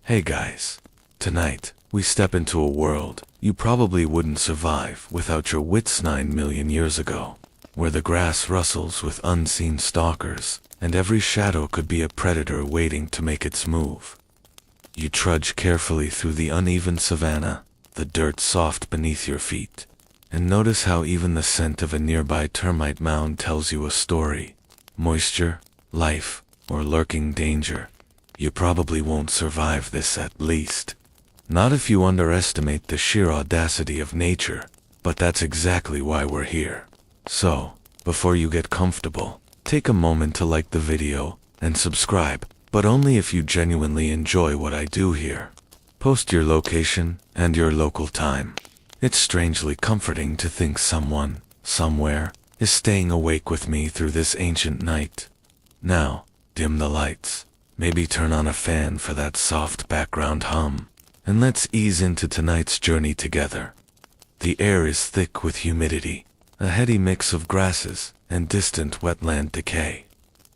Hey guys. Tonight, we step into a world you probably wouldn't survive without your wits 9 million years ago, where the grass rustles with unseen stalkers, and every shadow could be a predator waiting to make its move. You trudge carefully through the uneven savanna, the dirt soft beneath your feet, and notice how even the scent of a nearby termite mound tells you a story. Moisture, life, or lurking danger. You probably won't survive this, at least. Not if you underestimate the sheer audacity of nature, but that's exactly why we're here. So, before you get comfortable, take a moment to like the video and subscribe, but only if you genuinely enjoy what I do here. Post your location and your local time. It's strangely comforting to think someone, somewhere, is staying awake with me through this ancient night. Now, dim the lights, maybe turn on a fan for that soft background hum, and let's ease into tonight's journey together. The air is thick with humidity, a heady mix of grasses and distant wetland decay.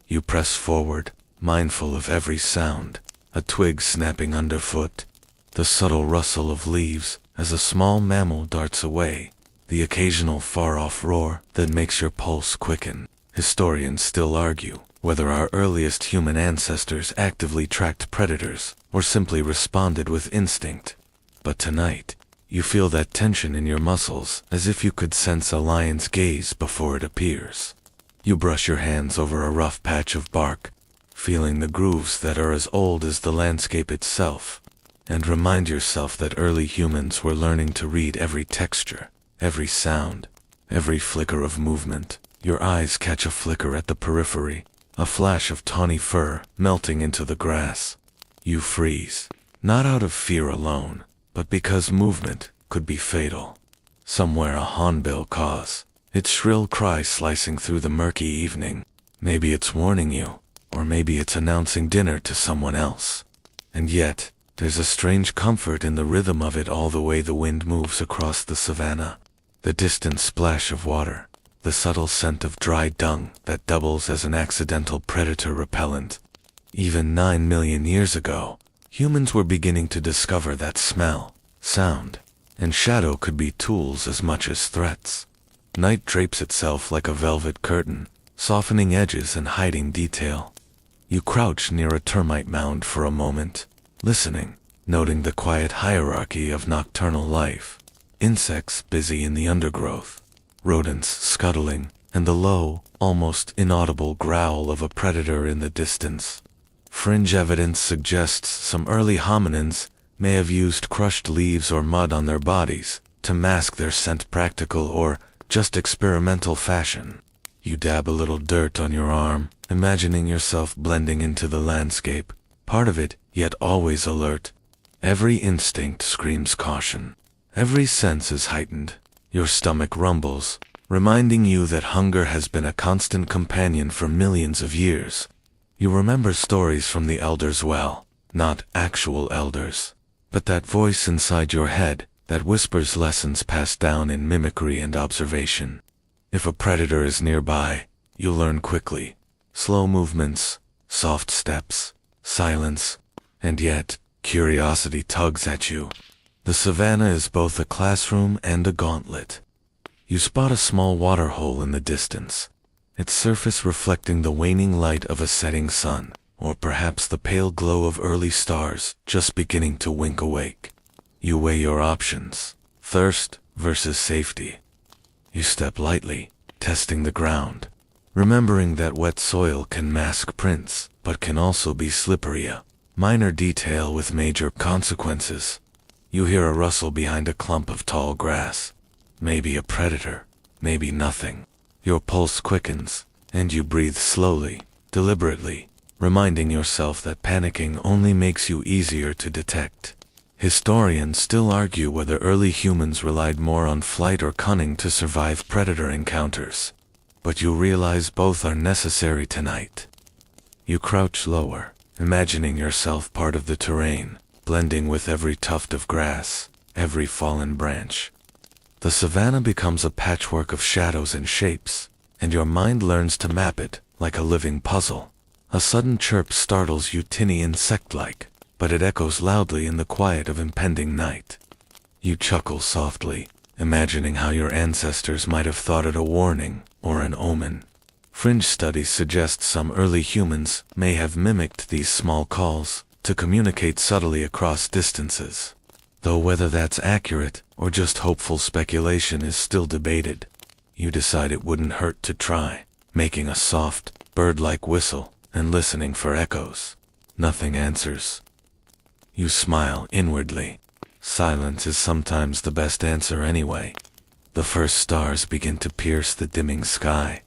You press forward, mindful of every sound, a twig snapping underfoot, the subtle rustle of leaves as a small mammal darts away, the occasional far-off roar that makes your pulse quicken. Historians still argue whether our earliest human ancestors actively tracked predators or simply responded with instinct. But tonight, you feel that tension in your muscles as if you could sense a lion's gaze before it appears. You brush your hands over a rough patch of bark, feeling the grooves that are as old as the landscape itself, and remind yourself that early humans were learning to read every texture, every sound, every flicker of movement. Your eyes catch a flicker at the periphery, a flash of tawny fur melting into the grass. You freeze, not out of fear alone, but because movement could be fatal. Somewhere a hornbill caws, its shrill cry slicing through the murky evening. Maybe it's warning you, or maybe it's announcing dinner to someone else. And yet, there's a strange comfort in the rhythm of it all, the way the wind moves across the savanna, the distant splash of water, the subtle scent of dry dung that doubles as an accidental predator repellent. Even 9 million years ago, humans were beginning to discover that smell, sound, and shadow could be tools as much as threats. Night drapes itself like a velvet curtain, softening edges and hiding detail. You crouch near a termite mound for a moment, listening, noting the quiet hierarchy of nocturnal life. Insects busy in the undergrowth, rodents scuttling, and the low, almost inaudible growl of a predator in the distance. Fringe evidence suggests some early hominins may have used crushed leaves or mud on their bodies to mask their scent, practical or just experimental fashion. You dab a little dirt on your arm, imagining yourself blending into the landscape, part of it, yet always alert. Every instinct screams caution. Every sense is heightened. Your stomach rumbles, reminding you that hunger has been a constant companion for millions of years. You remember stories from the elders well, not actual elders, but that voice inside your head that whispers lessons passed down in mimicry and observation. If a predator is nearby, you learn quickly. Slow movements, soft steps, silence, and yet, curiosity tugs at you. The savanna is both a classroom and a gauntlet. You spot a small water hole in the distance, its surface reflecting the waning light of a setting sun, or perhaps the pale glow of early stars just beginning to wink awake. You weigh your options, thirst versus safety. You step lightly, testing the ground, remembering that wet soil can mask prints, but can also be slippery, a minor detail with major consequences. You hear a rustle behind a clump of tall grass. Maybe a predator, maybe nothing. Your pulse quickens, and you breathe slowly, deliberately, reminding yourself that panicking only makes you easier to detect. Historians still argue whether early humans relied more on flight or cunning to survive predator encounters. But you realize both are necessary tonight. You crouch lower, imagining yourself part of the terrain, blending with every tuft of grass, every fallen branch. The savanna becomes a patchwork of shadows and shapes, and your mind learns to map it like a living puzzle. A sudden chirp startles you, tinny insect-like, but it echoes loudly in the quiet of impending night. You chuckle softly, imagining how your ancestors might have thought it a warning or an omen. Fringe studies suggest some early humans may have mimicked these small calls to communicate subtly across distances, though whether that's accurate or just hopeful speculation is still debated. You decide it wouldn't hurt to try, making a soft, bird-like whistle and listening for echoes. Nothing answers. You smile inwardly. Silence is sometimes the best answer anyway. The first stars begin to pierce the dimming sky.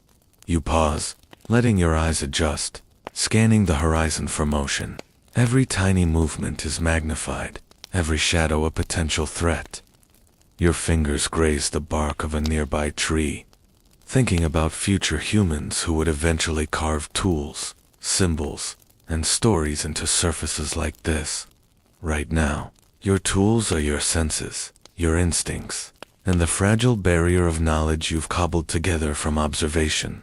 You pause, letting your eyes adjust, scanning the horizon for motion. Every tiny movement is magnified, every shadow a potential threat. Your fingers graze the bark of a nearby tree, thinking about future humans who would eventually carve tools, symbols, and stories into surfaces like this. Right now, your tools are your senses, your instincts, and the fragile barrier of knowledge you've cobbled together from observation.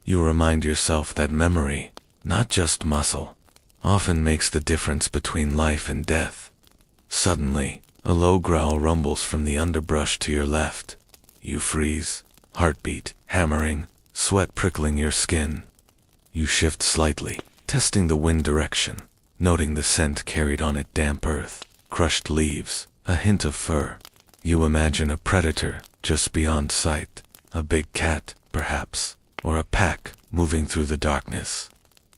You remind yourself that memory, not just muscle, often makes the difference between life and death. Suddenly, a low growl rumbles from the underbrush to your left. You freeze, heartbeat hammering, sweat prickling your skin. You shift slightly, testing the wind direction, noting the scent carried on it: damp earth, crushed leaves, a hint of fur. You imagine a predator just beyond sight, a big cat, perhaps, or a pack moving through the darkness.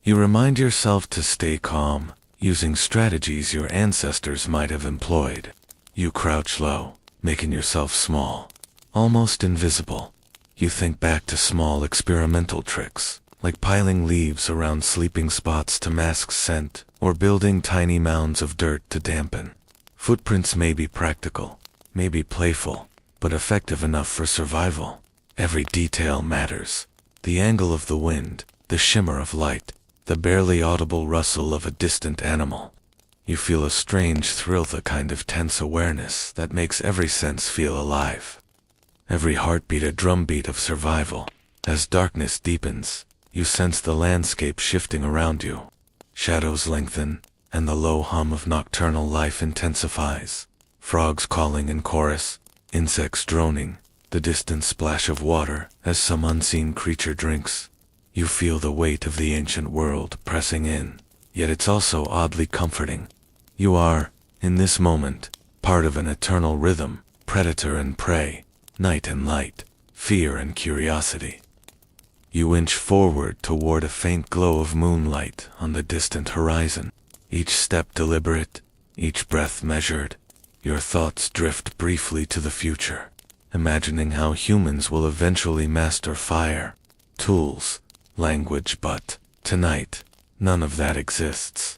You remind yourself to stay calm, using strategies your ancestors might have employed. You crouch low, making yourself small, almost invisible. You think back to small experimental tricks, like piling leaves around sleeping spots to mask scent, or building tiny mounds of dirt to dampen. Footprints may be practical, may be playful, but effective enough for survival. Every detail matters. The angle of the wind, the shimmer of light, the barely audible rustle of a distant animal. You feel a strange thrill, the kind of tense awareness that makes every sense feel alive. Every heartbeat a drumbeat of survival. As darkness deepens, you sense the landscape shifting around you. Shadows lengthen, and the low hum of nocturnal life intensifies. Frogs calling in chorus, insects droning, the distant splash of water as some unseen creature drinks. You feel the weight of the ancient world pressing in, yet it's also oddly comforting. You are, in this moment, part of an eternal rhythm, predator and prey, night and light, fear and curiosity. You inch forward toward a faint glow of moonlight on the distant horizon, each step deliberate, each breath measured. Your thoughts drift briefly to the future, imagining how humans will eventually master fire, tools, language, but tonight, none of that exists.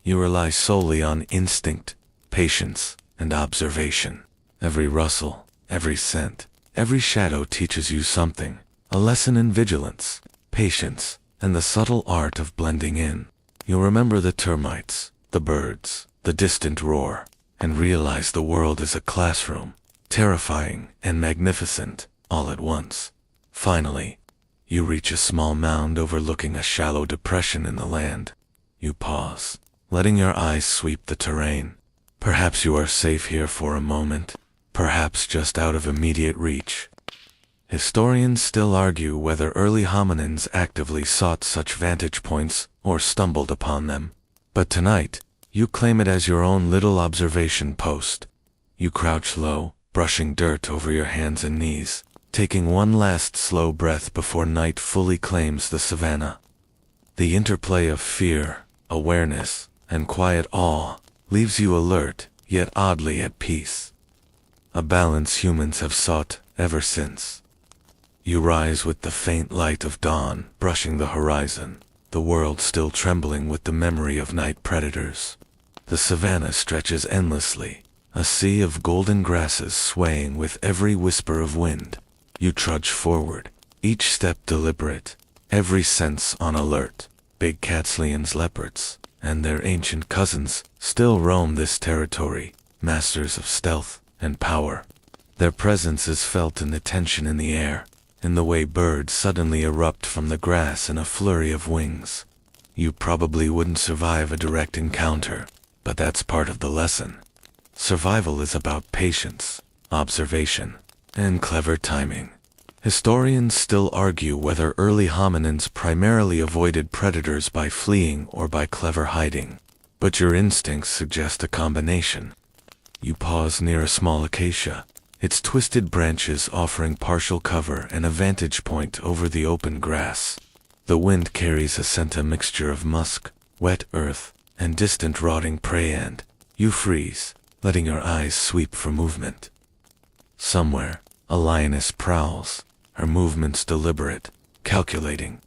You rely solely on instinct, patience, and observation. Every rustle, every scent, every shadow teaches you something, a lesson in vigilance, patience, and the subtle art of blending in. You'll remember the termites, the birds, the distant roar, and realize the world is a classroom, terrifying and magnificent, all at once. Finally, you reach a small mound overlooking a shallow depression in the land. You pause, letting your eyes sweep the terrain. Perhaps you are safe here for a moment, perhaps just out of immediate reach. Historians still argue whether early hominins actively sought such vantage points or stumbled upon them. But tonight, you claim it as your own little observation post. You crouch low, brushing dirt over your hands and knees, taking one last slow breath before night fully claims the savanna. The interplay of fear, awareness, and quiet awe leaves you alert, yet oddly at peace. A balance humans have sought ever since. You rise with the faint light of dawn brushing the horizon, the world still trembling with the memory of night predators. The savanna stretches endlessly, a sea of golden grasses swaying with every whisper of wind. You trudge forward, each step deliberate, every sense on alert. Big cats, lions, leopards, and their ancient cousins still roam this territory, masters of stealth and power. Their presence is felt in the tension in the air, in the way birds suddenly erupt from the grass in a flurry of wings. You probably wouldn't survive a direct encounter, But that's part of the lesson. Survival is about patience, observation, and clever timing. Historians still argue whether early hominins primarily avoided predators by fleeing or by clever hiding. But your instincts suggest a combination. You pause near a small acacia, its twisted branches offering partial cover and a vantage point over the open grass. The wind carries a scent, a mixture of musk, wet earth, and distant rotting prey, and you freeze, letting your eyes sweep for movement. Somewhere, a lioness prowls, her movements deliberate, calculating.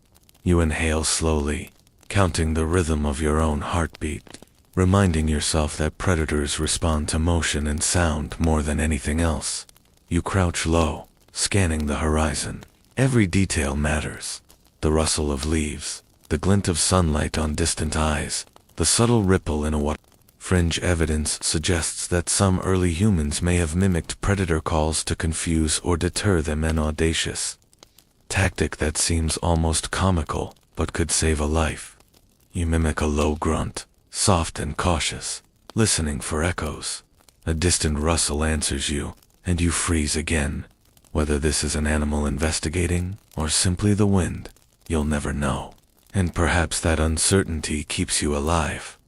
You inhale slowly, counting the rhythm of your own heartbeat, reminding yourself that predators respond to motion and sound more than anything else. You crouch low, scanning the horizon. Every detail matters. The rustle of leaves, the glint of sunlight on distant eyes, the subtle ripple in a water. Fringe evidence suggests that some early humans may have mimicked predator calls to confuse or deter them, an audacious tactic that seems almost comical, but could save a life. You mimic a low grunt, soft and cautious, listening for echoes. A distant rustle answers you, and you freeze again. Whether this is an animal investigating, or simply the wind, you'll never know. And perhaps that uncertainty keeps you alive.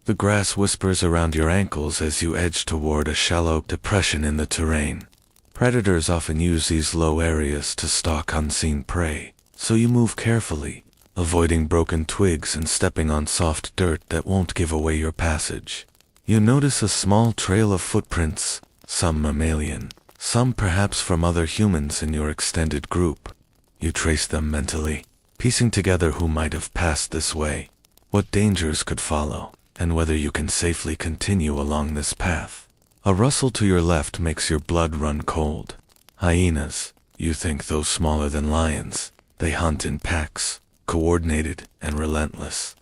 The grass whispers around your ankles as you edge toward a shallow depression in the terrain. Predators often use these low areas to stalk unseen prey, so you move carefully, avoiding broken twigs and stepping on soft dirt that won't give away your passage. You notice a small trail of footprints, some mammalian, some perhaps from other humans in your extended group. You trace them mentally, piecing together who might have passed this way, what dangers could follow, and whether you can safely continue along this path. A rustle to your left makes your blood run cold. Hyenas, you think, those smaller than lions. They hunt in packs, coordinated and relentless.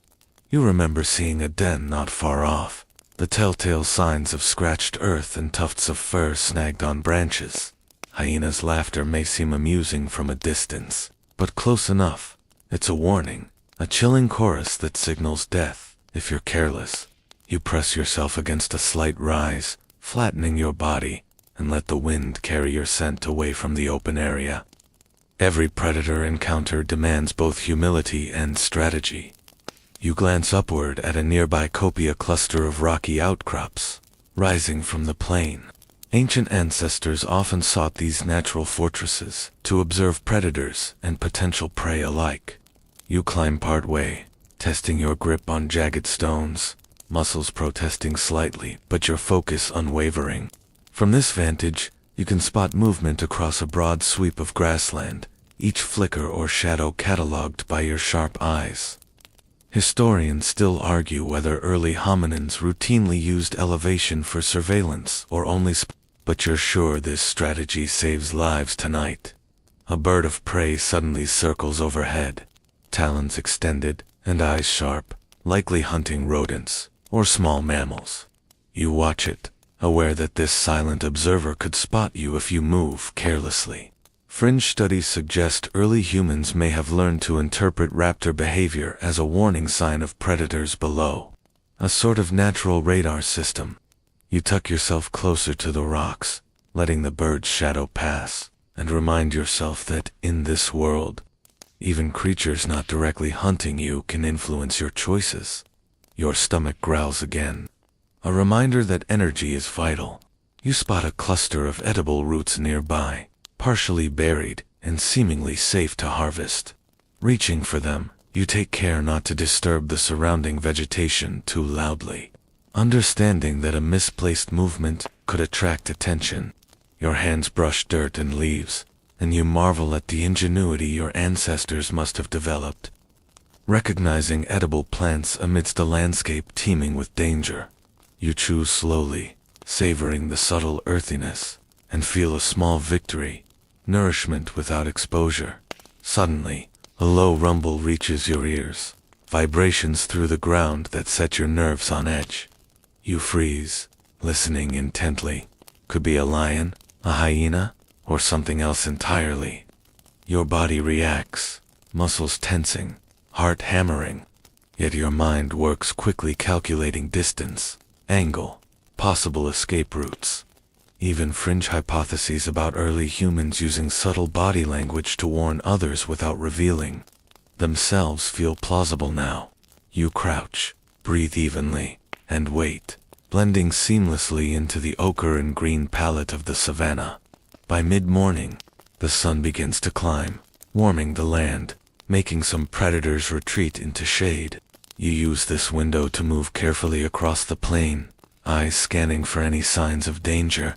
You remember seeing a den not far off, the telltale signs of scratched earth and tufts of fur snagged on branches. Hyena's laughter may seem amusing from a distance, but close enough. It's a warning, a chilling chorus that signals death. If you're careless, you press yourself against a slight rise, flattening your body, and let the wind carry your scent away from the open area. Every predator encounter demands both humility and strategy. You glance upward at a nearby copia cluster of rocky outcrops, rising from the plain. Ancient ancestors often sought these natural fortresses to observe predators and potential prey alike. You climb partway, testing your grip on jagged stones, muscles protesting slightly, but your focus unwavering. From this vantage, you can spot movement across a broad sweep of grassland, each flicker or shadow catalogued by your sharp eyes. Historians still argue whether early hominins routinely used elevation for surveillance or only but you're sure this strategy saves lives tonight. A bird of prey suddenly circles overhead, talons extended, and eyes sharp, likely hunting rodents or small mammals. You watch it, aware that this silent observer could spot you if you move carelessly. Fringe studies suggest early humans may have learned to interpret raptor behavior as a warning sign of predators below, a sort of natural radar system. You tuck yourself closer to the rocks, letting the bird's shadow pass, and remind yourself that in this world, even creatures not directly hunting you can influence your choices. Your stomach growls again, a reminder that energy is vital. You spot a cluster of edible roots nearby, partially buried and seemingly safe to harvest. Reaching for them, you take care not to disturb the surrounding vegetation too loudly. Understanding that a misplaced movement could attract attention, your hands brush dirt and leaves, and you marvel at the ingenuity your ancestors must have developed. Recognizing edible plants amidst a landscape teeming with danger, you chew slowly, savoring the subtle earthiness, and feel a small victory, nourishment without exposure. Suddenly, a low rumble reaches your ears, vibrations through the ground that set your nerves on edge. You freeze, listening intently. Could be a lion, a hyena, or something else entirely. Your body reacts, muscles tensing, heart hammering, yet your mind works quickly, calculating distance, angle, possible escape routes. Even fringe hypotheses about early humans using subtle body language to warn others without revealing themselves feel plausible now. You crouch, breathe evenly, and wait, blending seamlessly into the ochre and green palette of the savanna. By mid-morning, the sun begins to climb, warming the land, making some predators retreat into shade. You use this window to move carefully across the plain, eyes scanning for any signs of danger.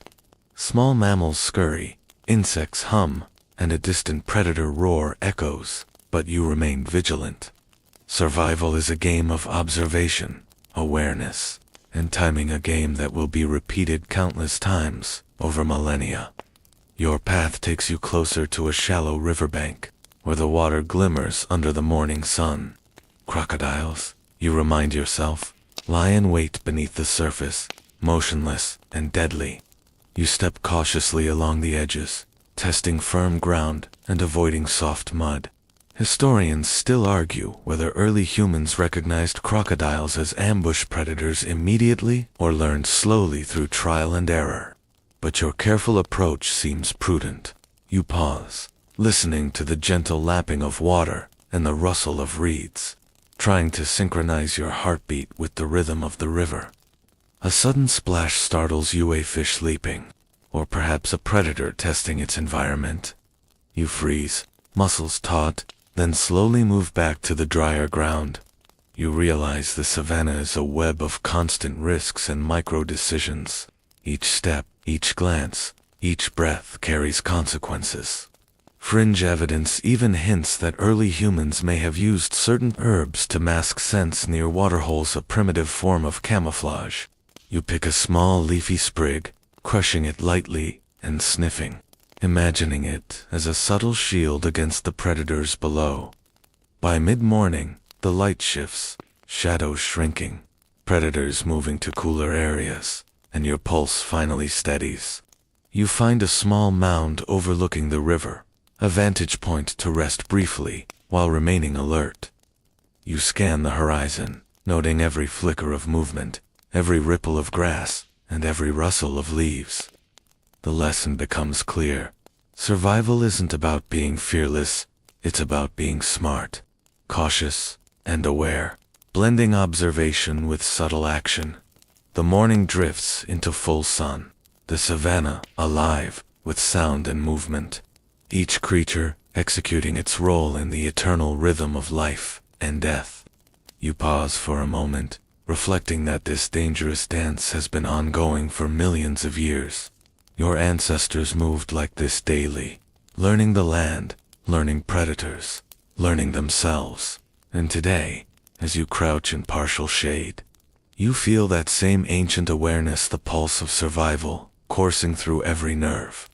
Small mammals scurry, insects hum, and a distant predator roar echoes, but you remain vigilant. Survival is a game of observation, awareness, and timing, a game that will be repeated countless times over millennia. Your path takes you closer to a shallow riverbank, where the water glimmers under the morning sun. Crocodiles, you remind yourself, lie in wait beneath the surface, motionless and deadly. You step cautiously along the edges, testing firm ground and avoiding soft mud. Historians still argue whether early humans recognized crocodiles as ambush predators immediately or learned slowly through trial and error. But your careful approach seems prudent. You pause, listening to the gentle lapping of water and the rustle of reeds, trying to synchronize your heartbeat with the rhythm of the river. A sudden splash startles you, a fish leaping, or perhaps a predator testing its environment. You freeze, muscles taut, then slowly move back to the drier ground. You realize the savanna is a web of constant risks and micro-decisions. Each step, each glance, each breath carries consequences. Fringe evidence even hints that early humans may have used certain herbs to mask scents near waterholes, a primitive form of camouflage. You pick a small leafy sprig, crushing it lightly and sniffing, imagining it as a subtle shield against the predators below. By mid-morning, the light shifts, shadows shrinking, predators moving to cooler areas, and your pulse finally steadies. You find a small mound overlooking the river, a vantage point to rest briefly while remaining alert. You scan the horizon, noting every flicker of movement, every ripple of grass, and every rustle of leaves. The lesson becomes clear. Survival isn't about being fearless, it's about being smart, cautious, and aware, blending observation with subtle action. The morning drifts into full sun, the savanna alive with sound and movement, each creature executing its role in the eternal rhythm of life and death. You pause for a moment, reflecting that this dangerous dance has been ongoing for millions of years. Your ancestors moved like this daily, learning the land, learning predators, learning themselves. And today, as you crouch in partial shade, you feel that same ancient awareness, the pulse of survival, coursing through every nerve.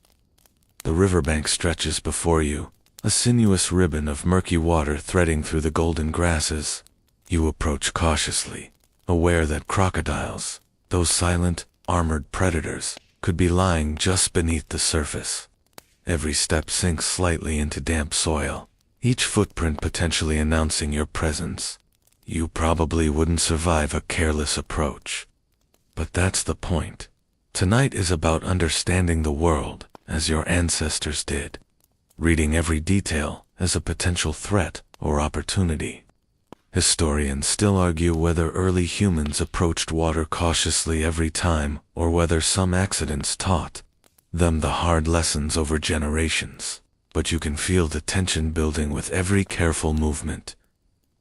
The riverbank stretches before you, a sinuous ribbon of murky water threading through the golden grasses. You approach cautiously, aware that crocodiles, those silent, armored predators, could be lying just beneath the surface. Every step sinks slightly into damp soil, each footprint potentially announcing your presence. You probably wouldn't survive a careless approach. But that's the point. Tonight is about understanding the world as your ancestors did, reading every detail as a potential threat or opportunity. Historians still argue whether early humans approached water cautiously every time or whether some accidents taught them the hard lessons over generations. But you can feel the tension building with every careful movement.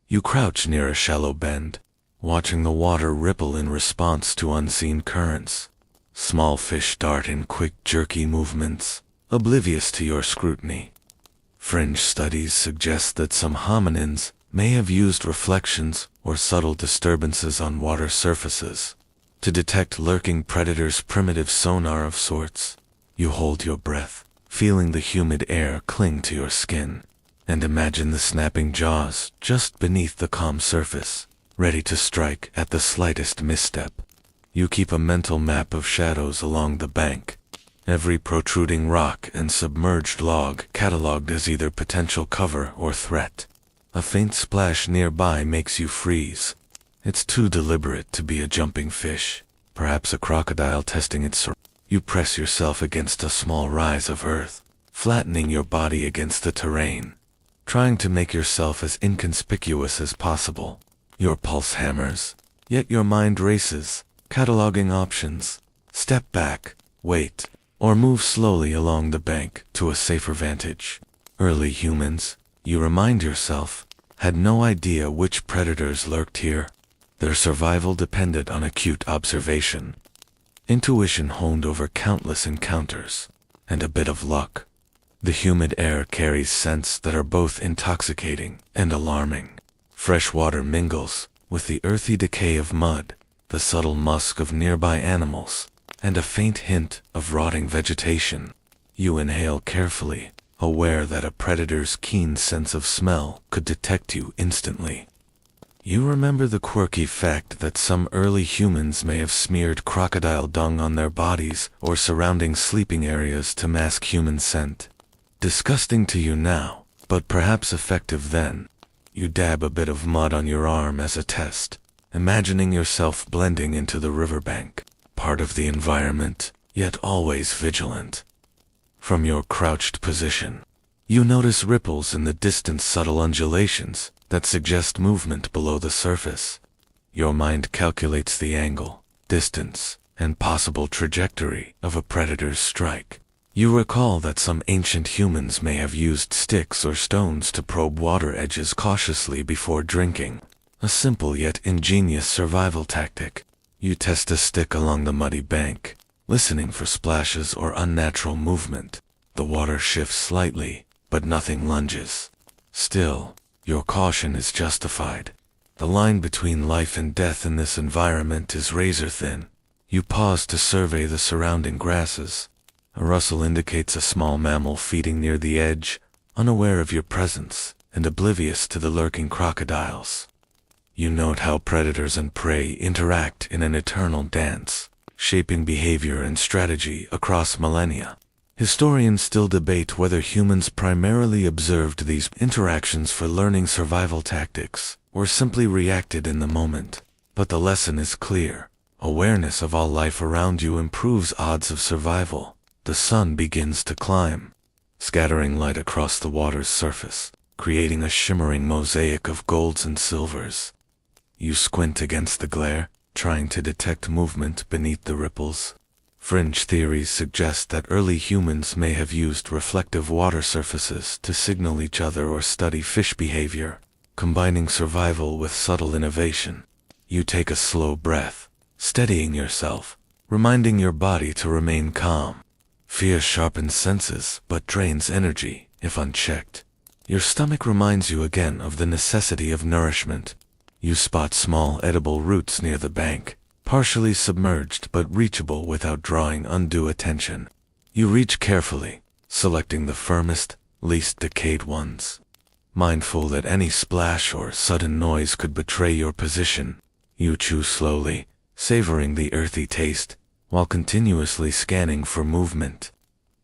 You crouch near a shallow bend, watching the water ripple in response to unseen currents. Small fish dart in quick, jerky movements, oblivious to your scrutiny. Fringe studies suggest that some hominins may have used reflections or subtle disturbances on water surfaces to detect lurking predators, primitive sonar of sorts. You hold your breath, feeling the humid air cling to your skin, and imagine the snapping jaws just beneath the calm surface, ready to strike at the slightest misstep. You keep a mental map of shadows along the bank, every protruding rock and submerged log cataloged as either potential cover or threat. A faint splash nearby makes you freeze. It's too deliberate to be a jumping fish. perhaps a crocodile testing its survival. You press yourself against a small rise of earth, flattening your body against the terrain, trying to make yourself as inconspicuous as possible. Your pulse hammers, yet your mind races, cataloging options. Step back, wait, or move slowly along the bank to a safer vantage. Early humans, you remind yourself, had no idea which predators lurked here. Their survival depended on acute observation, intuition honed over countless encounters, and a bit of luck. The humid air carries scents that are both intoxicating and alarming. Fresh water mingles with the earthy decay of mud, the subtle musk of nearby animals, and a faint hint of rotting vegetation. You inhale carefully, aware that a predator's keen sense of smell could detect you instantly. You remember the quirky fact that some early humans may have smeared crocodile dung on their bodies or surrounding sleeping areas to mask human scent. Disgusting to you now, but perhaps effective then. You dab a bit of mud on your arm as a test, imagining yourself blending into the riverbank, part of the environment, yet always vigilant. From your crouched position, you notice ripples in the distant, subtle undulations that suggest movement below the surface. Your mind calculates the angle, distance, and possible trajectory of a predator's strike. You recall that some ancient humans may have used sticks or stones to probe water edges cautiously before drinking, a simple yet ingenious survival tactic. You test a stick along the muddy bank, listening for splashes or unnatural movement. The water shifts slightly, but nothing lunges. Still, your caution is justified. The line between life and death in this environment is razor thin. You pause to survey the surrounding grasses. A rustle indicates a small mammal feeding near the edge, unaware of your presence and oblivious to the lurking crocodiles. You note how predators and prey interact in an eternal dance, shaping behavior and strategy across millennia. Historians still debate whether humans primarily observed these interactions for learning survival tactics, or simply reacted in the moment. But the lesson is clear. Awareness of all life around you improves odds of survival. The sun begins to climb, scattering light across the water's surface, creating a shimmering mosaic of golds and silvers. You squint against the glare, trying to detect movement beneath the ripples. Fringe theories suggest that early humans may have used reflective water surfaces to signal each other or study fish behavior, combining survival with subtle innovation. You take a slow breath, steadying yourself, reminding your body to remain calm. Fear sharpens senses but drains energy if unchecked. Your stomach reminds you again of the necessity of nourishment. You spot small edible roots near the bank, partially submerged but reachable without drawing undue attention. You reach carefully, selecting the firmest, least decayed ones. Mindful that any splash or sudden noise could betray your position, you chew slowly, savoring the earthy taste, while continuously scanning for movement.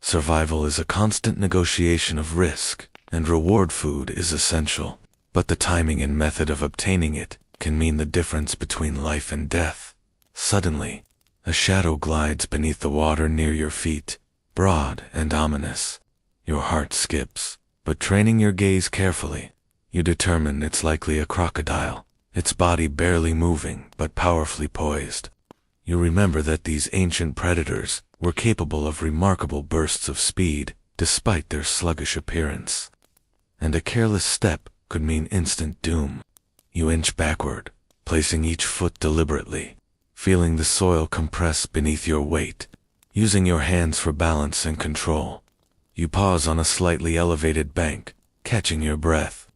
Survival is a constant negotiation of risk, and reward food is essential, but the timing and method of obtaining it can mean the difference between life and death. Suddenly, a shadow glides beneath the water near your feet, broad and ominous. Your heart skips, but training your gaze carefully, you determine it's likely a crocodile, its body barely moving but powerfully poised. You remember that these ancient predators were capable of remarkable bursts of speed despite their sluggish appearance. And a careless step could mean instant doom. You inch backward, placing each foot deliberately, feeling the soil compress beneath your weight, using your hands for balance and control. You pause on a slightly elevated bank, catching your breath.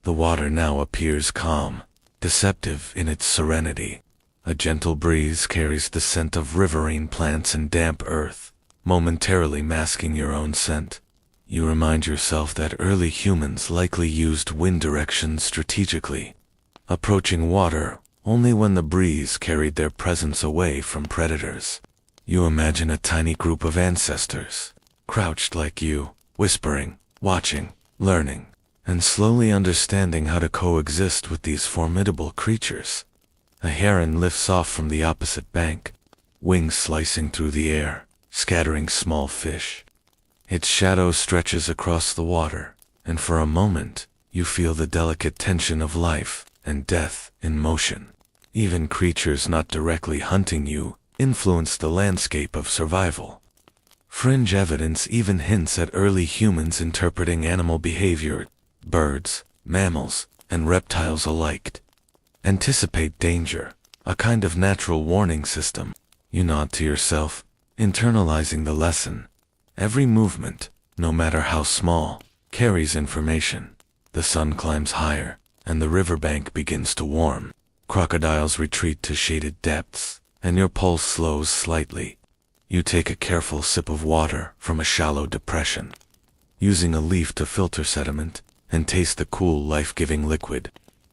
The water now appears calm, deceptive in its serenity. A gentle breeze carries the scent of riverine plants and damp earth, momentarily masking your own scent. You remind yourself that early humans likely used wind directions strategically, approaching water only when the breeze carried their presence away from predators. You imagine a tiny group of ancestors, crouched like you, whispering, watching, learning, and slowly understanding how to coexist with these formidable creatures. A heron lifts off from the opposite bank, wings slicing through the air, scattering small fish. Its shadow stretches across the water, and for a moment, you feel the delicate tension of life and death in motion. Even creatures not directly hunting you influence the landscape of survival. Fringe evidence even hints at early humans interpreting animal behavior. Birds, mammals, and reptiles alike anticipate danger, a kind of natural warning system. You nod to yourself, internalizing the lesson. Every movement, no matter how small, carries information. The sun climbs higher, and the riverbank begins to warm. Crocodiles retreat to shaded depths, and your pulse slows slightly. You take a careful sip of water from a shallow depression, using a leaf to filter sediment, and taste the cool, life-giving liquid.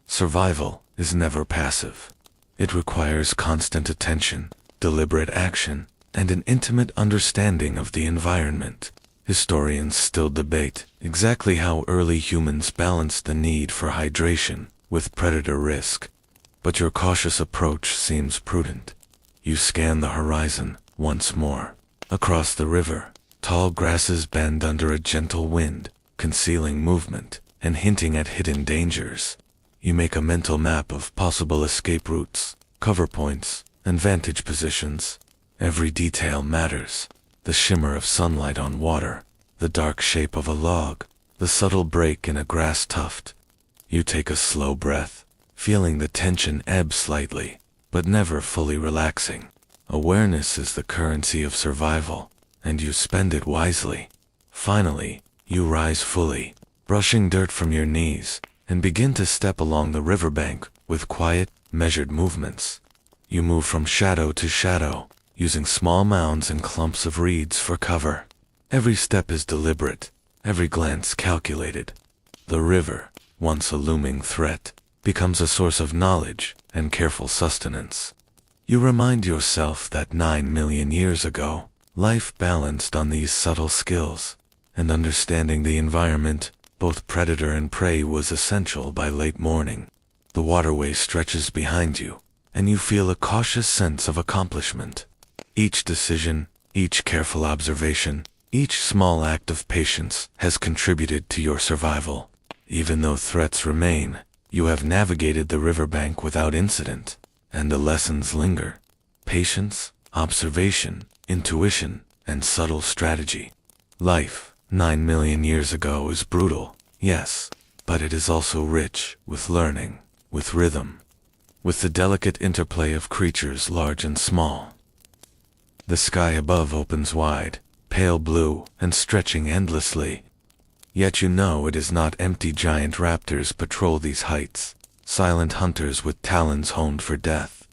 Survival is never passive. It requires constant attention, deliberate action, and an intimate understanding of the environment. Historians still debate exactly how early humans balanced the need for hydration with predator risk, but your cautious approach seems prudent. You scan the horizon once more. Across the river, tall grasses bend under a gentle wind, concealing movement and hinting at hidden dangers. You make a mental map of possible escape routes, cover points, and vantage positions. Every detail matters. The shimmer of sunlight on water, the dark shape of a log, the subtle break in a grass tuft. You take a slow breath, feeling the tension ebb slightly, but never fully relaxing. Awareness is the currency of survival, and you spend it wisely. Finally, you rise fully, brushing dirt from your knees, and begin to step along the riverbank with quiet, measured movements. You move from shadow to shadow, using small mounds and clumps of reeds for cover. Every step is deliberate, every glance calculated. The river, once a looming threat, becomes a source of knowledge and careful sustenance. You remind yourself that 9 million years ago, life balanced on these subtle skills, and understanding the environment, both predator and prey, was essential by late morning. The waterway stretches behind you, and you feel a cautious sense of accomplishment. Each decision, each careful observation, each small act of patience has contributed to your survival. Even though threats remain, you have navigated the riverbank without incident, and the lessons linger. Patience, observation, intuition, and subtle strategy. Life, 9 million years ago, is brutal, yes, but it is also rich with learning, with rhythm, with the delicate interplay of creatures large and small. The sky above opens wide, pale blue and stretching endlessly. Yet you know it is not empty. Giant raptors patrol these heights, silent hunters with talons honed for death.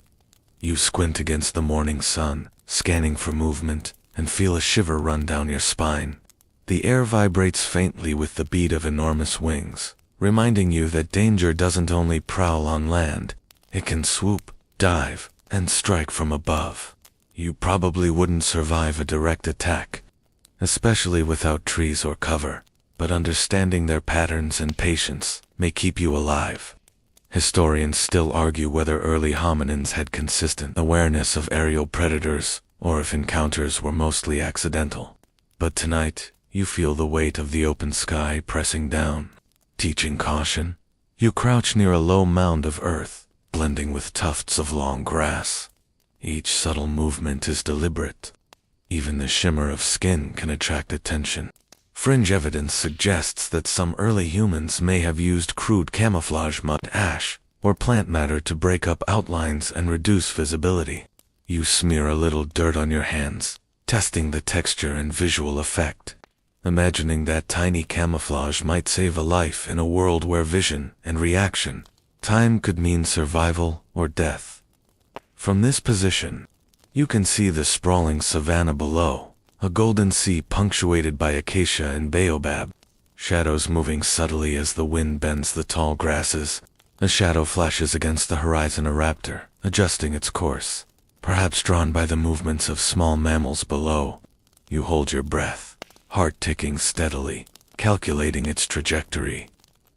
You squint against the morning sun, scanning for movement, and feel a shiver run down your spine. The air vibrates faintly with the beat of enormous wings, reminding you that danger doesn't only prowl on land, it can swoop, dive, and strike from above. You probably wouldn't survive a direct attack, especially without trees or cover, but understanding their patterns and patience may keep you alive. Historians still argue whether early hominins had consistent awareness of aerial predators, or if encounters were mostly accidental. But tonight, you feel the weight of the open sky pressing down, teaching caution. You crouch near a low mound of earth, blending with tufts of long grass. Each subtle movement is deliberate. Even the shimmer of skin can attract attention. Fringe evidence suggests that some early humans may have used crude camouflage, mud, ash, or plant matter to break up outlines and reduce visibility. You smear a little dirt on your hands, testing the texture and visual effect, imagining that tiny camouflage might save a life in a world where vision and reaction time could mean survival or death. From this position, you can see the sprawling savanna below, a golden sea punctuated by acacia and baobab, shadows moving subtly as the wind bends the tall grasses. A shadow flashes against the horizon, a raptor, adjusting its course, perhaps drawn by the movements of small mammals below. You hold your breath, heart ticking steadily, calculating its trajectory.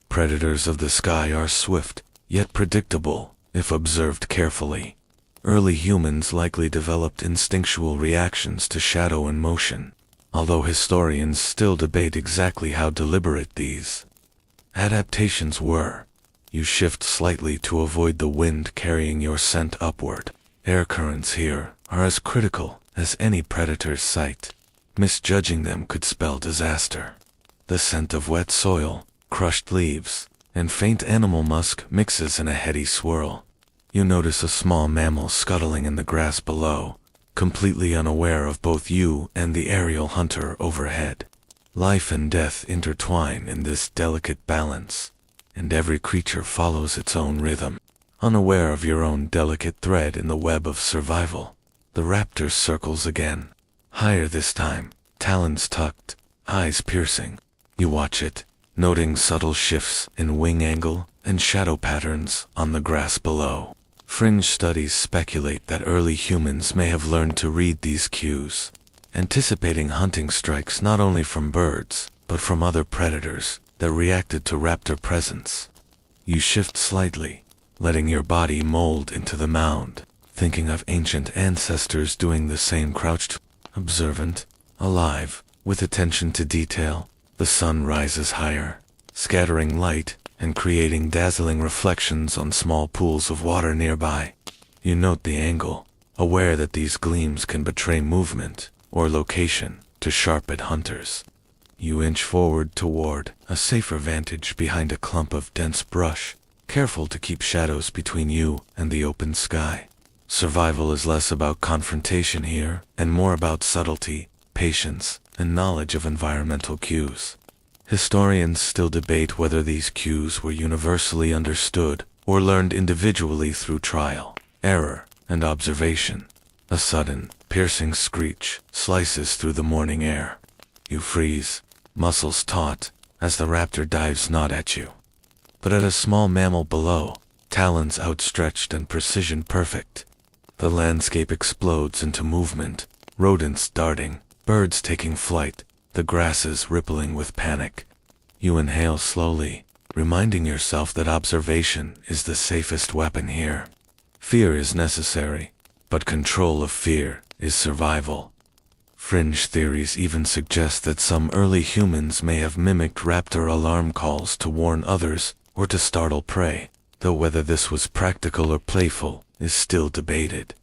Predators of the sky are swift, yet predictable, if observed carefully. Early humans likely developed instinctual reactions to shadow and motion, although historians still debate exactly how deliberate these adaptations were. You shift slightly to avoid the wind carrying your scent upward. Air currents here are as critical as any predator's sight. Misjudging them could spell disaster. The scent of wet soil, crushed leaves, and faint animal musk mixes in a heady swirl. You notice a small mammal scuttling in the grass below, completely unaware of both you and the aerial hunter overhead. Life and death intertwine in this delicate balance, and every creature follows its own rhythm. Unaware of your own delicate thread in the web of survival, the raptor circles again. Higher this time, talons tucked, eyes piercing. You watch it, noting subtle shifts in wing angle and shadow patterns on the grass below. Fringe studies speculate that early humans may have learned to read these cues, anticipating hunting strikes not only from birds, but from other predators that reacted to raptor presence. You shift slightly, letting your body mold into the mound, thinking of ancient ancestors doing the same, crouched, observant, alive, with attention to detail. The sun rises higher, scattering light and creating dazzling reflections on small pools of water nearby. You note the angle, aware that these gleams can betray movement or location to sharp-eyed hunters. You inch forward toward a safer vantage behind a clump of dense brush, careful to keep shadows between you and the open sky. Survival is less about confrontation here and more about subtlety, patience, and knowledge of environmental cues. Historians still debate whether these cues were universally understood or learned individually through trial, error, and observation. A sudden, piercing screech slices through the morning air. You freeze, muscles taut, as the raptor dives not at you, but at a small mammal below, talons outstretched and precision perfect. The landscape explodes into movement, rodents darting, birds taking flight, the grasses rippling with panic. You inhale slowly, reminding yourself that observation is the safest weapon here. Fear is necessary, but control of fear is survival. Fringe theories even suggest that some early humans may have mimicked raptor alarm calls to warn others or to startle prey, though whether this was practical or playful is still debated.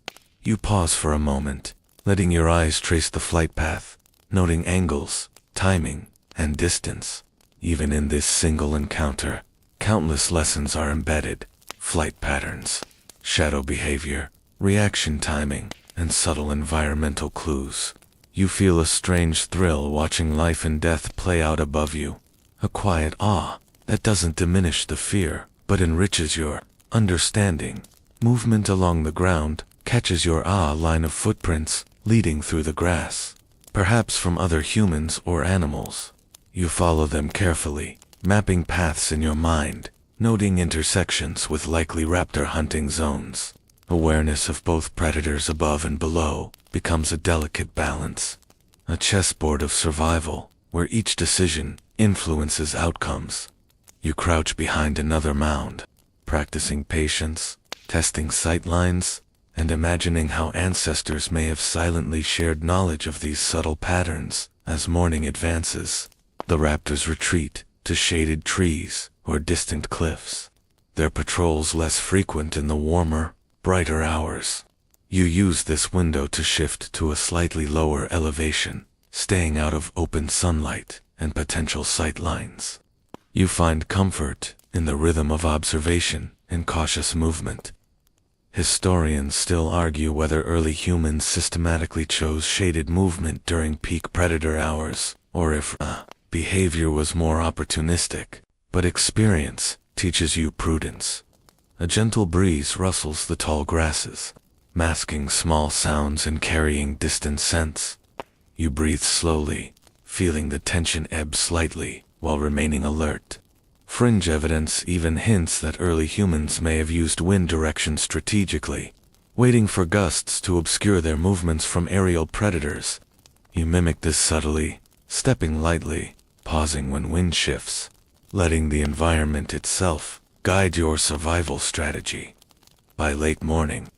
You pause for a moment, letting your eyes trace the flight path, noting angles, timing, and distance. Even in this single encounter, countless lessons are embedded: flight patterns, shadow behavior, reaction timing, and subtle environmental clues. You feel a strange thrill watching life and death play out above you, a quiet awe that doesn't diminish the fear, but enriches your understanding. Movement along the ground catches your line of footprints leading through the grass, perhaps from other humans or animals. You follow them carefully, mapping paths in your mind, noting intersections with likely raptor hunting zones. Awareness of both predators above and below becomes a delicate balance, a chessboard of survival where each decision influences outcomes. You crouch behind another mound, practicing patience, testing sight lines, and imagining how ancestors may have silently shared knowledge of these subtle patterns. As morning advances, the raptors retreat to shaded trees or distant cliffs, their patrols less frequent in the warmer, brighter hours. You use this window to shift to a slightly lower elevation, staying out of open sunlight and potential sight lines. You find comfort in the rhythm of observation and cautious movement. Historians still argue whether early humans systematically chose shaded movement during peak predator hours, or if behavior was more opportunistic, but experience teaches you prudence. A gentle breeze rustles the tall grasses, masking small sounds and carrying distant scents. You breathe slowly, feeling the tension ebb slightly while remaining alert. Fringe evidence even hints that early humans may have used wind direction strategically, waiting for gusts to obscure their movements from aerial predators. You mimic this subtly, stepping lightly, pausing when wind shifts, letting the environment itself guide your survival strategy. By late morning,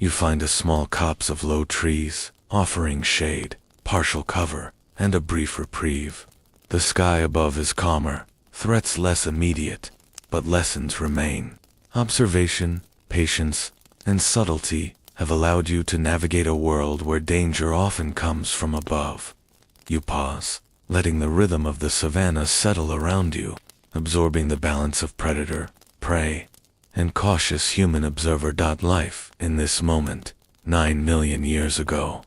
You find a small copse of low trees, offering shade, partial cover, and a brief reprieve. The sky above is calmer, threats less immediate, but lessons remain. Observation, patience, and subtlety have allowed you to navigate a world where danger often comes from above. You pause, letting the rhythm of the savannah settle around you, absorbing the balance of predator, prey, and cautious human observer. Life, in this moment, 9 million years ago,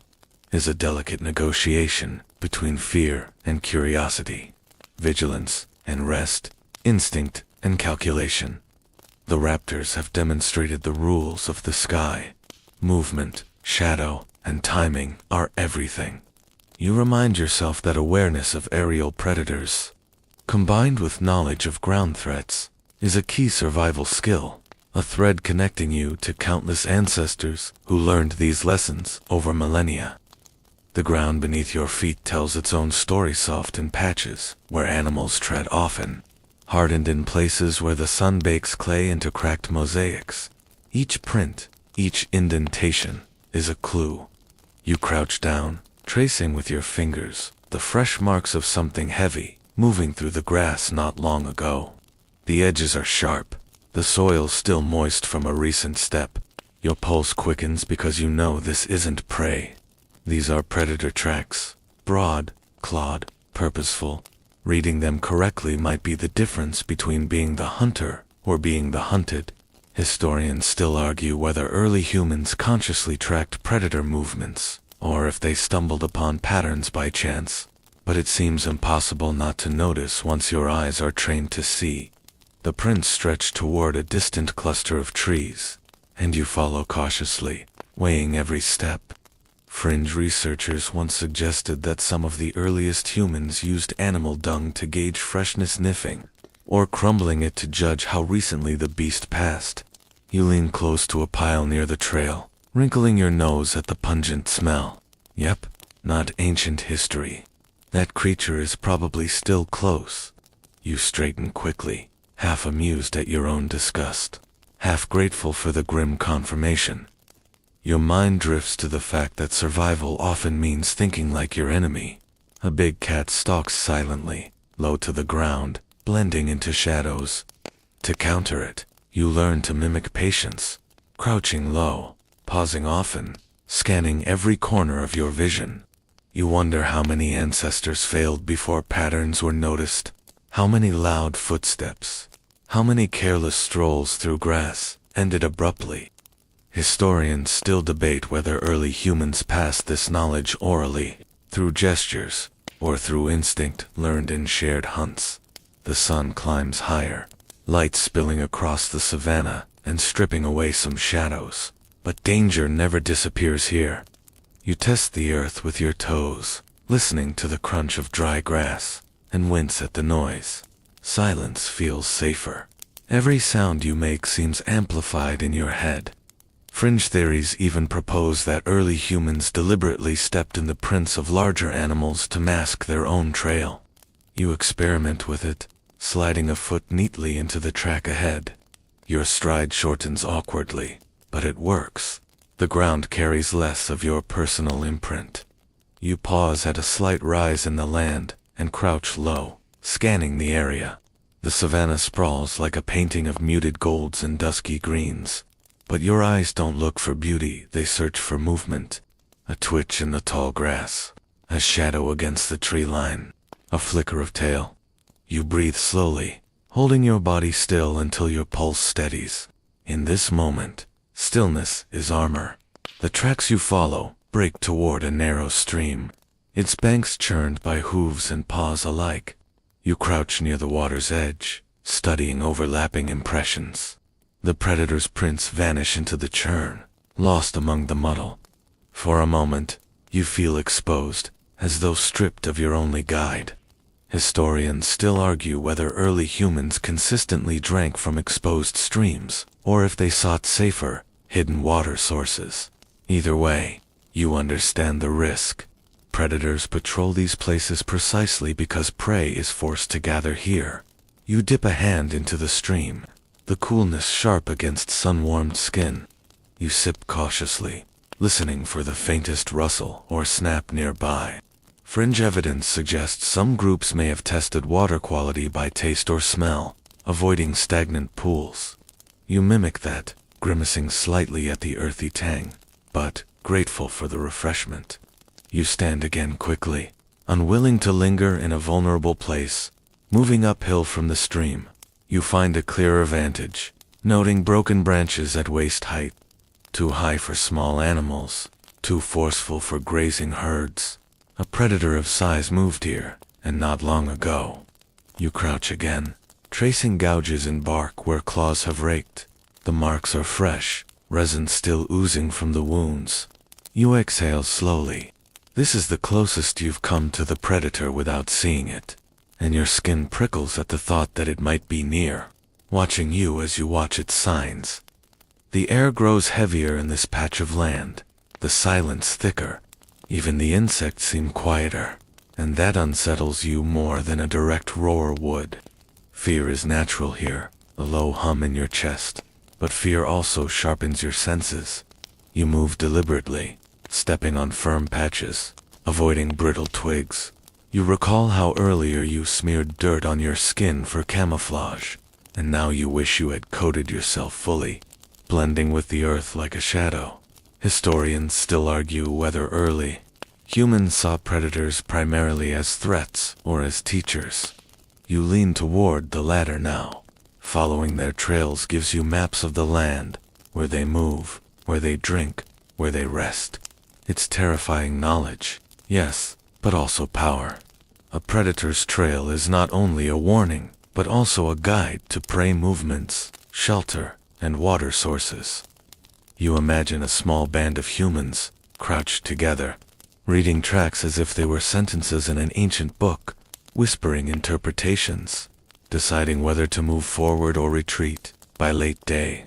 is a delicate negotiation between fear and curiosity, vigilance and rest, instinct and calculation. The raptors have demonstrated the rules of the sky. Movement, shadow, and timing are everything. You remind yourself that awareness of aerial predators, combined with knowledge of ground threats, is a key survival skill, a thread connecting you to countless ancestors who learned these lessons over millennia. The ground beneath your feet tells its own story, soft in patches where animals tread often, hardened in places where the sun bakes clay into cracked mosaics. Each print, each indentation, is a clue. You crouch down, tracing with your fingers the fresh marks of something heavy moving through the grass not long ago. The edges are sharp, the soil still moist from a recent step. Your pulse quickens because you know this isn't prey. These are predator tracks, broad, clawed, purposeful. Reading them correctly might be the difference between being the hunter or being the hunted. Historians still argue whether early humans consciously tracked predator movements, or if they stumbled upon patterns by chance, but it seems impossible not to notice once your eyes are trained to see. The prints stretch toward a distant cluster of trees, and you follow cautiously, weighing every step. Fringe researchers once suggested that some of the earliest humans used animal dung to gauge freshness, sniffing, or crumbling it to judge how recently the beast passed. You lean close to a pile near the trail, wrinkling your nose at the pungent smell. Yep, not ancient history. That creature is probably still close. You straighten quickly, half amused at your own disgust, half grateful for the grim confirmation. Your mind drifts to the fact that survival often means thinking like your enemy. A big cat stalks silently, low to the ground, blending into shadows. To counter it, you learn to mimic patience, crouching low, pausing often, scanning every corner of your vision. You wonder how many ancestors failed before patterns were noticed, how many loud footsteps, how many careless strolls through grass ended abruptly. Historians still debate whether early humans passed this knowledge orally, through gestures, or through instinct learned in shared hunts. The sun climbs higher, light spilling across the savannah and stripping away some shadows. But danger never disappears here. You test the earth with your toes, listening to the crunch of dry grass, and wince at the noise. Silence feels safer. Every sound you make seems amplified in your head. Fringe theories even propose that early humans deliberately stepped in the prints of larger animals to mask their own trail. You experiment with it, sliding a foot neatly into the track ahead. Your stride shortens awkwardly, but it works. The ground carries less of your personal imprint. You pause at a slight rise in the land and crouch low, scanning the area. The savannah sprawls like a painting of muted golds and dusky greens. But your eyes don't look for beauty, they search for movement. A twitch in the tall grass, a shadow against the tree line, a flicker of tail. You breathe slowly, holding your body still until your pulse steadies. In this moment, stillness is armor. The tracks you follow break toward a narrow stream, its banks churned by hooves and paws alike. You crouch near the water's edge, studying overlapping impressions. The predator's prints vanish into the churn, lost among the muddle. For a moment, you feel exposed, as though stripped of your only guide. Historians still argue whether early humans consistently drank from exposed streams, or if they sought safer, hidden water sources. Either way, you understand the risk. Predators patrol these places precisely because prey is forced to gather here. You dip a hand into the stream, the coolness sharp against sun-warmed skin. You sip cautiously, listening for the faintest rustle or snap nearby. Fringe evidence suggests some groups may have tested water quality by taste or smell, avoiding stagnant pools. You mimic that, grimacing slightly at the earthy tang, but grateful for the refreshment. You stand again quickly, unwilling to linger in a vulnerable place. Moving uphill from the stream, you find a clearer vantage, noting broken branches at waist height. Too high for small animals, too forceful for grazing herds. A predator of size moved here, and not long ago. You crouch again, tracing gouges in bark where claws have raked. The marks are fresh, resin still oozing from the wounds. You exhale slowly. This is the closest you've come to the predator without seeing it, and your skin prickles at the thought that it might be near, watching you as you watch its signs. The air grows heavier in this patch of land, the silence thicker. Even the insects seem quieter, and that unsettles you more than a direct roar would. Fear is natural here, a low hum in your chest, but fear also sharpens your senses. You move deliberately, stepping on firm patches, avoiding brittle twigs. You recall how earlier you smeared dirt on your skin for camouflage, and now you wish you had coated yourself fully, blending with the earth like a shadow. Historians still argue whether early humans saw predators primarily as threats or as teachers. You lean toward the latter now. Following their trails gives you maps of the land, where they move, where they drink, where they rest. It's terrifying knowledge, yes, but also power. A predator's trail is not only a warning, but also a guide to prey movements, shelter, and water sources. You imagine a small band of humans, crouched together, reading tracks as if they were sentences in an ancient book, whispering interpretations, deciding whether to move forward or retreat. By late day,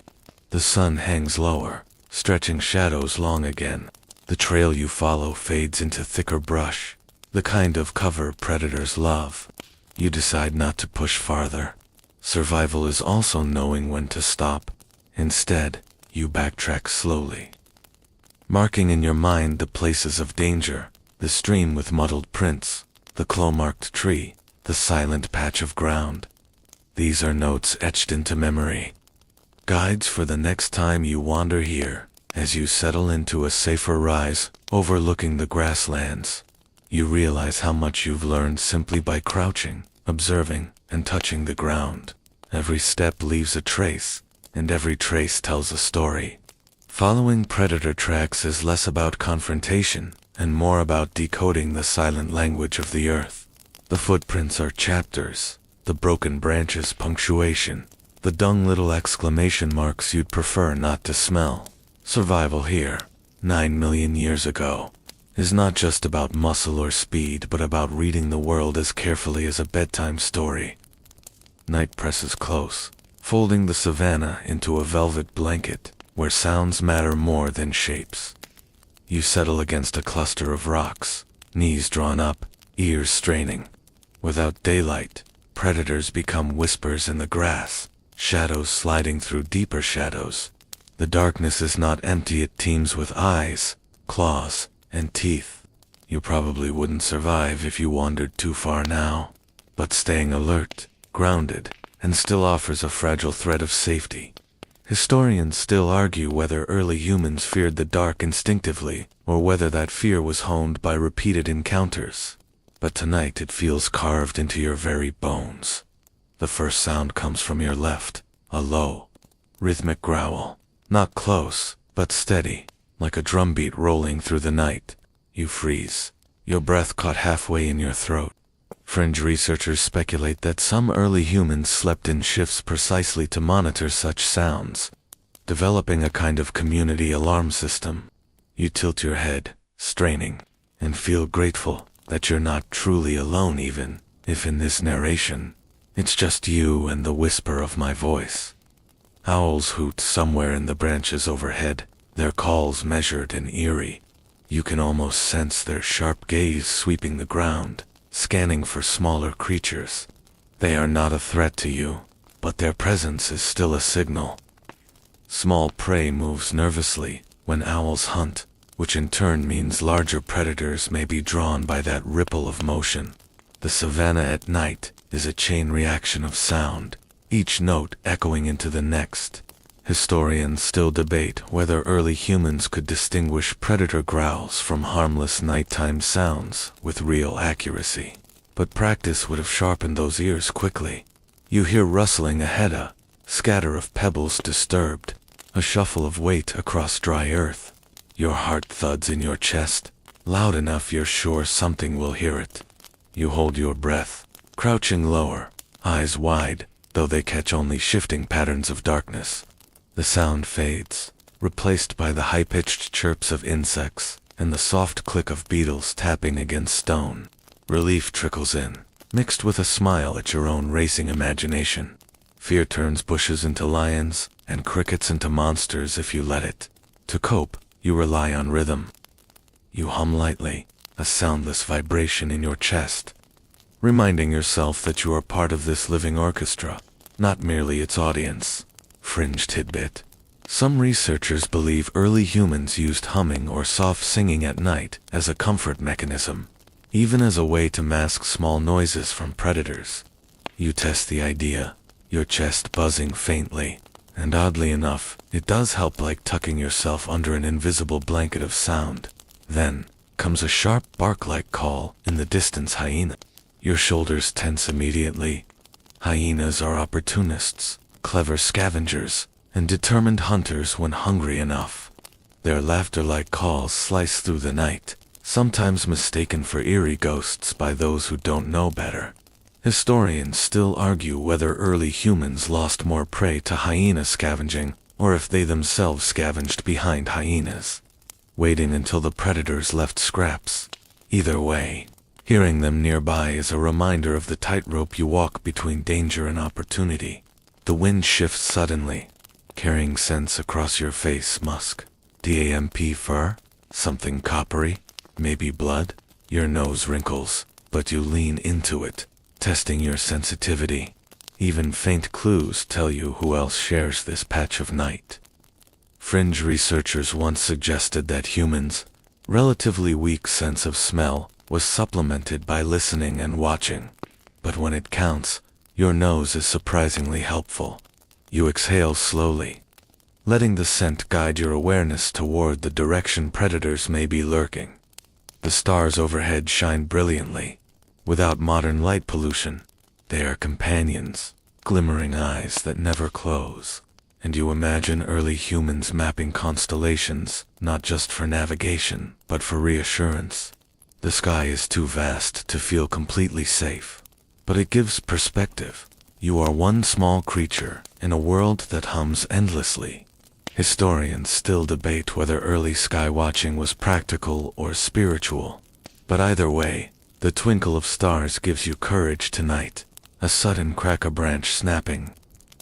the sun hangs lower, stretching shadows long again. The trail you follow fades into thicker brush, the kind of cover predators love. You decide not to push farther. Survival is also knowing when to stop. Instead, you backtrack slowly, marking in your mind the places of danger, the stream with muddled prints, the claw-marked tree, the silent patch of ground. These are notes etched into memory, guides for the next time you wander here. As you settle into a safer rise, overlooking the grasslands, you realize how much you've learned simply by crouching, observing, and touching the ground. Every step leaves a trace, and every trace tells a story. Following predator tracks is less about confrontation and more about decoding the silent language of the earth. The footprints are chapters, the broken branches punctuation, the dung little exclamation marks you'd prefer not to smell. Survival here, 9 million years ago, is not just about muscle or speed, but about reading the world as carefully as a bedtime story. Night presses close, folding the savannah into a velvet blanket, where sounds matter more than shapes. You settle against a cluster of rocks, knees drawn up, ears straining. Without daylight, predators become whispers in the grass, shadows sliding through deeper shadows. The darkness is not empty, it teems with eyes, claws, and teeth. You probably wouldn't survive if you wandered too far now, but staying alert, grounded, and still offers a fragile thread of safety. Historians still argue whether early humans feared the dark instinctively, or whether that fear was honed by repeated encounters. But tonight it feels carved into your very bones. The first sound comes from your left, a low, rhythmic growl. Not close, but steady, like a drumbeat rolling through the night. You freeze, your breath caught halfway in your throat. Fringe researchers speculate that some early humans slept in shifts precisely to monitor such sounds, developing a kind of community alarm system. You tilt your head, straining, and feel grateful that you're not truly alone, even if in this narration, it's just you and the whisper of my voice. Owls hoot somewhere in the branches overhead, their calls measured and eerie. You can almost sense their sharp gaze sweeping the ground, scanning for smaller creatures. They are not a threat to you, but their presence is still a signal. Small prey moves nervously when owls hunt, which in turn means larger predators may be drawn by that ripple of motion. The savanna at night is a chain reaction of sound, each note echoing into the next. Historians still debate whether early humans could distinguish predator growls from harmless nighttime sounds with real accuracy. But practice would have sharpened those ears quickly. You hear rustling ahead, a scatter of pebbles disturbed, a shuffle of weight across dry earth. Your heart thuds in your chest, loud enough you're sure something will hear it. You hold your breath, crouching lower, eyes wide, though they catch only shifting patterns of darkness. The sound fades, replaced by the high-pitched chirps of insects and the soft click of beetles tapping against stone. Relief trickles in, mixed with a smile at your own racing imagination. Fear turns bushes into lions and crickets into monsters if you let it. To cope, you rely on rhythm. You hum lightly, a soundless vibration in your chest, reminding yourself that you are part of this living orchestra, not merely its audience. Fringe tidbit. Some researchers believe early humans used humming or soft singing at night as a comfort mechanism, even as a way to mask small noises from predators. You test the idea, your chest buzzing faintly, and oddly enough, it does help, like tucking yourself under an invisible blanket of sound. Then comes a sharp bark-like call in the distance: hyena. Your shoulders tense immediately. Hyenas are opportunists, clever scavengers, and determined hunters when hungry enough. Their laughter-like calls slice through the night, sometimes mistaken for eerie ghosts by those who don't know better. Historians still argue whether early humans lost more prey to hyena scavenging, or if they themselves scavenged behind hyenas, waiting until the predators left scraps. Either way, hearing them nearby is a reminder of the tightrope you walk between danger and opportunity. The wind shifts suddenly, carrying scents across your face: musk, damp fur, something coppery, maybe blood. Your nose wrinkles, but you lean into it, testing your sensitivity. Even faint clues tell you who else shares this patch of night. Fringe researchers once suggested that humans' relatively weak sense of smell was supplemented by listening and watching. But when it counts, your nose is surprisingly helpful. You exhale slowly, letting the scent guide your awareness toward the direction predators may be lurking. The stars overhead shine brilliantly. Without modern light pollution, they are companions, glimmering eyes that never close. And you imagine early humans mapping constellations, not just for navigation, but for reassurance. The sky is too vast to feel completely safe, but it gives perspective. You are one small creature in a world that hums endlessly. Historians still debate whether early sky watching was practical or spiritual. But either way, the twinkle of stars gives you courage tonight. A sudden crack, a branch snapping.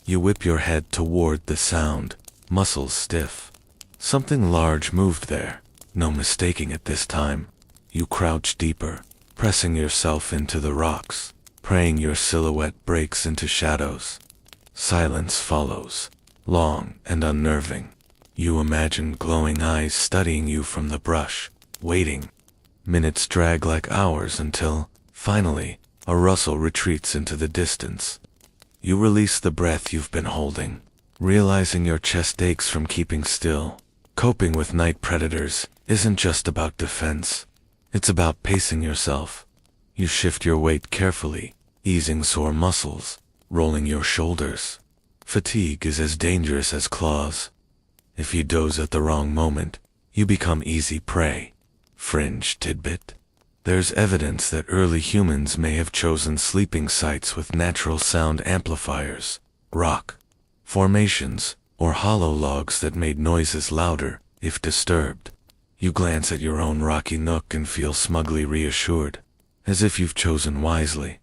You whip your head toward the sound, muscles stiff. Something large moved there, no mistaking it this time. You crouch deeper, pressing yourself into the rocks, praying your silhouette breaks into shadows. Silence follows, long and unnerving. You imagine glowing eyes studying you from the brush, waiting. Minutes drag like hours until, finally, a rustle retreats into the distance. You release the breath you've been holding, realizing your chest aches from keeping still. Coping with night predators isn't just about defense. It's about pacing yourself. You shift your weight carefully, easing sore muscles, rolling your shoulders. Fatigue is as dangerous as claws. If you doze at the wrong moment, you become easy prey. Fringe tidbit. There's evidence that early humans may have chosen sleeping sites with natural sound amplifiers, rock formations, or hollow logs that made noises louder if disturbed. You glance at your own rocky nook and feel smugly reassured, as if you've chosen wisely.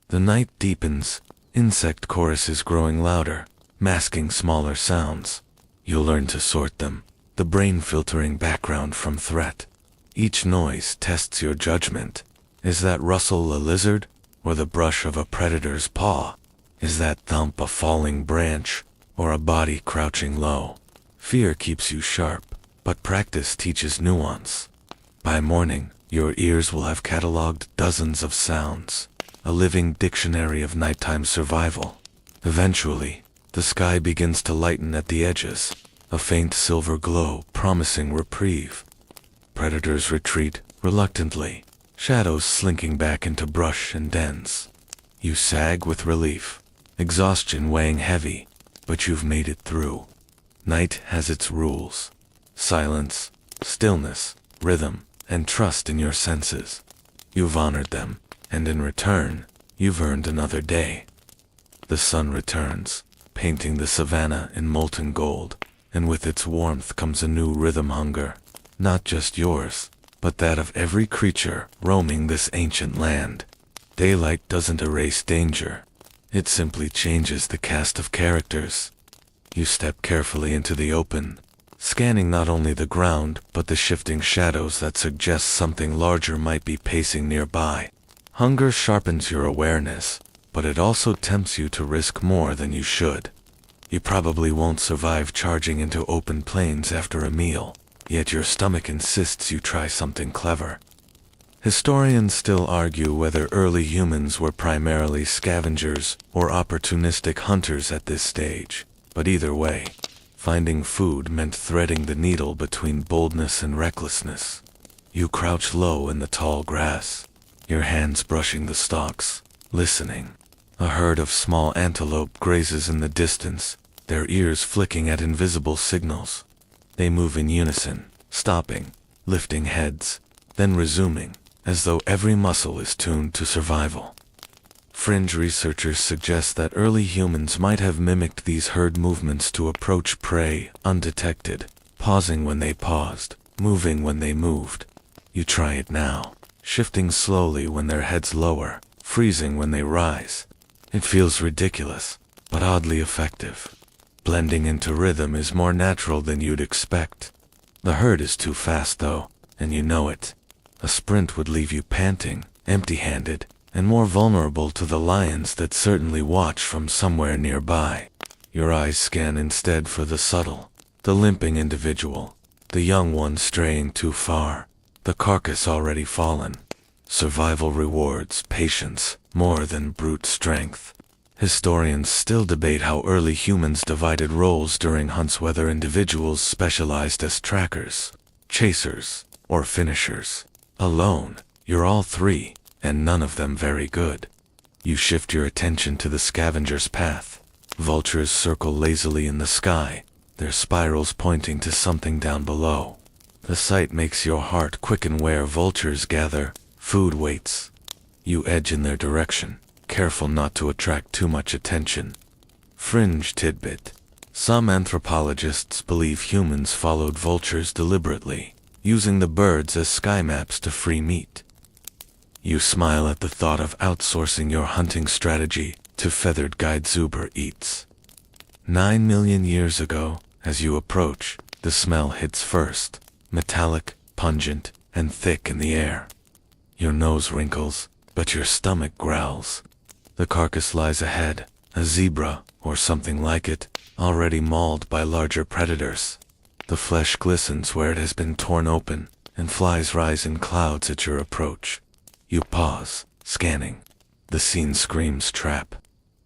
The night deepens, insect choruses growing louder, masking smaller sounds. You learn to sort them, the brain filtering background from threat. Each noise tests your judgment. Is that rustle a lizard, or the brush of a predator's paw? Is that thump a falling branch, or a body crouching low. Fear keeps you sharp, but practice teaches nuance. By morning, your ears will have cataloged dozens of sounds, a living dictionary of nighttime survival. Eventually, the sky begins to lighten at the edges, a faint silver glow promising reprieve. Predators retreat reluctantly, shadows slinking back into brush and dens. You sag with relief, exhaustion weighing heavy, but you've made it through. Night has its rules: silence, stillness, rhythm, and trust in your senses. You've honored them, and in return, you've earned another day. The sun returns, painting the savannah in molten gold, and with its warmth comes a new rhythm hunger, not just yours, but that of every creature roaming this ancient land. Daylight doesn't erase danger. It simply changes the cast of characters. You step carefully into the open, scanning not only the ground but the shifting shadows that suggest something larger might be pacing nearby. Hunger sharpens your awareness, but it also tempts you to risk more than you should. You probably won't survive charging into open plains after a meal, yet your stomach insists you try something clever. Historians still argue whether early humans were primarily scavengers or opportunistic hunters at this stage, but either way, finding food meant threading the needle between boldness and recklessness. You crouch low in the tall grass, your hands brushing the stalks, listening. A herd of small antelope grazes in the distance, their ears flicking at invisible signals. They move in unison, stopping, lifting heads, then resuming, as though every muscle is tuned to survival. Fringe researchers suggest that early humans might have mimicked these herd movements to approach prey undetected, pausing when they paused, moving when they moved. You try it now, shifting slowly when their heads lower, freezing when they rise. It feels ridiculous, but oddly effective. Blending into rhythm is more natural than you'd expect. The herd is too fast though, and you know it. A sprint would leave you panting, empty-handed, and more vulnerable to the lions that certainly watch from somewhere nearby. Your eyes scan instead for the subtle, the limping individual, the young one straying too far, the carcass already fallen. Survival rewards patience more than brute strength. Historians still debate how early humans divided roles during hunts, whether individuals specialized as trackers, chasers, or finishers. Alone, you're all three, and none of them very good. You shift your attention to the scavenger's path. Vultures circle lazily in the sky, their spirals pointing to something down below. The sight makes your heart quicken. Where vultures gather, food waits. You edge in their direction, careful not to attract too much attention. Fringe tidbit: some anthropologists believe humans followed vultures deliberately, using the birds as sky maps to free meat. You smile at the thought of outsourcing your hunting strategy to feathered guide Zuber Eats. 9 million years ago, as you approach, the smell hits first, metallic, pungent, and thick in the air. Your nose wrinkles, but your stomach growls. The carcass lies ahead, a zebra, or something like it, already mauled by larger predators. The flesh glistens where it has been torn open, and flies rise in clouds at your approach. You pause, scanning. The scene screams trap.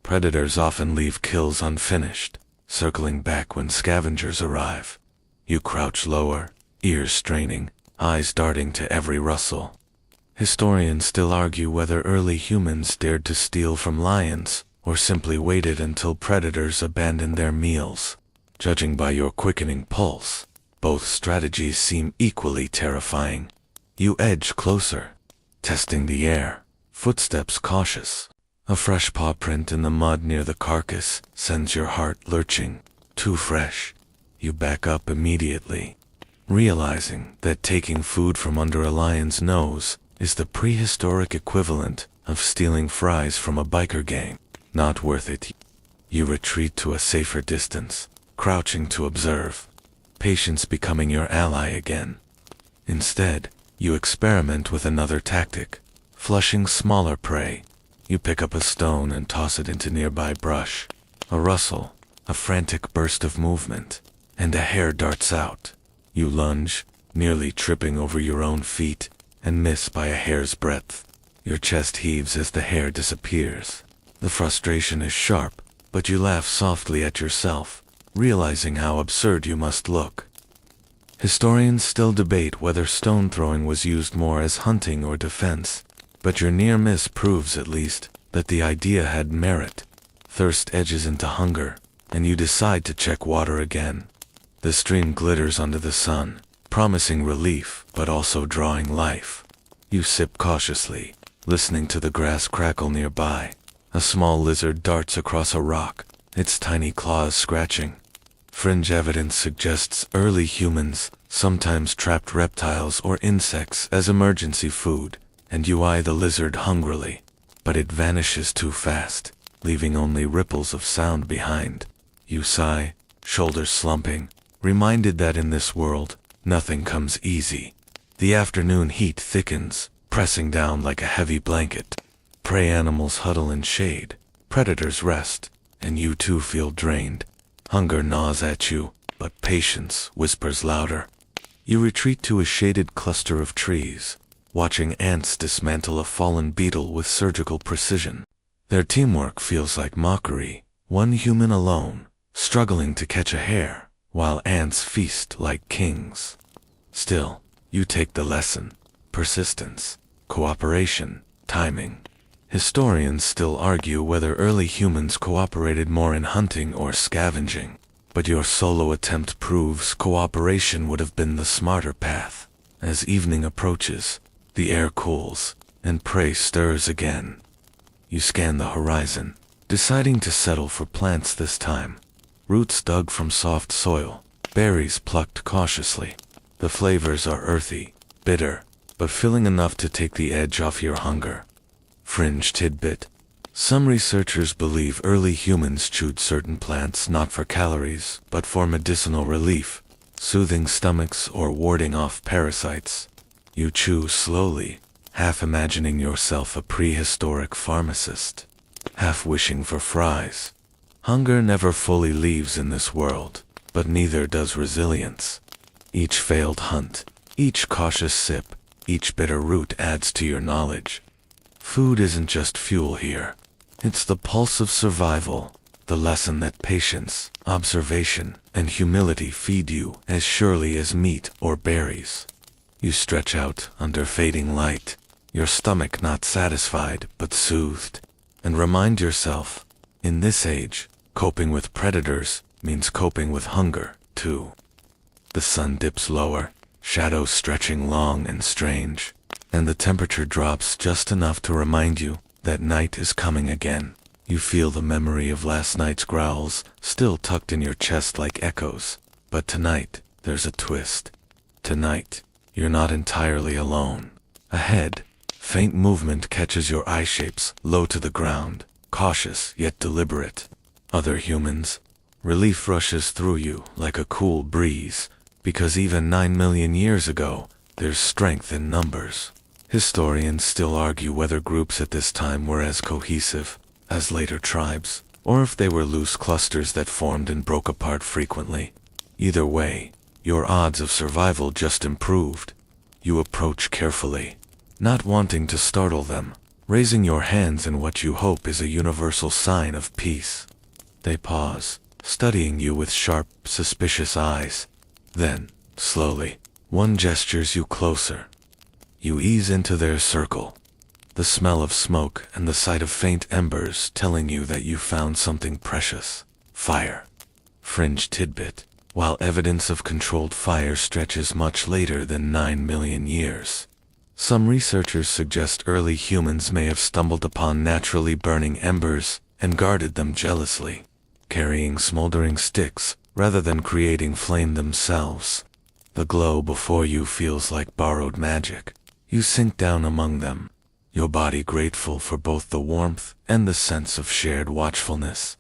Predators often leave kills unfinished, circling back when scavengers arrive. You crouch lower, ears straining, eyes darting to every rustle. Historians still argue whether early humans dared to steal from lions, or simply waited until predators abandoned their meals. Judging by your quickening pulse, both strategies seem equally terrifying. You edge closer, testing the air, footsteps cautious. A fresh paw print in the mud near the carcass sends your heart lurching. Too fresh. You back up immediately, realizing that taking food from under a lion's nose is the prehistoric equivalent of stealing fries from a biker gang. Not worth it. You retreat to a safer distance, crouching to observe, patience becoming your ally again. Instead, you experiment with another tactic, flushing smaller prey. You pick up a stone and toss it into nearby brush. A rustle, a frantic burst of movement, and a hare darts out. You lunge, nearly tripping over your own feet, and miss by a hair's breadth. Your chest heaves as the hare disappears. The frustration is sharp, but you laugh softly at yourself, realizing how absurd you must look. Historians still debate whether stone throwing was used more as hunting or defense, but your near miss proves at least that the idea had merit. Thirst edges into hunger, and you decide to check water again. The stream glitters under the sun, promising relief but also drawing life. You sip cautiously, listening to the grass crackle nearby. A small lizard darts across a rock, its tiny claws scratching. Fringe evidence suggests early humans sometimes trapped reptiles or insects as emergency food, and you eye the lizard hungrily, but it vanishes too fast, leaving only ripples of sound behind. You sigh, shoulders slumping, reminded that in this world, nothing comes easy. The afternoon heat thickens, pressing down like a heavy blanket. Prey animals huddle in shade, predators rest, and you too feel drained. Hunger gnaws at you, but patience whispers louder. You retreat to a shaded cluster of trees, watching ants dismantle a fallen beetle with surgical precision. Their teamwork feels like mockery, one human alone, struggling to catch a hare, while ants feast like kings. Still, you take the lesson: persistence, cooperation, timing. Historians still argue whether early humans cooperated more in hunting or scavenging, but your solo attempt proves cooperation would have been the smarter path. As evening approaches, the air cools, and prey stirs again. You scan the horizon, deciding to settle for plants this time. Roots dug from soft soil, berries plucked cautiously. The flavors are earthy, bitter, but filling enough to take the edge off your hunger. Fringe tidbit: some researchers believe early humans chewed certain plants not for calories, but for medicinal relief, soothing stomachs or warding off parasites. You chew slowly, half imagining yourself a prehistoric pharmacist, half wishing for fries. Hunger never fully leaves in this world, but neither does resilience. Each failed hunt, each cautious sip, each bitter root adds to your knowledge. Food isn't just fuel here. It's the pulse of survival, the lesson that patience, observation, and humility feed you as surely as meat or berries. You stretch out under fading light, your stomach not satisfied but soothed, and remind yourself, in this age, coping with predators means coping with hunger, too. The sun dips lower, shadows stretching long and strange, and the temperature drops just enough to remind you that night is coming again. You feel the memory of last night's growls still tucked in your chest like echoes, but tonight, there's a twist. Tonight, you're not entirely alone. Ahead, faint movement catches your eye shapes low to the ground, cautious yet deliberate. Other humans. Relief rushes through you like a cool breeze, because even 9 million years ago, there's strength in numbers. Historians still argue whether groups at this time were as cohesive as later tribes, or if they were loose clusters that formed and broke apart frequently. Either way, your odds of survival just improved. You approach carefully, not wanting to startle them, raising your hands in what you hope is a universal sign of peace. They pause, studying you with sharp, suspicious eyes. Then, slowly, one gestures you closer. You ease into their circle, the smell of smoke and the sight of faint embers telling you that you found something precious: fire. Fringe tidbit: while evidence of controlled fire stretches much later than 9 million years, some researchers suggest early humans may have stumbled upon naturally burning embers and guarded them jealously, carrying smoldering sticks rather than creating flame themselves. The glow before you feels like borrowed magic. You sink down among them, your body grateful for both the warmth and the sense of shared watchfulness.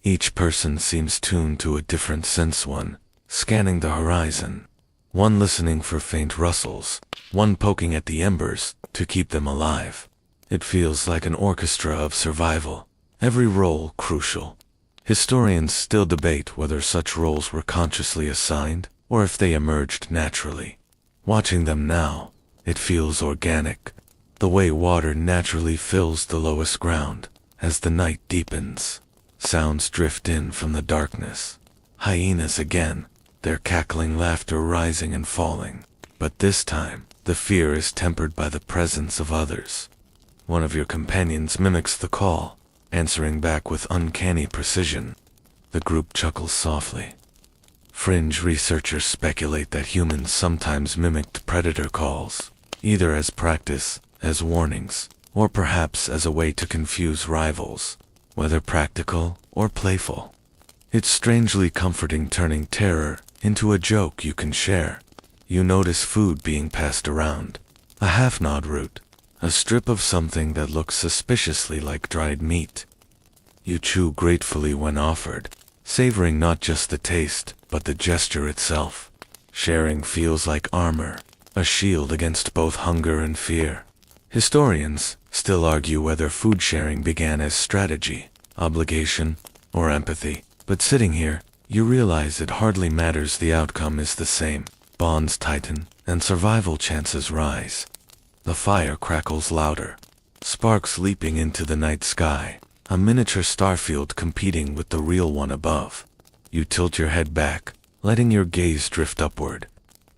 Each person seems tuned to a different sense, one scanning the horizon, one listening for faint rustles, one poking at the embers to keep them alive. It feels like an orchestra of survival, every role crucial. Historians still debate whether such roles were consciously assigned or if they emerged naturally. Watching them now, it feels organic, the way water naturally fills the lowest ground. As the night deepens, sounds drift in from the darkness. Hyenas again, their cackling laughter rising and falling. But this time, the fear is tempered by the presence of others. One of your companions mimics the call, answering back with uncanny precision. The group chuckles softly. Fringe researchers speculate that humans sometimes mimicked predator calls, either as practice, as warnings, or perhaps as a way to confuse rivals, whether practical or playful. It's strangely comforting, turning terror into a joke you can share. You notice food being passed around, a half-gnawed root, a strip of something that looks suspiciously like dried meat. You chew gratefully when offered, savoring not just the taste, but the gesture itself. Sharing feels like armor, a shield against both hunger and fear. Historians still argue whether food sharing began as strategy, obligation, or empathy, but sitting here, you realize it hardly matters, the outcome is the same. Bonds tighten, and survival chances rise. The fire crackles louder, sparks leaping into the night sky, a miniature starfield competing with the real one above. You tilt your head back, letting your gaze drift upward.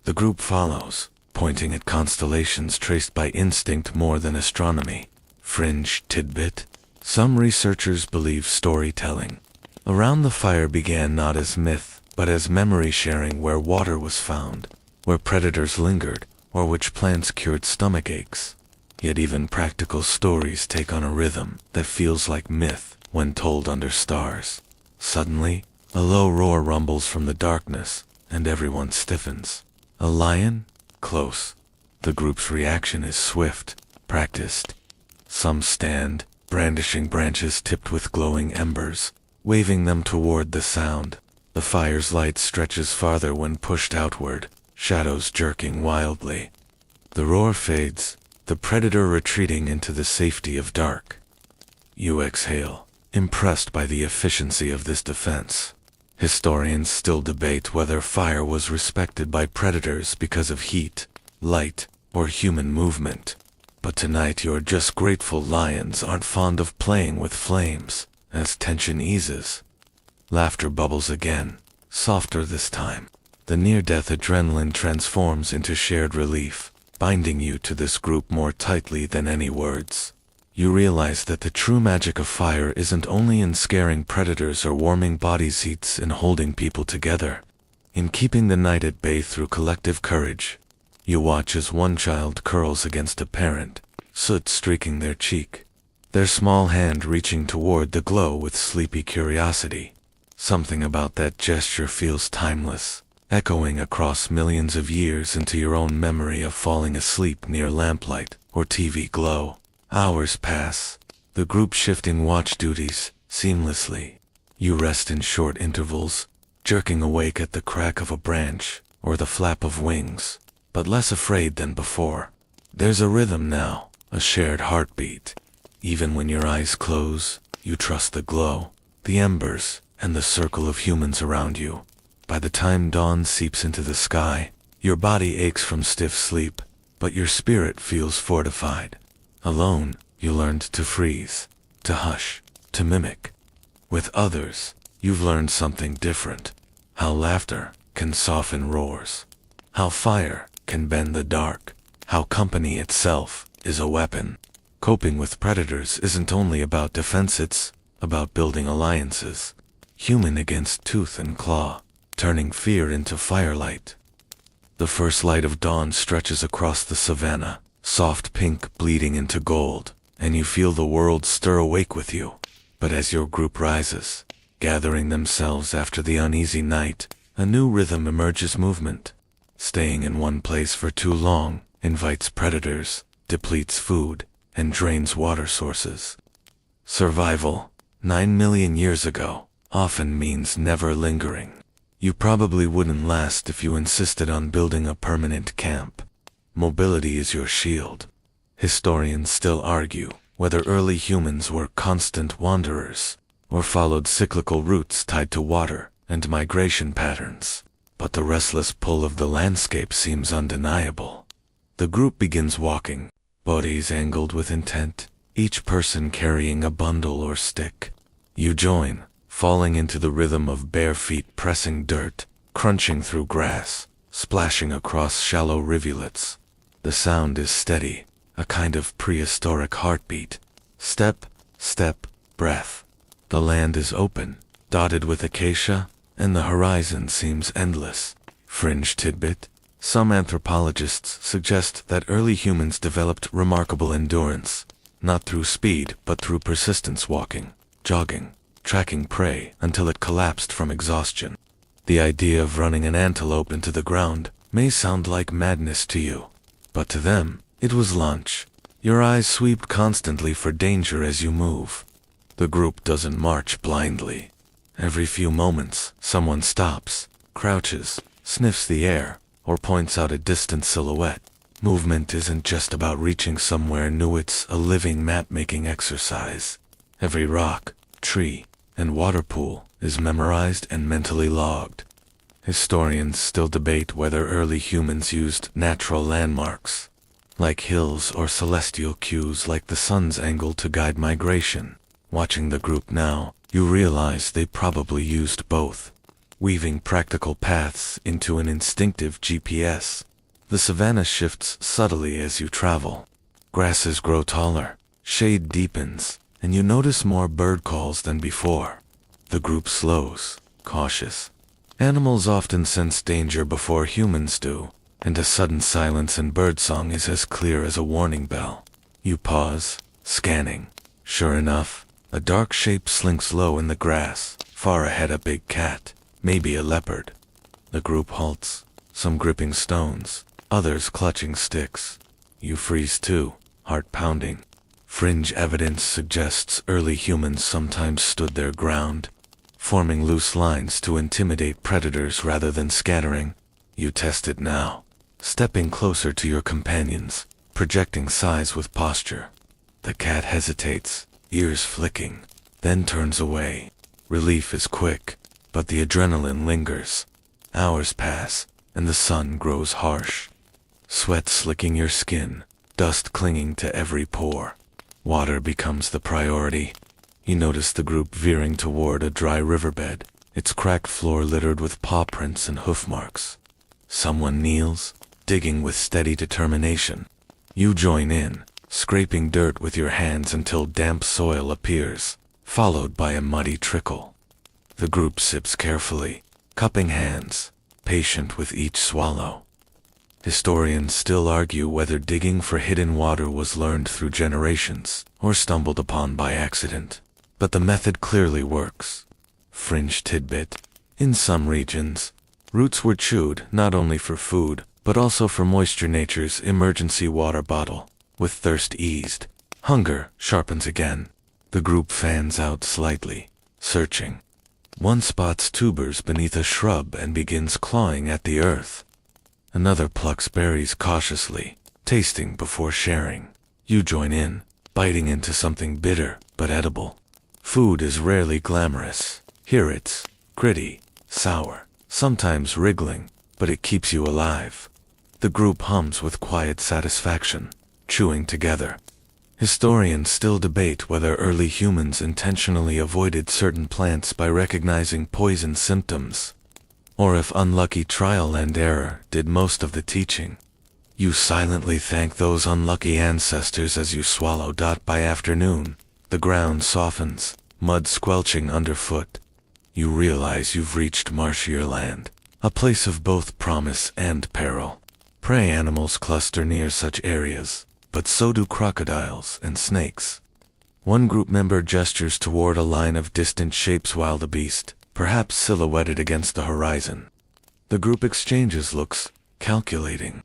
The group follows, pointing at constellations traced by instinct more than astronomy. Fringe tidbit: some researchers believe storytelling around the fire began not as myth, but as memory sharing, where water was found, where predators lingered, or which plants cured stomach aches. Yet even practical stories take on a rhythm that feels like myth when told under stars. Suddenly, a low roar rumbles from the darkness, and everyone stiffens. A lion? Close. The group's reaction is swift, practiced. Some stand, brandishing branches tipped with glowing embers, waving them toward the sound. The fire's light stretches farther when pushed outward, shadows jerking wildly. The roar fades, the predator retreating into the safety of dark. You exhale, impressed by the efficiency of this defense. Historians still debate whether fire was respected by predators because of heat, light, or human movement. But tonight you're just grateful lions aren't fond of playing with flames. As tension eases, laughter bubbles again, softer this time. The near-death adrenaline transforms into shared relief, binding you to this group more tightly than any words. You realize that the true magic of fire isn't only in scaring predators or warming body heats and holding people together. In keeping the night at bay through collective courage. You watch as one child curls against a parent, soot streaking their cheek, their small hand reaching toward the glow with sleepy curiosity. Something about that gesture feels timeless, echoing across millions of years into your own memory of falling asleep near lamplight or TV glow. Hours pass, the group shifting watch duties seamlessly. You rest in short intervals, jerking awake at the crack of a branch or the flap of wings, but less afraid than before. There's a rhythm now, a shared heartbeat. Even when your eyes close, you trust the glow, the embers, and the circle of humans around you. By the time dawn seeps into the sky, your body aches from stiff sleep, but your spirit feels fortified. Alone, you learned to freeze, to hush, to mimic. With others, you've learned something different. How laughter can soften roars. How fire can bend the dark. How company itself is a weapon. Coping with predators isn't only about defense, it's about building alliances. Human against tooth and claw, turning fear into firelight. The first light of dawn stretches across the savannah, soft pink bleeding into gold, and you feel the world stir awake with you. But as your group rises, gathering themselves after the uneasy night, a new rhythm emerges. Movement. Staying in one place for too long invites predators, depletes food, and drains water sources. Survival, 9 million years ago, often means never lingering. You probably wouldn't last if you insisted on building a permanent camp. Mobility is your shield. Historians still argue whether early humans were constant wanderers, or followed cyclical routes tied to water and migration patterns. But the restless pull of the landscape seems undeniable. The group begins walking, bodies angled with intent, each person carrying a bundle or stick. You join, falling into the rhythm of bare feet pressing dirt, crunching through grass, splashing across shallow rivulets. The sound is steady, a kind of prehistoric heartbeat. Step, step, breath. The land is open, dotted with acacia, and the horizon seems endless. Fringe tidbit: some anthropologists suggest that early humans developed remarkable endurance, not through speed but through persistence, walking, jogging, tracking prey until it collapsed from exhaustion. The idea of running an antelope into the ground may sound like madness to you, but to them, it was lunch. Your eyes sweep constantly for danger as you move. The group doesn't march blindly. Every few moments, someone stops, crouches, sniffs the air, or points out a distant silhouette. Movement isn't just about reaching somewhere new, it's a living map-making exercise. Every rock, tree, and water pool is memorized and mentally logged. Historians still debate whether early humans used natural landmarks, like hills or celestial cues like the sun's angle, to guide migration. Watching the group now, you realize they probably used both, weaving practical paths into an instinctive GPS. The savanna shifts subtly as you travel. Grasses grow taller, shade deepens, and you notice more bird calls than before. The group slows, cautious. Animals often sense danger before humans do, and a sudden silence in birdsong is as clear as a warning bell. You pause, scanning. Sure enough, a dark shape slinks low in the grass, far ahead a big cat, maybe a leopard. The group halts, some gripping stones, others clutching sticks. You freeze too, heart pounding. Fringe evidence suggests early humans sometimes stood their ground, forming loose lines to intimidate predators rather than scattering. You test it now, stepping closer to your companions, projecting size with posture. The cat hesitates, ears flicking, then turns away. Relief is quick, but the adrenaline lingers. Hours pass, and the sun grows harsh. Sweat slicking your skin, dust clinging to every pore. Water becomes the priority. You notice the group veering toward a dry riverbed, its cracked floor littered with paw prints and hoof marks. Someone kneels, digging with steady determination. You join in, scraping dirt with your hands until damp soil appears, followed by a muddy trickle. The group sips carefully, cupping hands, patient with each swallow. Historians still argue whether digging for hidden water was learned through generations or stumbled upon by accident, but the method clearly works. Fringe tidbit: in some regions, roots were chewed not only for food, but also for moisture, nature's emergency water bottle. With thirst eased, hunger sharpens again. The group fans out slightly, searching. One spots tubers beneath a shrub and begins clawing at the earth. Another plucks berries cautiously, tasting before sharing. You join in, biting into something bitter but edible. Food is rarely glamorous. Here it's gritty, sour, sometimes wriggling, but it keeps you alive. The group hums with quiet satisfaction, chewing together. Historians still debate whether early humans intentionally avoided certain plants by recognizing poison symptoms, or if unlucky trial and error did most of the teaching. You silently thank those unlucky ancestors as you swallow. By afternoon, the ground softens, mud squelching underfoot. You realize you've reached marshier land, a place of both promise and peril. Prey animals cluster near such areas, but so do crocodiles and snakes. One group member gestures toward a line of distant shapes while the beast, perhaps silhouetted against the horizon. The group exchanges looks, calculating.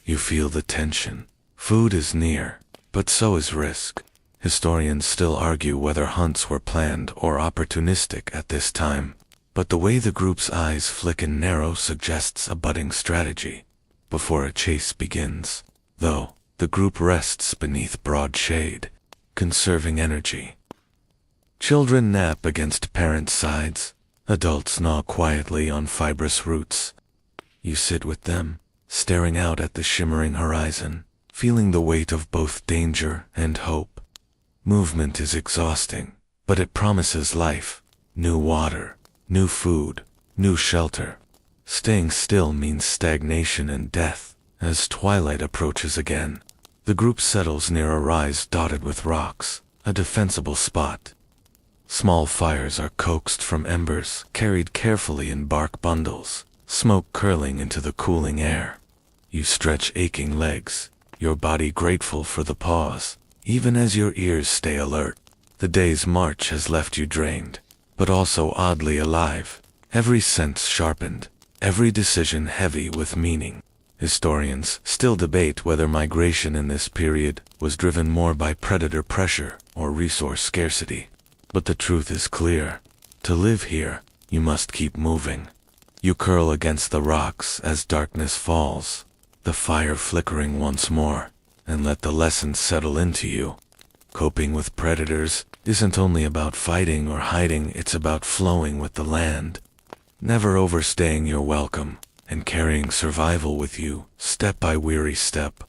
You feel the tension. Food is near, but so is risk. Historians still argue whether hunts were planned or opportunistic at this time, but the way the group's eyes flick and narrow suggests a budding strategy. Before a chase begins, though, the group rests beneath broad shade, conserving energy. Children nap against parents' sides. Adults gnaw quietly on fibrous roots. You sit with them, staring out at the shimmering horizon, feeling the weight of both danger and hope. Movement is exhausting, but it promises life. New water, new food, new shelter. Staying still means stagnation and death. As twilight approaches again, the group settles near a rise dotted with rocks, a defensible spot. Small fires are coaxed from embers, carried carefully in bark bundles, smoke curling into the cooling air. You stretch aching legs, your body grateful for the pause, even as your ears stay alert. The day's march has left you drained, but also oddly alive, every sense sharpened, every decision heavy with meaning. Historians still debate whether migration in this period was driven more by predator pressure or resource scarcity. But the truth is clear. To live here, you must keep moving. You curl against the rocks as darkness falls, the fire flickering once more, and let the lessons settle into you. Coping with predators isn't only about fighting or hiding, it's about flowing with the land. Never overstaying your welcome, and carrying survival with you, step by weary step.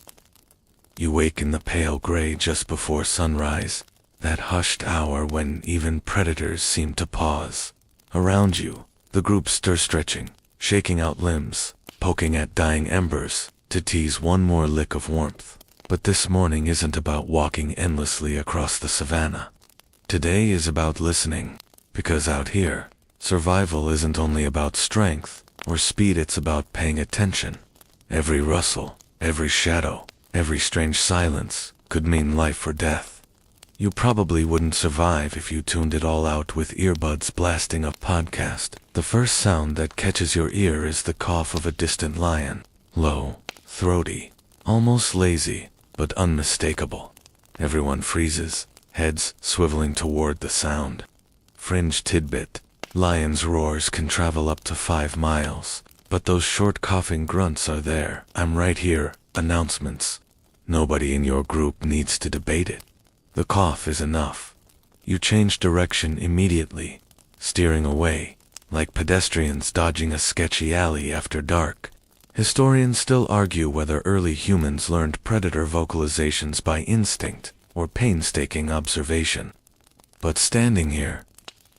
You wake in the pale gray just before sunrise, that hushed hour when even predators seem to pause. Around you, the group stretching, shaking out limbs, poking at dying embers, to tease one more lick of warmth. But this morning isn't about walking endlessly across the savannah. Today is about listening, because out here, survival isn't only about strength or speed, it's about paying attention. Every rustle, every shadow, every strange silence could mean life or death. You probably wouldn't survive if you tuned it all out with earbuds blasting a podcast. The first sound that catches your ear is the cough of a distant lion. Low, throaty, almost lazy, but unmistakable. Everyone freezes, heads swiveling toward the sound. Fringe tidbit. Lions' roars can travel up to 5 miles, but those short coughing grunts are there. I'm right here. Announcements. Nobody in your group needs to debate it. The cough is enough. You change direction immediately, steering away, like pedestrians dodging a sketchy alley after dark. Historians still argue whether early humans learned predator vocalizations by instinct or painstaking observation. But standing here,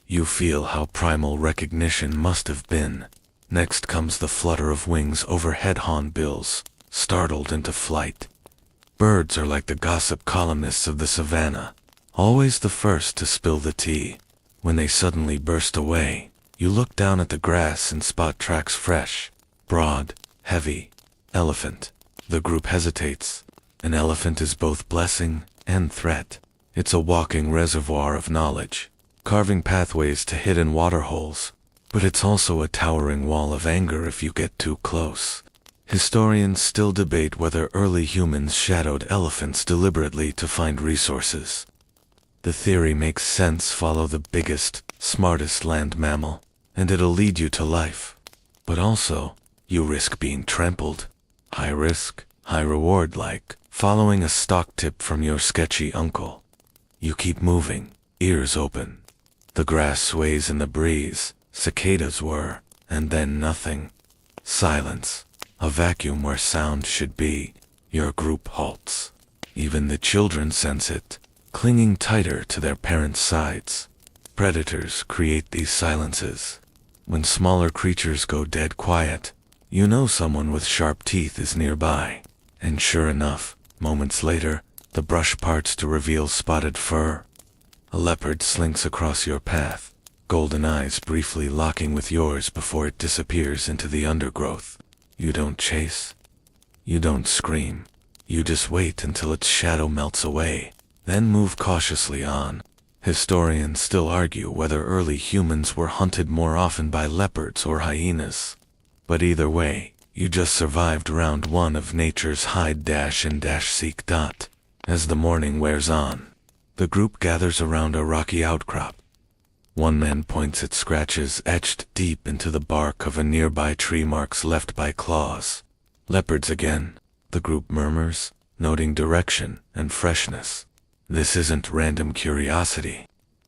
you feel how primal recognition must have been. Next comes the flutter of wings overhead, hornbills, startled into flight. Birds are like the gossip columnists of the savannah, always the first to spill the tea. When they suddenly burst away, you look down at the grass and spot tracks fresh, broad, heavy. Elephant. The group hesitates. An elephant is both blessing and threat. It's a walking reservoir of knowledge, carving pathways to hidden water holes, but it's also a towering wall of anger if you get too close. Historians still debate whether early humans shadowed elephants deliberately to find resources. The theory makes sense: follow the biggest, smartest land mammal, and it'll lead you to life. But also, you risk being trampled. High risk, high reward, like following a stock tip from your sketchy uncle. You keep moving, ears open. The grass sways in the breeze, cicadas whir, and then nothing. Silence. A vacuum where sound should be. Your group halts. Even the children sense it, clinging tighter to their parents' sides. Predators create these silences. When smaller creatures go dead quiet, you know someone with sharp teeth is nearby. And sure enough, moments later, the brush parts to reveal spotted fur. A leopard slinks across your path, golden eyes briefly locking with yours before it disappears into the undergrowth. You don't chase. You don't scream. You just wait until its shadow melts away, then move cautiously on. Historians still argue whether early humans were hunted more often by leopards or hyenas. But either way, you just survived round one of nature's hide dash and dash seek. As the morning wears on, the group gathers around a rocky outcrop. One man points at scratches etched deep into the bark of a nearby tree, marks left by claws. Leopards again, the group murmurs, noting direction and freshness. This isn't random curiosity.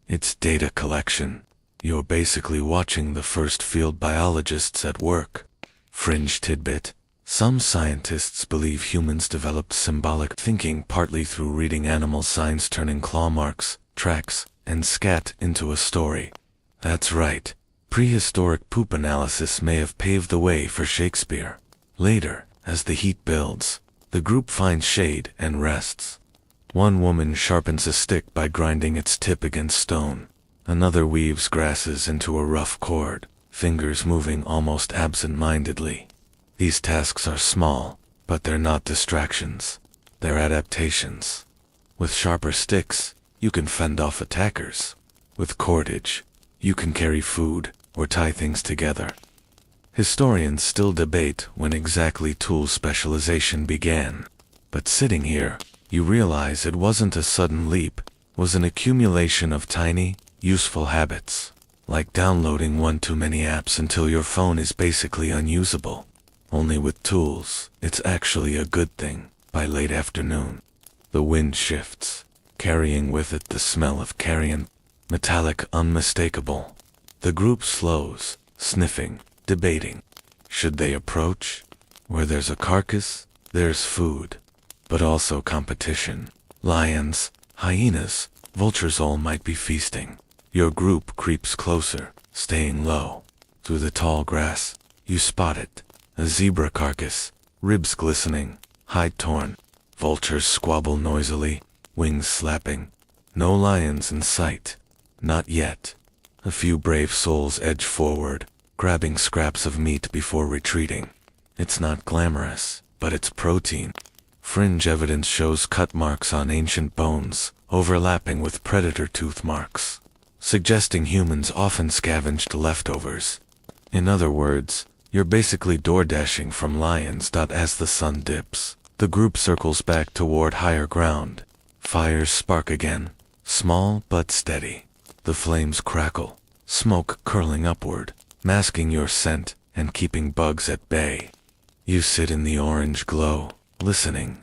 It's data collection. You're basically watching the first field biologists at work. Fringe tidbit. Some scientists believe humans developed symbolic thinking partly through reading animal signs, turning claw marks, tracks, and scat into a story. That's right. Prehistoric poop analysis may have paved the way for Shakespeare. Later, as the heat builds, the group finds shade and rests. One woman sharpens a stick by grinding its tip against stone. Another weaves grasses into a rough cord, fingers moving almost absent-mindedly. These tasks are small, but they're not distractions. They're adaptations. With sharper sticks, you can fend off attackers. With cordage, you can carry food or tie things together. Historians still debate when exactly tool specialization began. But sitting here, you realize it wasn't a sudden leap, it was an accumulation of tiny, useful habits. Like downloading one too many apps until your phone is basically unusable. Only with tools, it's actually a good thing. By late afternoon, the wind shifts, carrying with it the smell of carrion, metallic, unmistakable. The group slows, sniffing, debating. Should they approach? Where there's a carcass, there's food. But also competition. Lions, hyenas, vultures all might be feasting. Your group creeps closer, staying low. Through the tall grass, you spot it. A zebra carcass, ribs glistening, hide torn. Vultures squabble noisily, wings slapping. No lions in sight. Not yet. A few brave souls edge forward, grabbing scraps of meat before retreating. It's not glamorous, but it's protein. Fringe evidence shows cut marks on ancient bones, overlapping with predator tooth marks, suggesting humans often scavenged leftovers. In other words, you're basically door-dashing from lions. As the sun dips, the group circles back toward higher ground. Fires spark again, small but steady. The flames crackle, smoke curling upward, masking your scent and keeping bugs at bay. You sit in the orange glow, listening.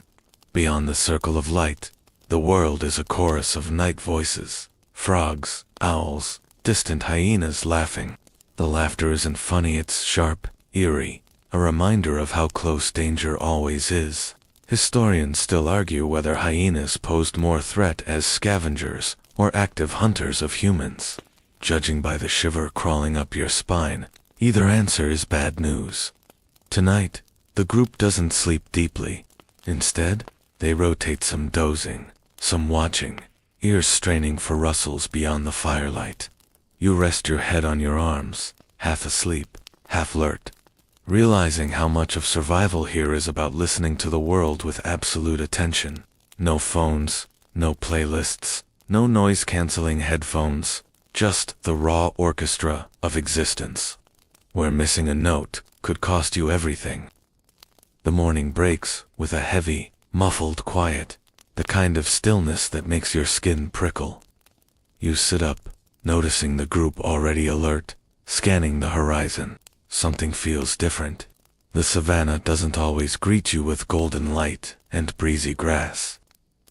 Beyond the circle of light, the world is a chorus of night voices. Frogs, owls, distant hyenas laughing. The laughter isn't funny, it's sharp, eerie, a reminder of how close danger always is. Historians still argue whether hyenas posed more threat as scavengers or active hunters of humans. Judging by the shiver crawling up your spine, either answer is bad news. Tonight, the group doesn't sleep deeply. Instead, they rotate, some dozing, some watching, ears straining for rustles beyond the firelight. You rest your head on your arms, half asleep, half alert, realizing how much of survival here is about listening to the world with absolute attention. No phones, no playlists, no noise-canceling headphones, just the raw orchestra of existence, where missing a note could cost you everything. The morning breaks with a heavy, muffled quiet, the kind of stillness that makes your skin prickle. You sit up, noticing the group already alert, scanning the horizon. Something feels different. The savannah doesn't always greet you with golden light and breezy grass.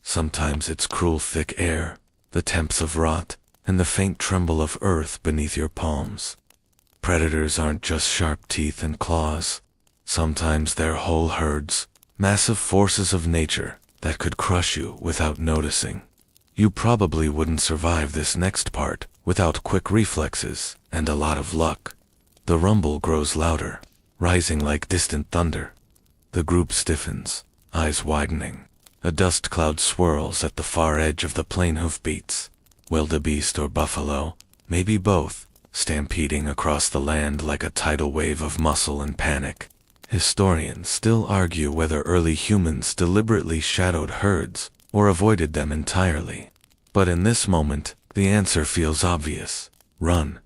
Sometimes it's cruel thick air, the temps of rot, and the faint tremble of earth beneath your palms. Predators aren't just sharp teeth and claws. Sometimes they're whole herds, massive forces of nature that could crush you without noticing. You probably wouldn't survive this next part without quick reflexes and a lot of luck. The rumble grows louder, rising like distant thunder. The group stiffens, eyes widening. A dust cloud swirls at the far edge of the plain. Hoofbeats. Wildebeest or buffalo, maybe both, stampeding across the land like a tidal wave of muscle and panic. Historians still argue whether early humans deliberately shadowed herds or avoided them entirely. But in this moment, the answer feels obvious. Run.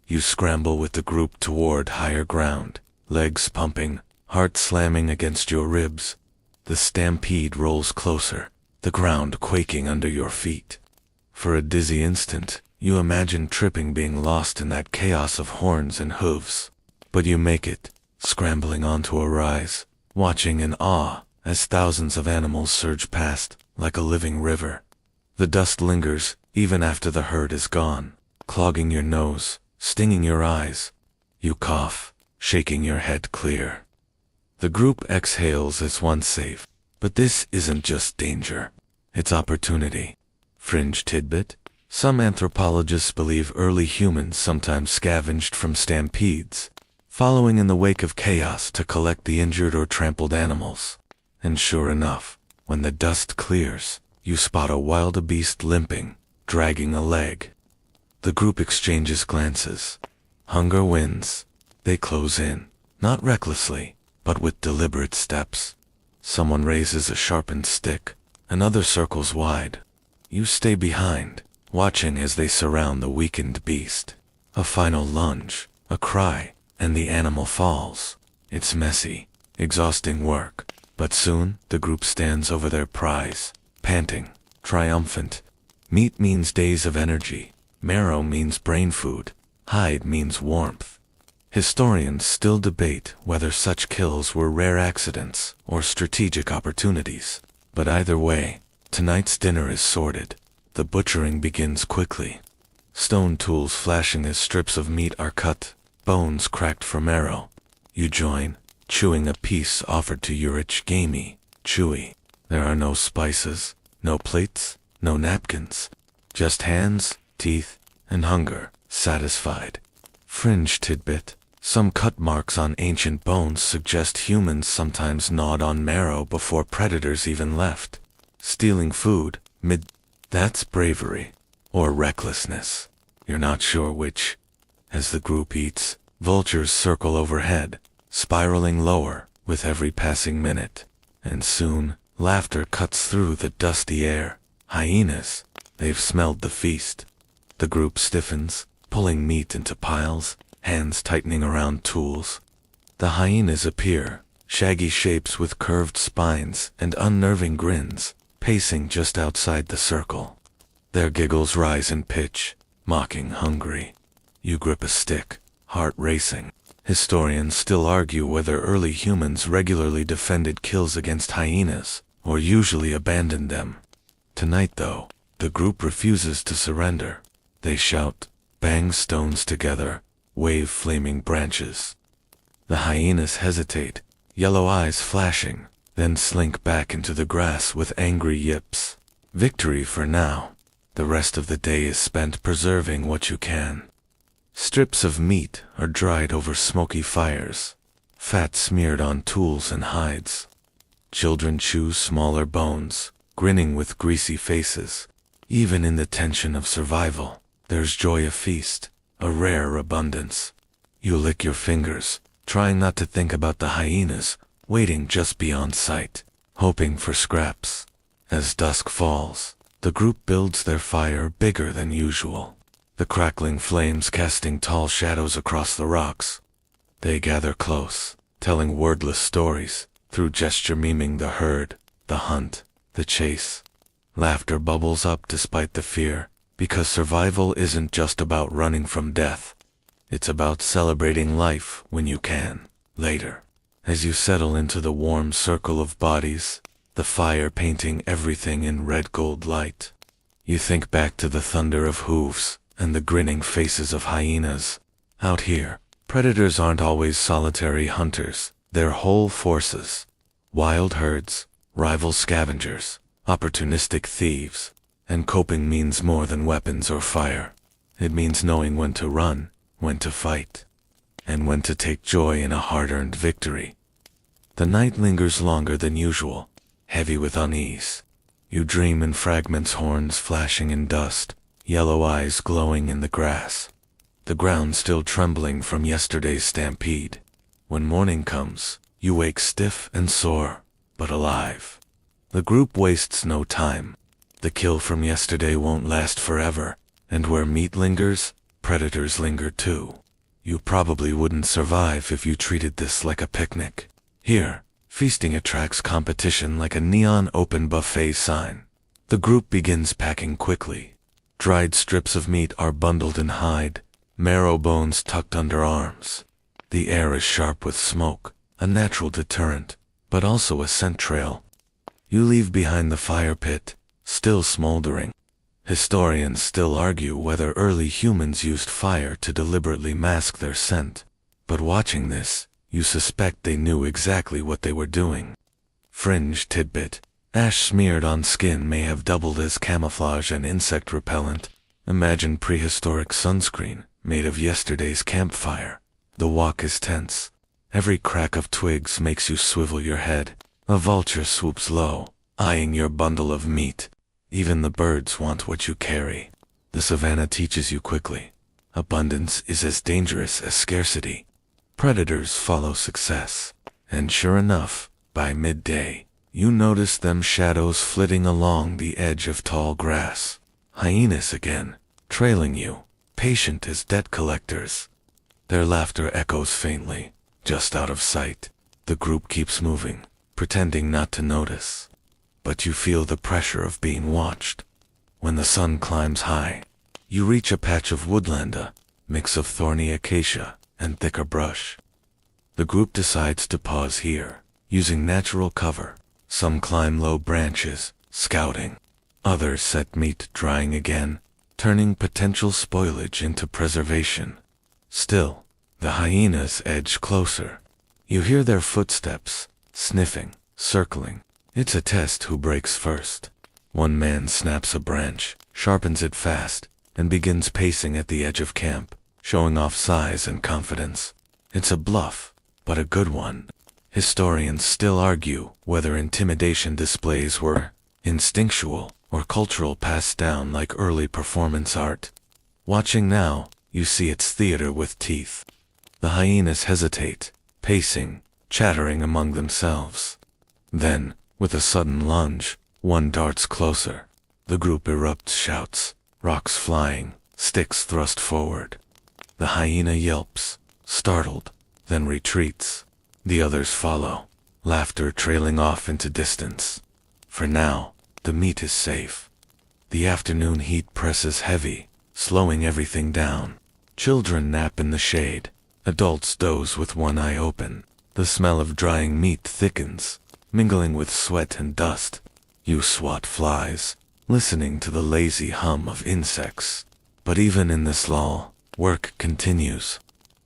You scramble with the group toward higher ground, legs pumping, heart slamming against your ribs. The stampede rolls closer, the ground quaking under your feet. For a dizzy instant, you imagine tripping, being lost in that chaos of horns and hooves. But you make it, scrambling onto a rise, watching in awe as thousands of animals surge past, like a living river. The dust lingers, even after the herd is gone, clogging your nose, stinging your eyes. You cough, shaking your head clear. The group exhales as one safe, but this isn't just danger. It's opportunity. Fringe tidbit: some anthropologists believe early humans sometimes scavenged from stampedes, following in the wake of chaos to collect the injured or trampled animals. And sure enough, when the dust clears, you spot a wildebeest limping, dragging a leg. The group exchanges glances. Hunger wins. They close in, not recklessly, but with deliberate steps. Someone raises a sharpened stick, another circles wide. You stay behind, watching as they surround the weakened beast. A final lunge, a cry, and the animal falls. It's messy, exhausting work, but soon the group stands over their prize, panting, triumphant. Meat means days of energy, marrow means brain food, hide means warmth. Historians still debate whether such kills were rare accidents or strategic opportunities. But either way, tonight's dinner is sorted. The butchering begins quickly. Stone tools flashing as strips of meat are cut, bones cracked for marrow. You join, chewing a piece offered to you rich, gamey, chewy. There are no spices, no plates, no napkins. Just hands, teeth, and hunger, satisfied. Fringe tidbit: some cut marks on ancient bones suggest humans sometimes gnawed on marrow before predators even left. Stealing food, that's bravery. Or recklessness. You're not sure which. As the group eats, vultures circle overhead, spiraling lower with every passing minute. And soon, laughter cuts through the dusty air. Hyenas. They've smelled the feast. The group stiffens, pulling meat into piles, hands tightening around tools. The hyenas appear, shaggy shapes with curved spines and unnerving grins, pacing just outside the circle. Their giggles rise in pitch, mocking hungry. You grip a stick, heart racing. Historians still argue whether early humans regularly defended kills against hyenas, or usually abandoned them. Tonight, though, the group refuses to surrender. They shout, bang stones together, wave flaming branches. The hyenas hesitate, yellow eyes flashing, then slink back into the grass with angry yips. Victory for now. The rest of the day is spent preserving what you can. Strips of meat are dried over smoky fires, fat smeared on tools and hides. Children chew smaller bones, grinning with greasy faces. Even in the tension of survival, there's joy of feast, a rare abundance. You lick your fingers, trying not to think about the hyenas, waiting just beyond sight, hoping for scraps. As dusk falls, the group builds their fire bigger than usual, the crackling flames casting tall shadows across the rocks. They gather close, telling wordless stories, through gesture miming the herd, the hunt, the chase. Laughter bubbles up despite the fear, because survival isn't just about running from death. It's about celebrating life when you can, later. As you settle into the warm circle of bodies, the fire painting everything in red-gold light, you think back to the thunder of hooves and the grinning faces of hyenas. Out here, predators aren't always solitary hunters, they're whole forces. Wild herds, rival scavengers, opportunistic thieves. And coping means more than weapons or fire. It means knowing when to run, when to fight, and when to take joy in a hard-earned victory. The night lingers longer than usual, heavy with unease. You dream in fragments, horns flashing in dust, yellow eyes glowing in the grass. The ground still trembling from yesterday's stampede. When morning comes, you wake stiff and sore, but alive. The group wastes no time. The kill from yesterday won't last forever, and where meat lingers, predators linger too. You probably wouldn't survive if you treated this like a picnic. Here, feasting attracts competition like a neon open buffet sign. The group begins packing quickly. Dried strips of meat are bundled in hide, marrow bones tucked under arms. The air is sharp with smoke, a natural deterrent, but also a scent trail. You leave behind the fire pit, still smoldering. Historians still argue whether early humans used fire to deliberately mask their scent, but watching this, you suspect they knew exactly what they were doing. Fringe tidbit: ash smeared on skin may have doubled as camouflage and insect repellent. Imagine prehistoric sunscreen, made of yesterday's campfire. The walk is tense. Every crack of twigs makes you swivel your head. A vulture swoops low, eyeing your bundle of meat. Even the birds want what you carry. The savannah teaches you quickly. Abundance is as dangerous as scarcity. Predators follow success. And sure enough, by midday, you notice them shadows flitting along the edge of tall grass. Hyenas again, trailing you, patient as debt collectors. Their laughter echoes faintly, just out of sight. The group keeps moving, pretending not to notice. But you feel the pressure of being watched. When the sun climbs high, you reach a patch of woodland, a mix of thorny acacia and thicker brush. The group decides to pause here, using natural cover. Some climb low branches, scouting. Others set meat drying again, turning potential spoilage into preservation. Still, the hyenas edge closer. You hear their footsteps, sniffing, circling. It's a test who breaks first. One man snaps a branch, sharpens it fast, and begins pacing at the edge of camp, showing off size and confidence. It's a bluff, but a good one. Historians still argue whether intimidation displays were instinctual or cultural, passed down like early performance art. Watching now, you see it's theater with teeth. The hyenas hesitate, pacing, chattering among themselves. Then, with a sudden lunge, one darts closer. The group erupts, shouts, rocks flying, sticks thrust forward. The hyena yelps, startled, then retreats. The others follow, laughter trailing off into distance. For now, the meat is safe. The afternoon heat presses heavy, slowing everything down. Children nap in the shade. Adults doze with one eye open. The smell of drying meat thickens, mingling with sweat and dust. You swat flies, listening to the lazy hum of insects. But even in this lull, work continues.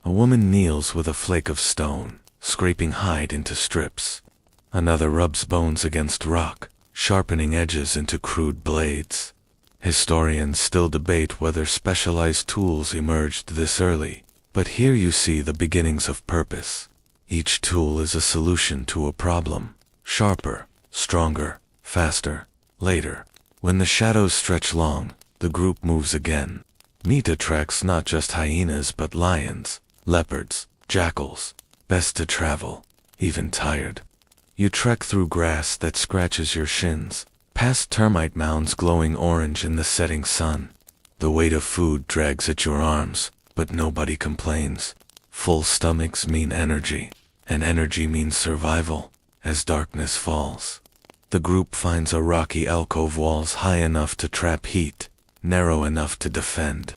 A woman kneels with a flake of stone, scraping hide into strips. Another rubs bones against rock, sharpening edges into crude blades. Historians still debate whether specialized tools emerged this early, but here you see the beginnings of purpose. Each tool is a solution to a problem. Sharper, stronger, faster. Later, when the shadows stretch long, the group moves again. Meat attracts not just hyenas but lions, leopards, jackals. Best to travel, even tired. You trek through grass that scratches your shins, past termite mounds glowing orange in the setting sun. The weight of food drags at your arms, but nobody complains. Full stomachs mean energy, and energy means survival. As darkness falls, the group finds a rocky alcove, walls high enough to trap heat, narrow enough to defend.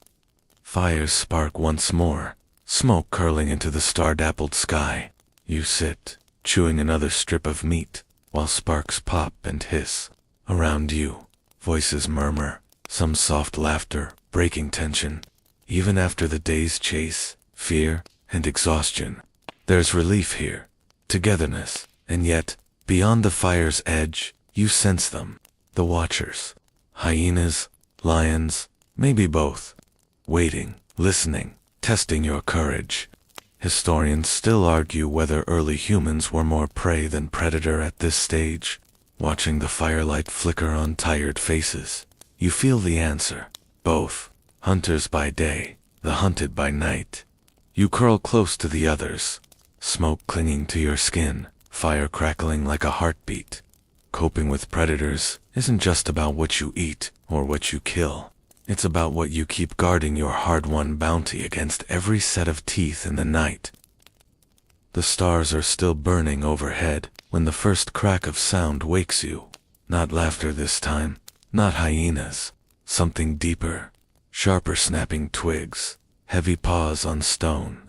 Fires spark once more, smoke curling into the star-dappled sky. You sit, chewing another strip of meat, while sparks pop and hiss. Around you, voices murmur, some soft laughter, breaking tension. Even after the day's chase, fear, and exhaustion, there's relief here, togetherness. And yet, beyond the fire's edge, you sense them, the watchers. Hyenas, lions, maybe both. Waiting, listening, testing your courage. Historians still argue whether early humans were more prey than predator at this stage. Watching the firelight flicker on tired faces, you feel the answer. Both. Hunters by day, the hunted by night. You curl close to the others, smoke clinging to your skin. Fire crackling like a heartbeat. Coping with predators isn't just about what you eat or what you kill. It's about what you keep, guarding your hard-won bounty against every set of teeth in the night. The stars are still burning overhead when the first crack of sound wakes you. Not laughter this time, not hyenas. Something deeper, sharper snapping twigs, heavy paws on stone.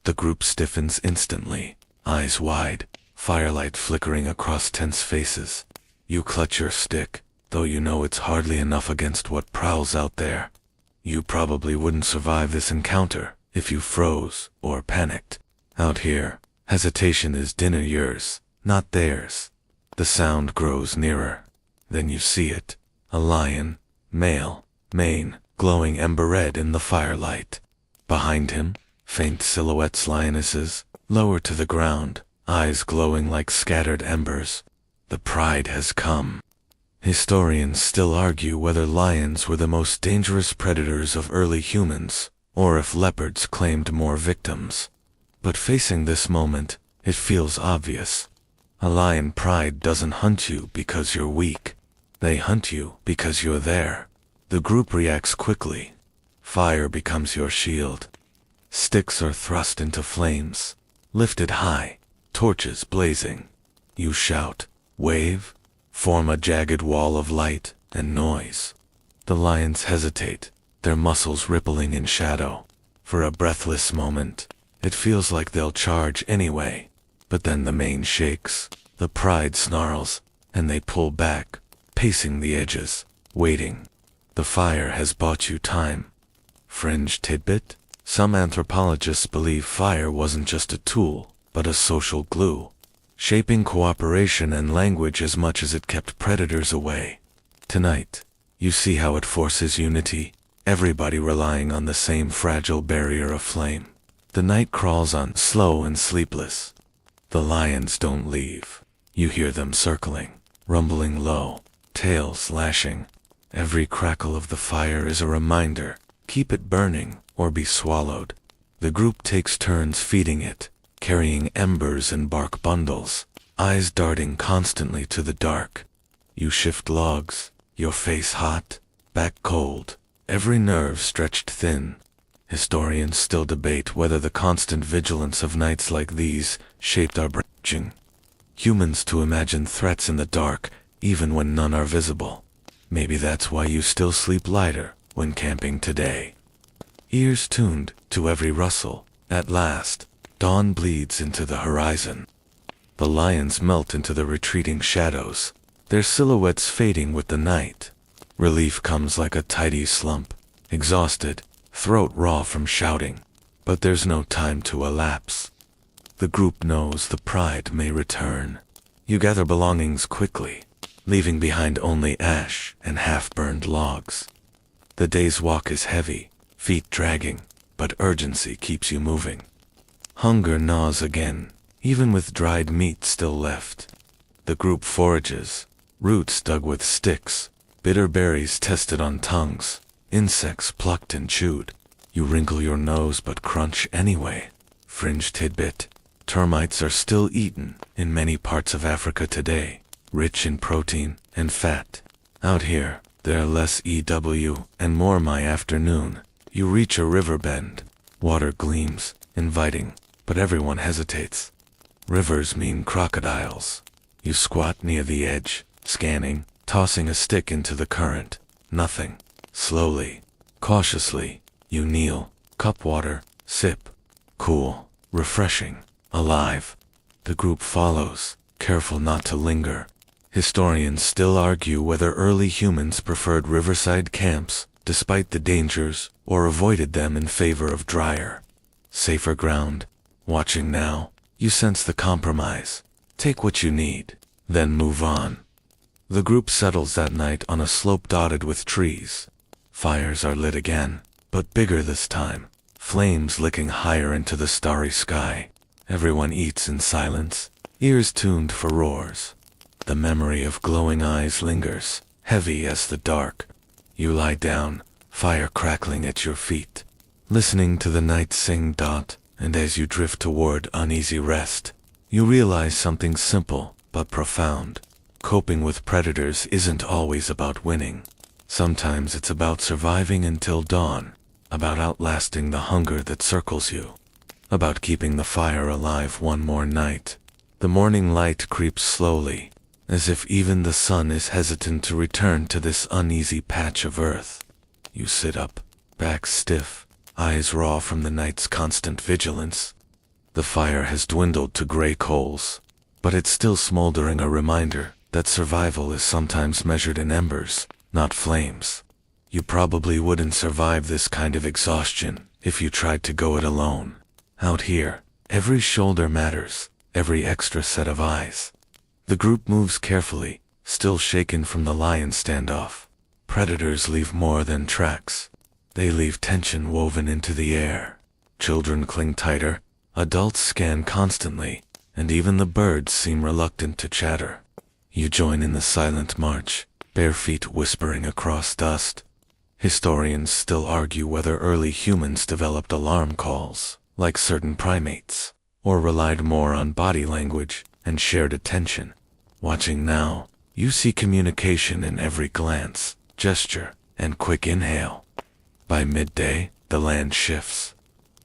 The group stiffens instantly, eyes wide. Firelight flickering across tense faces. You clutch your stick, though you know it's hardly enough against what prowls out there. You probably wouldn't survive this encounter if you froze or panicked. Out here, hesitation is dinner yours, not theirs. The sound grows nearer. Then you see it. A lion, male, mane, glowing ember red in the firelight. Behind him, faint silhouettes lionesses, lower to the ground, eyes glowing like scattered embers. The pride has come. Historians still argue whether lions were the most dangerous predators of early humans, or if leopards claimed more victims. But facing this moment, it feels obvious. A lion pride doesn't hunt you because you're weak. They hunt you because you're there. The group reacts quickly. Fire becomes your shield. Sticks are thrust into flames, lifted high, torches blazing. You shout, wave, form a jagged wall of light and noise. The lions hesitate, their muscles rippling in shadow. For a breathless moment, it feels like they'll charge anyway. But then the mane shakes, the pride snarls, and they pull back, pacing the edges, waiting. The fire has bought you time. Fringe tidbit? Some anthropologists believe fire wasn't just a tool, but a social glue, shaping cooperation and language as much as it kept predators away. Tonight, you see how it forces unity, everybody relying on the same fragile barrier of flame. The night crawls on, slow and sleepless. The lions don't leave. You hear them circling, rumbling low, tails lashing. Every crackle of the fire is a reminder, keep it burning or be swallowed. The group takes turns feeding it, carrying embers and bark bundles, eyes darting constantly to the dark. You shift logs, your face hot, back cold, every nerve stretched thin. Historians still debate whether the constant vigilance of nights like these shaped our brain. Humans to imagine threats in the dark, even when none are visible. Maybe that's why you still sleep lighter when camping today. Ears tuned to every rustle. At last, dawn bleeds into the horizon. The lions melt into the retreating shadows, their silhouettes fading with the night. Relief comes like a tidy slump, exhausted, throat raw from shouting. But there's no time to elapse. The group knows the pride may return. You gather belongings quickly, leaving behind only ash and half-burned logs. The day's walk is heavy, feet dragging, but urgency keeps you moving. Hunger gnaws again, even with dried meat still left. The group forages, roots dug with sticks, bitter berries tested on tongues, insects plucked and chewed. You wrinkle your nose but crunch anyway. Fringe tidbit. Termites are still eaten in many parts of Africa today, rich in protein and fat. Out here, there are less EW and more my afternoon. You reach a river bend. Water gleams, inviting, but everyone hesitates. Rivers mean crocodiles. You squat near the edge, scanning, tossing a stick into the current. Nothing. Slowly, cautiously, you kneel, cup water, sip. Cool, refreshing, alive. The group follows, careful not to linger. Historians still argue whether early humans preferred riverside camps, despite the dangers, or avoided them in favor of drier, safer ground. Watching now, you sense the compromise. Take what you need, then move on. The group settles that night on a slope dotted with trees. Fires are lit again, but bigger this time, flames licking higher into the starry sky. Everyone eats in silence, ears tuned for roars. The memory of glowing eyes lingers, heavy as the dark. You lie down, fire crackling at your feet, listening to the night sing dot, and as you drift toward uneasy rest, you realize something simple but profound. Coping with predators isn't always about winning. Sometimes it's about surviving until dawn, about outlasting the hunger that circles you, about keeping the fire alive one more night. The morning light creeps slowly, as if even the sun is hesitant to return to this uneasy patch of earth. You sit up, back stiff, eyes raw from the night's constant vigilance. The fire has dwindled to gray coals, but it's still smoldering, a reminder that survival is sometimes measured in embers, not flames. You probably wouldn't survive this kind of exhaustion if you tried to go it alone. Out here, every shoulder matters, every extra set of eyes. The group moves carefully, still shaken from the lion standoff. Predators leave more than tracks. They leave tension woven into the air. Children cling tighter, adults scan constantly, and even the birds seem reluctant to chatter. You join in the silent march, bare feet whispering across dust. Historians still argue whether early humans developed alarm calls, like certain primates, or relied more on body language and shared attention. Watching now, you see communication in every glance, gesture, and quick inhale. By midday, the land shifts.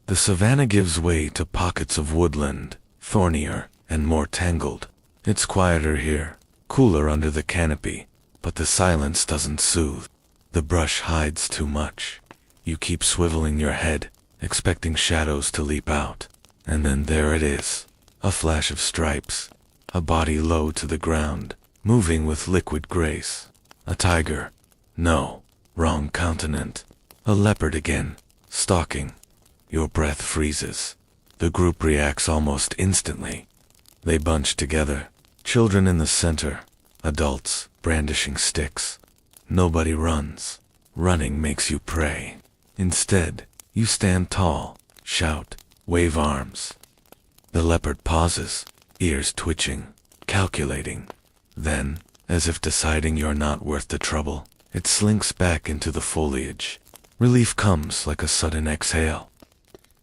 The savanna gives way to pockets of woodland, thornier and more tangled. It's quieter here, cooler under the canopy, but the silence doesn't soothe. The brush hides too much. You keep swiveling your head, expecting shadows to leap out. And then there it is, a flash of stripes, a body low to the ground, moving with liquid grace. A tiger. No, wrong continent. A leopard again, stalking. Your breath freezes. The group reacts almost instantly. They bunch together, children in the center, adults brandishing sticks. Nobody runs. Running makes you pray. Instead, you stand tall, shout, wave arms. The leopard pauses, ears twitching, calculating. Then, as if deciding you're not worth the trouble, it slinks back into the foliage. Relief comes like a sudden exhale.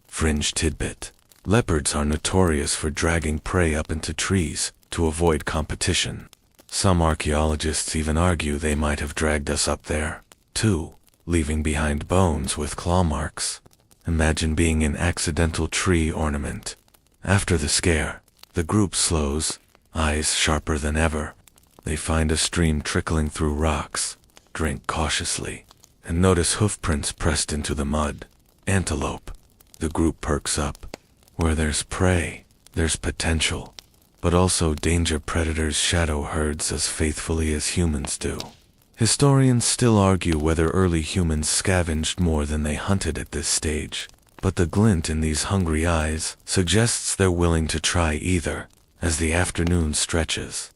Fringe tidbit. Leopards are notorious for dragging prey up into trees to avoid competition. Some archaeologists even argue they might have dragged us up there, too, leaving behind bones with claw marks. Imagine being an accidental tree ornament. After the scare, the group slows, eyes sharper than ever. They find a stream trickling through rocks, drink cautiously, and notice hoofprints pressed into the mud. Antelope. The group perks up. Where there's prey, there's potential. But also danger. Predators shadow herds as faithfully as humans do. Historians still argue whether early humans scavenged more than they hunted at this stage, but the glint in these hungry eyes suggests they're willing to try either. As the afternoon stretches,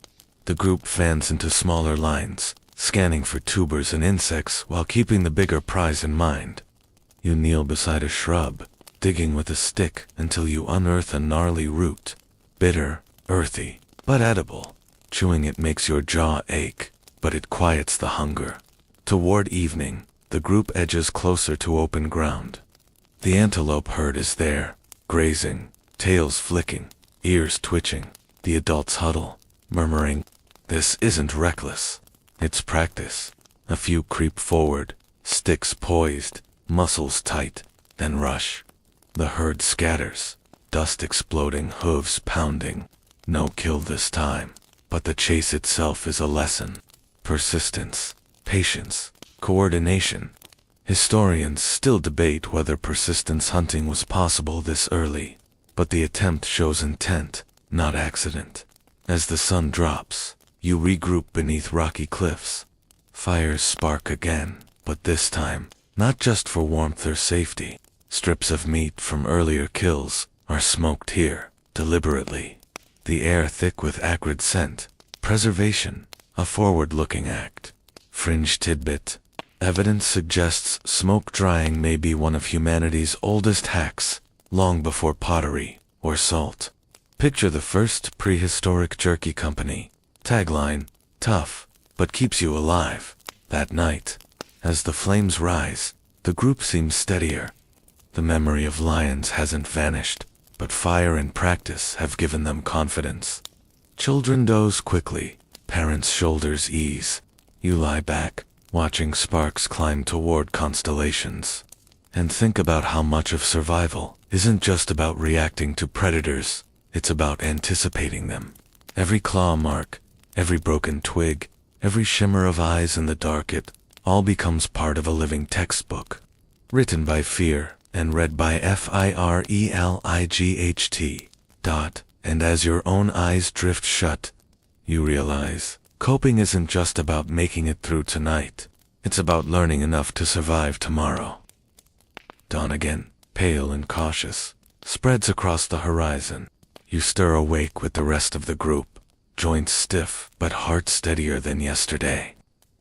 the group fans into smaller lines, scanning for tubers and insects while keeping the bigger prize in mind. You kneel beside a shrub, digging with a stick until you unearth a gnarly root. Bitter, earthy, but edible. Chewing it makes your jaw ache, but it quiets the hunger. Toward evening, the group edges closer to open ground. The antelope herd is there, grazing, tails flicking, ears twitching. The adults huddle, murmuring, "This isn't reckless. It's practice." A few creep forward, sticks poised, muscles tight, then rush. The herd scatters, dust exploding, hooves pounding. No kill this time, but the chase itself is a lesson. Persistence, patience, coordination. Historians still debate whether persistence hunting was possible this early, but the attempt shows intent, not accident. As the sun drops, you regroup beneath rocky cliffs. Fires spark again, but this time, not just for warmth or safety. Strips of meat from earlier kills are smoked here, deliberately. The air thick with acrid scent. Preservation, a forward-looking act. Fringe tidbit. Evidence suggests smoke drying may be one of humanity's oldest hacks, long before pottery or salt. Picture the first prehistoric jerky company. Tagline, tough, but keeps you alive. That night, as the flames rise, the group seems steadier. The memory of lions hasn't vanished, but fire and practice have given them confidence. Children doze quickly, parents' shoulders ease. You lie back, watching sparks climb toward constellations. And think about how much of survival isn't just about reacting to predators, it's about anticipating them. Every claw mark, every broken twig, every shimmer of eyes in the dark, it all becomes part of a living textbook. Written by Fear and read by Firelight. And as your own eyes drift shut, you realize Coping isn't just about making it through tonight. It's about learning enough to survive tomorrow. Dawn again, pale and cautious, spreads across the horizon. You stir awake with the rest of the group, joints stiff but heart steadier than yesterday.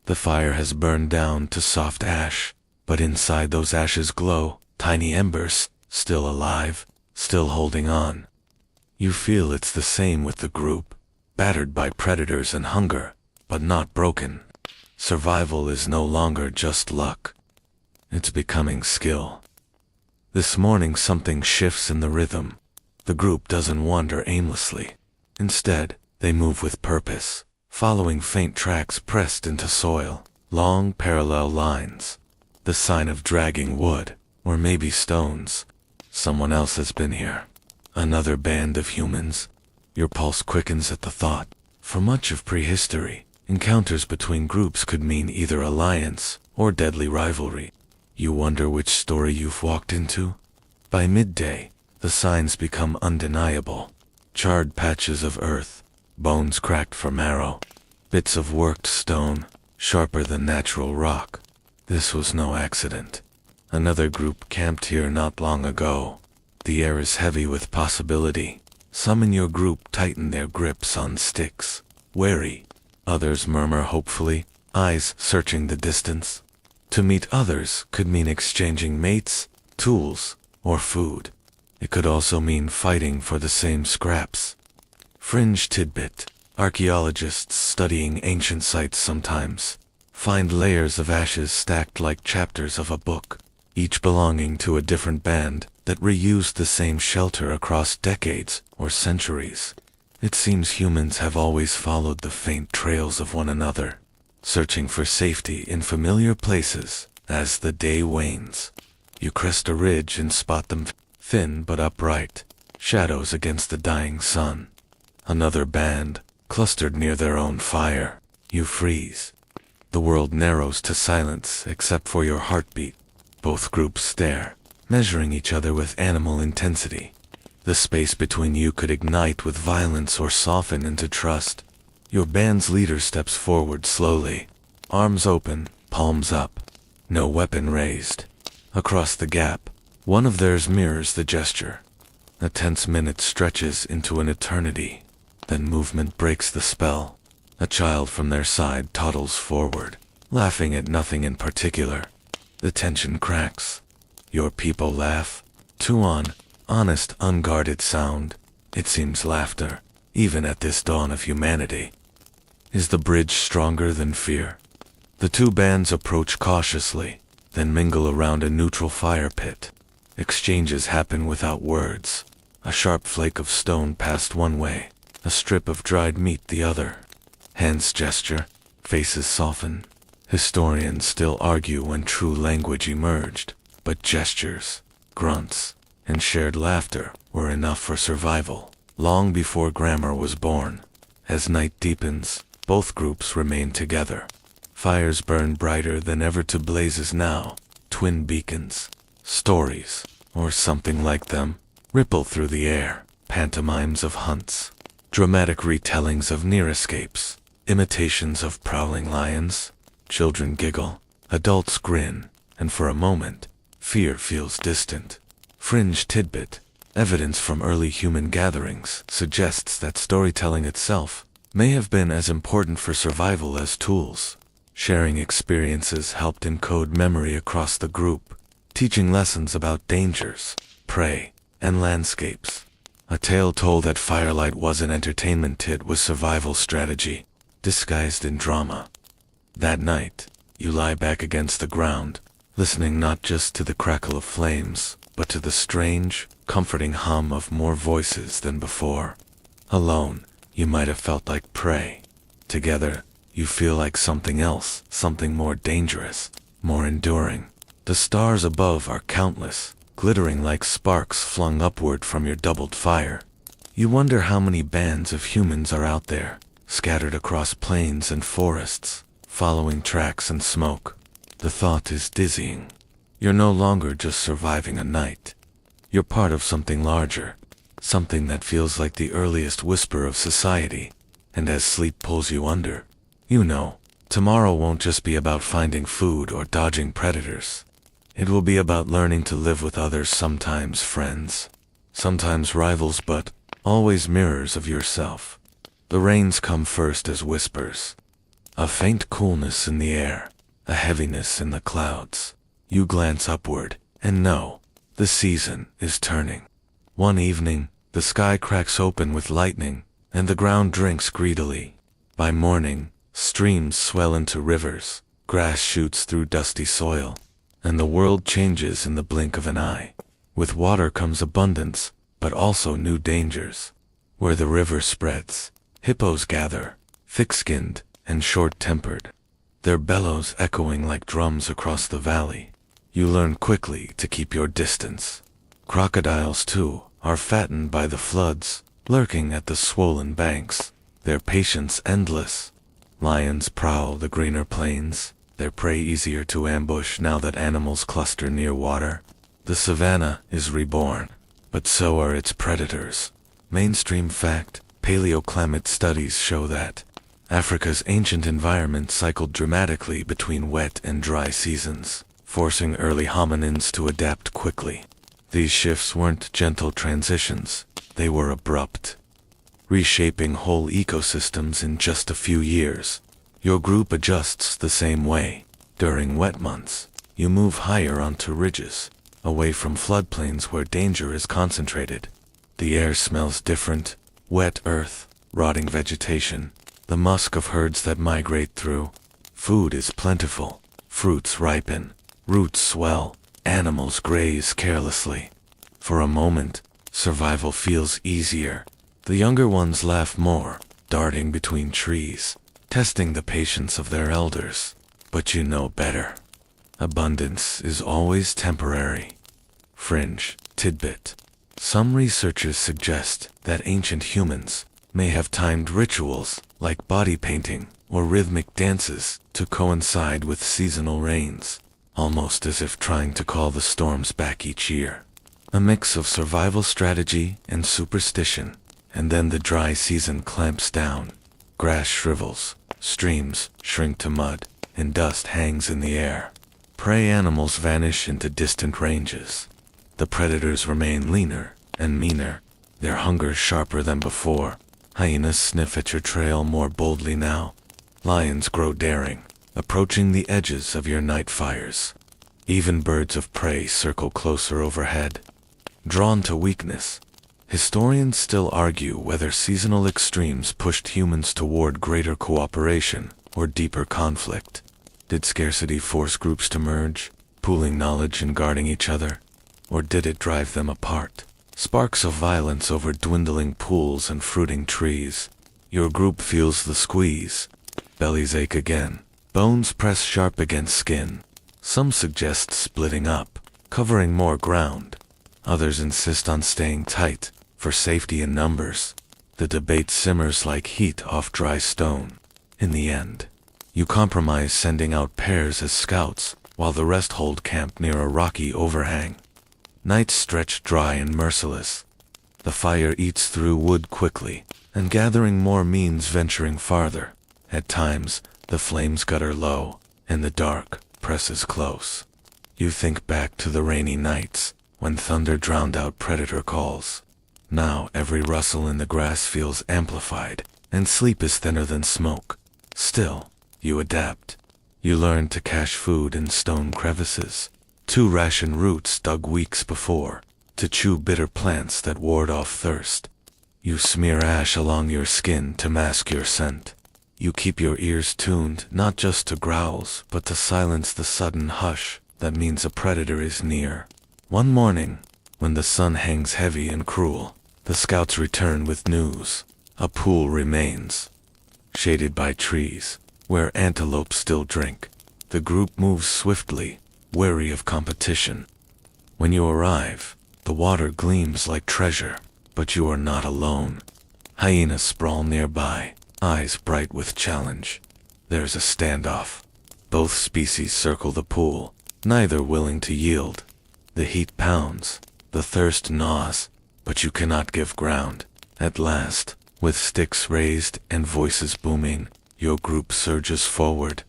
The fire has burned down to soft ash, but inside those ashes glow tiny embers, still alive, still holding on. You feel it's the same with the group, battered by predators and hunger, but not broken. Survival is no longer just luck. It's becoming skill. This morning something shifts in the rhythm. The group doesn't wander aimlessly. Instead, they move with purpose, following faint tracks pressed into soil, long parallel lines. The sign of dragging wood, or maybe stones. Someone else has been here. Another band of humans. Your pulse quickens at the thought. For much of prehistory, encounters between groups could mean either alliance or deadly rivalry. You wonder which story you've walked into? By midday, the signs become undeniable. Charred patches of earth, bones cracked for marrow, bits of worked stone, sharper than natural rock. This was no accident. Another group camped here not long ago. The air is heavy with possibility. Some in your group tighten their grips on sticks, wary. Others murmur hopefully, eyes searching the distance. To meet others could mean exchanging mates, tools, or food. It could also mean fighting for the same scraps. Fringe tidbit. Archaeologists studying ancient sites sometimes find layers of ashes stacked like chapters of a book, each belonging to a different band that reused the same shelter across decades or centuries. It seems humans have always followed the faint trails of one another, searching for safety in familiar places. As the day wanes, you crest a ridge and spot them, thin but upright, shadows against the dying sun. Another band, clustered near their own fire. You freeze. The world narrows to silence except for your heartbeat. Both groups stare, measuring each other with animal intensity. The space between you could ignite with violence or soften into trust. Your band's leader steps forward slowly, arms open, palms up, no weapon raised. Across the gap, one of theirs mirrors the gesture. A tense minute stretches into an eternity. Then movement breaks the spell. A child from their side toddles forward, laughing at nothing in particular. The tension cracks. Your people laugh. Too honest, unguarded sound. It seems laughter, even at this dawn of humanity. Is the bridge stronger than fear? The two bands approach cautiously, then mingle around a neutral fire pit. Exchanges happen without words. A sharp flake of stone passed one way, a strip of dried meat the other. Hands gesture, faces soften. Historians still argue when true language emerged, but gestures, grunts, and shared laughter were enough for survival, long before grammar was born. As night deepens, both groups remain together. Fires burn brighter than ever to blazes now. Twin beacons, stories, or something like them, ripple through the air. Pantomimes of hunts, dramatic retellings of near escapes, imitations of prowling lions. Children giggle, adults grin, and for a moment, fear feels distant. Fringe tidbit. Evidence from early human gatherings suggests that storytelling itself may have been as important for survival as tools. Sharing experiences helped encode memory across the group, teaching lessons about dangers, prey, and landscapes. A tale told at firelight wasn't entertainment, it was survival strategy, disguised in drama. That night, you lie back against the ground, listening not just to the crackle of flames, but to the strange, comforting hum of more voices than before. Alone, you might have felt like prey. Together, you feel like something else, something more dangerous, more enduring. The stars above are countless, glittering like sparks flung upward from your doubled fire. You wonder how many bands of humans are out there, scattered across plains and forests, following tracks and smoke. The thought is dizzying. You're no longer just surviving a night. You're part of something larger, something that feels like the earliest whisper of society, and as sleep pulls you under, You know, tomorrow won't just be about finding food or dodging predators. It will be about learning to live with others, sometimes friends, sometimes rivals, but always mirrors of yourself. The rains come first as whispers, a faint coolness in the air, a heaviness in the clouds. You glance upward and know the season is turning. One evening, the sky cracks open with lightning, and the ground drinks greedily. By morning, streams swell into rivers, grass shoots through dusty soil, and the world changes in the blink of an eye. With water comes abundance, but also new dangers. Where the river spreads, hippos gather, thick-skinned and short-tempered, their bellows echoing like drums across the valley. You learn quickly to keep your distance. Crocodiles, too, are fattened by the floods, lurking at the swollen banks, their patience endless. Lions prowl the greener plains, their prey easier to ambush now that animals cluster near water. The savanna is reborn, but so are its predators. Mainstream fact: paleoclimate studies show that Africa's ancient environment cycled dramatically between wet and dry seasons, forcing early hominins to adapt quickly. These shifts weren't gentle transitions, they were abrupt, reshaping whole ecosystems in just a few years. Your group adjusts the same way. During wet months, you move higher onto ridges, away from floodplains where danger is concentrated. The air smells different: wet earth, rotting vegetation, the musk of herds that migrate through. Food is plentiful, fruits ripen, roots swell, animals graze carelessly. For a moment, survival feels easier. The younger ones laugh more, darting between trees, testing the patience of their elders. But you know better. Abundance is always temporary. Fringe tidbit: some researchers suggest that ancient humans may have timed rituals like body painting or rhythmic dances to coincide with seasonal rains, almost as if trying to call the storms back each year. A mix of survival strategy and superstition. And then the dry season clamps down. Grass shrivels, streams shrink to mud, and dust hangs in the air. Prey animals vanish into distant ranges. The predators remain leaner and meaner, their hunger sharper than before. Hyenas sniff at your trail more boldly now. Lions grow daring, approaching the edges of your night fires. Even birds of prey circle closer overhead. Drawn to weakness, historians still argue whether seasonal extremes pushed humans toward greater cooperation or deeper conflict. Did scarcity force groups to merge, pooling knowledge and guarding each other? Or did it drive them apart? Sparks of violence over dwindling pools and fruiting trees. Your group feels the squeeze. Bellies ache again. Bones press sharp against skin. Some suggest splitting up, covering more ground. Others insist on staying tight, for safety in numbers. The debate simmers like heat off dry stone. In the end, you compromise, sending out pairs as scouts, while the rest hold camp near a rocky overhang. Nights stretch dry and merciless. The fire eats through wood quickly, and gathering more means venturing farther. At times, the flames gutter low, and the dark presses close. You think back to the rainy nights, when thunder drowned out predator calls. Now every rustle in the grass feels amplified, and sleep is thinner than smoke. Still, you adapt. You learn to cache food in stone crevices, to ration roots dug weeks before, to chew bitter plants that ward off thirst. You smear ash along your skin to mask your scent. You keep your ears tuned not just to growls, but to silence the sudden hush that means a predator is near. One morning, when the sun hangs heavy and cruel, the scouts return with news. A pool remains, shaded by trees, where antelope still drink. The group moves swiftly, wary of competition. When you arrive, the water gleams like treasure, but you are not alone. Hyenas sprawl nearby, eyes bright with challenge. There's a standoff. Both species circle the pool, neither willing to yield. The heat pounds, the thirst gnaws, but you cannot give ground. At last, with sticks raised and voices booming, Your group surges forward.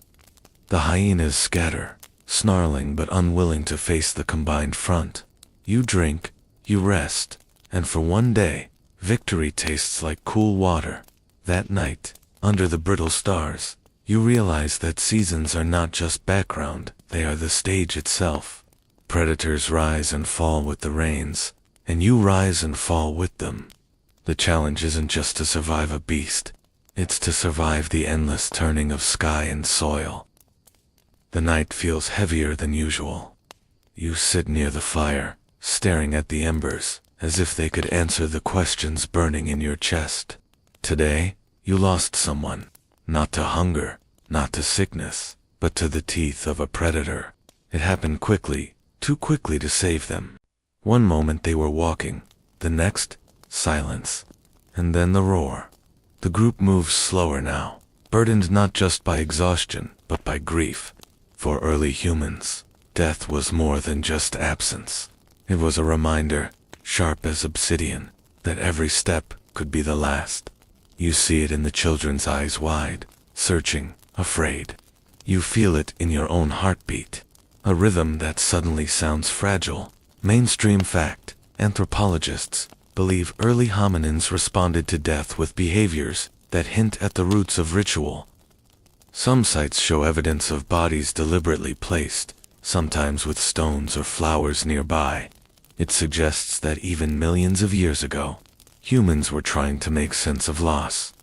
The hyenas scatter, snarling but unwilling to face the combined front. You drink, you rest, and for one day, victory tastes like cool water. That night, under the brittle stars, you realize that seasons are not just background, they are the stage itself. Predators rise and fall with the rains, and you rise and fall with them. The challenge isn't just to survive a beast, it's to survive the endless turning of sky and soil. The night feels heavier than usual. You sit near the fire, staring at the embers, as if they could answer the questions burning in your chest. Today, you lost someone, not to hunger, not to sickness, but to the teeth of a predator. It happened quickly, too quickly to save them. One moment they were walking, the next, silence, and then the roar. The group moves slower now, burdened not just by exhaustion, but by grief. For early humans, death was more than just absence. It was a reminder, sharp as obsidian, that every step could be the last. You see it in the children's eyes wide, searching, afraid. You feel it in your own heartbeat, a rhythm that suddenly sounds fragile. Mainstream fact, anthropologists believe early hominins responded to death with behaviors that hint at the roots of ritual. Some sites show evidence of bodies deliberately placed, sometimes with stones or flowers nearby. It suggests that even millions of years ago, humans were trying to make sense of loss.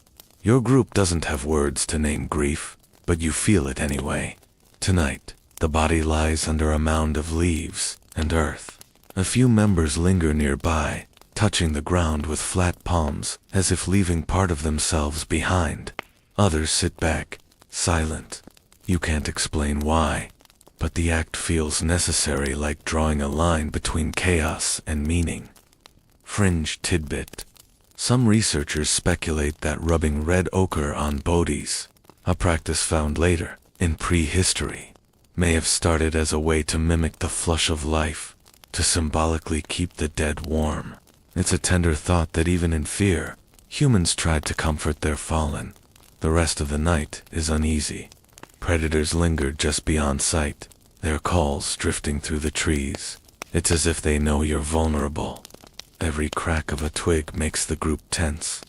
Your group doesn't have words to name grief, but you feel it anyway. Tonight, the body lies under a mound of leaves and earth. A few members linger nearby, touching the ground with flat palms, as if leaving part of themselves behind. Others sit back, silent. You can't explain why, but the act feels necessary, like drawing a line between chaos and meaning. Fringe tidbit. Some researchers speculate that rubbing red ochre on bodies, a practice found later, in prehistory, may have started as a way to mimic the flush of life, to symbolically keep the dead warm. It's a tender thought that even in fear, humans tried to comfort their fallen. The rest of the night is uneasy. Predators linger just beyond sight, their calls drifting through the trees. It's as if they know you're vulnerable. Every crack of a twig makes the group tense.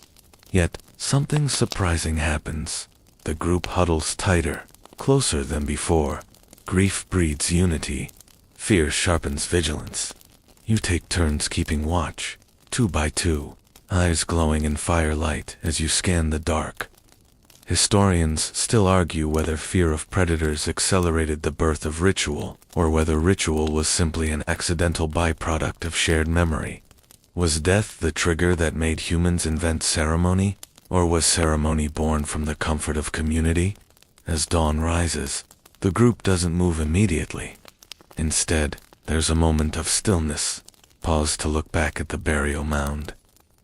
Yet, something surprising happens. The group huddles tighter, closer than before. Grief breeds unity. Fear sharpens vigilance. You take turns keeping watch, 2 by 2, eyes glowing in firelight as you scan the dark. Historians still argue whether fear of predators accelerated the birth of ritual, or whether ritual was simply an accidental byproduct of shared memory. Was death the trigger that made humans invent ceremony, or was ceremony born from the comfort of community? As dawn rises, the group doesn't move immediately. Instead, there's a moment of stillness. Pause to look back at the burial mound.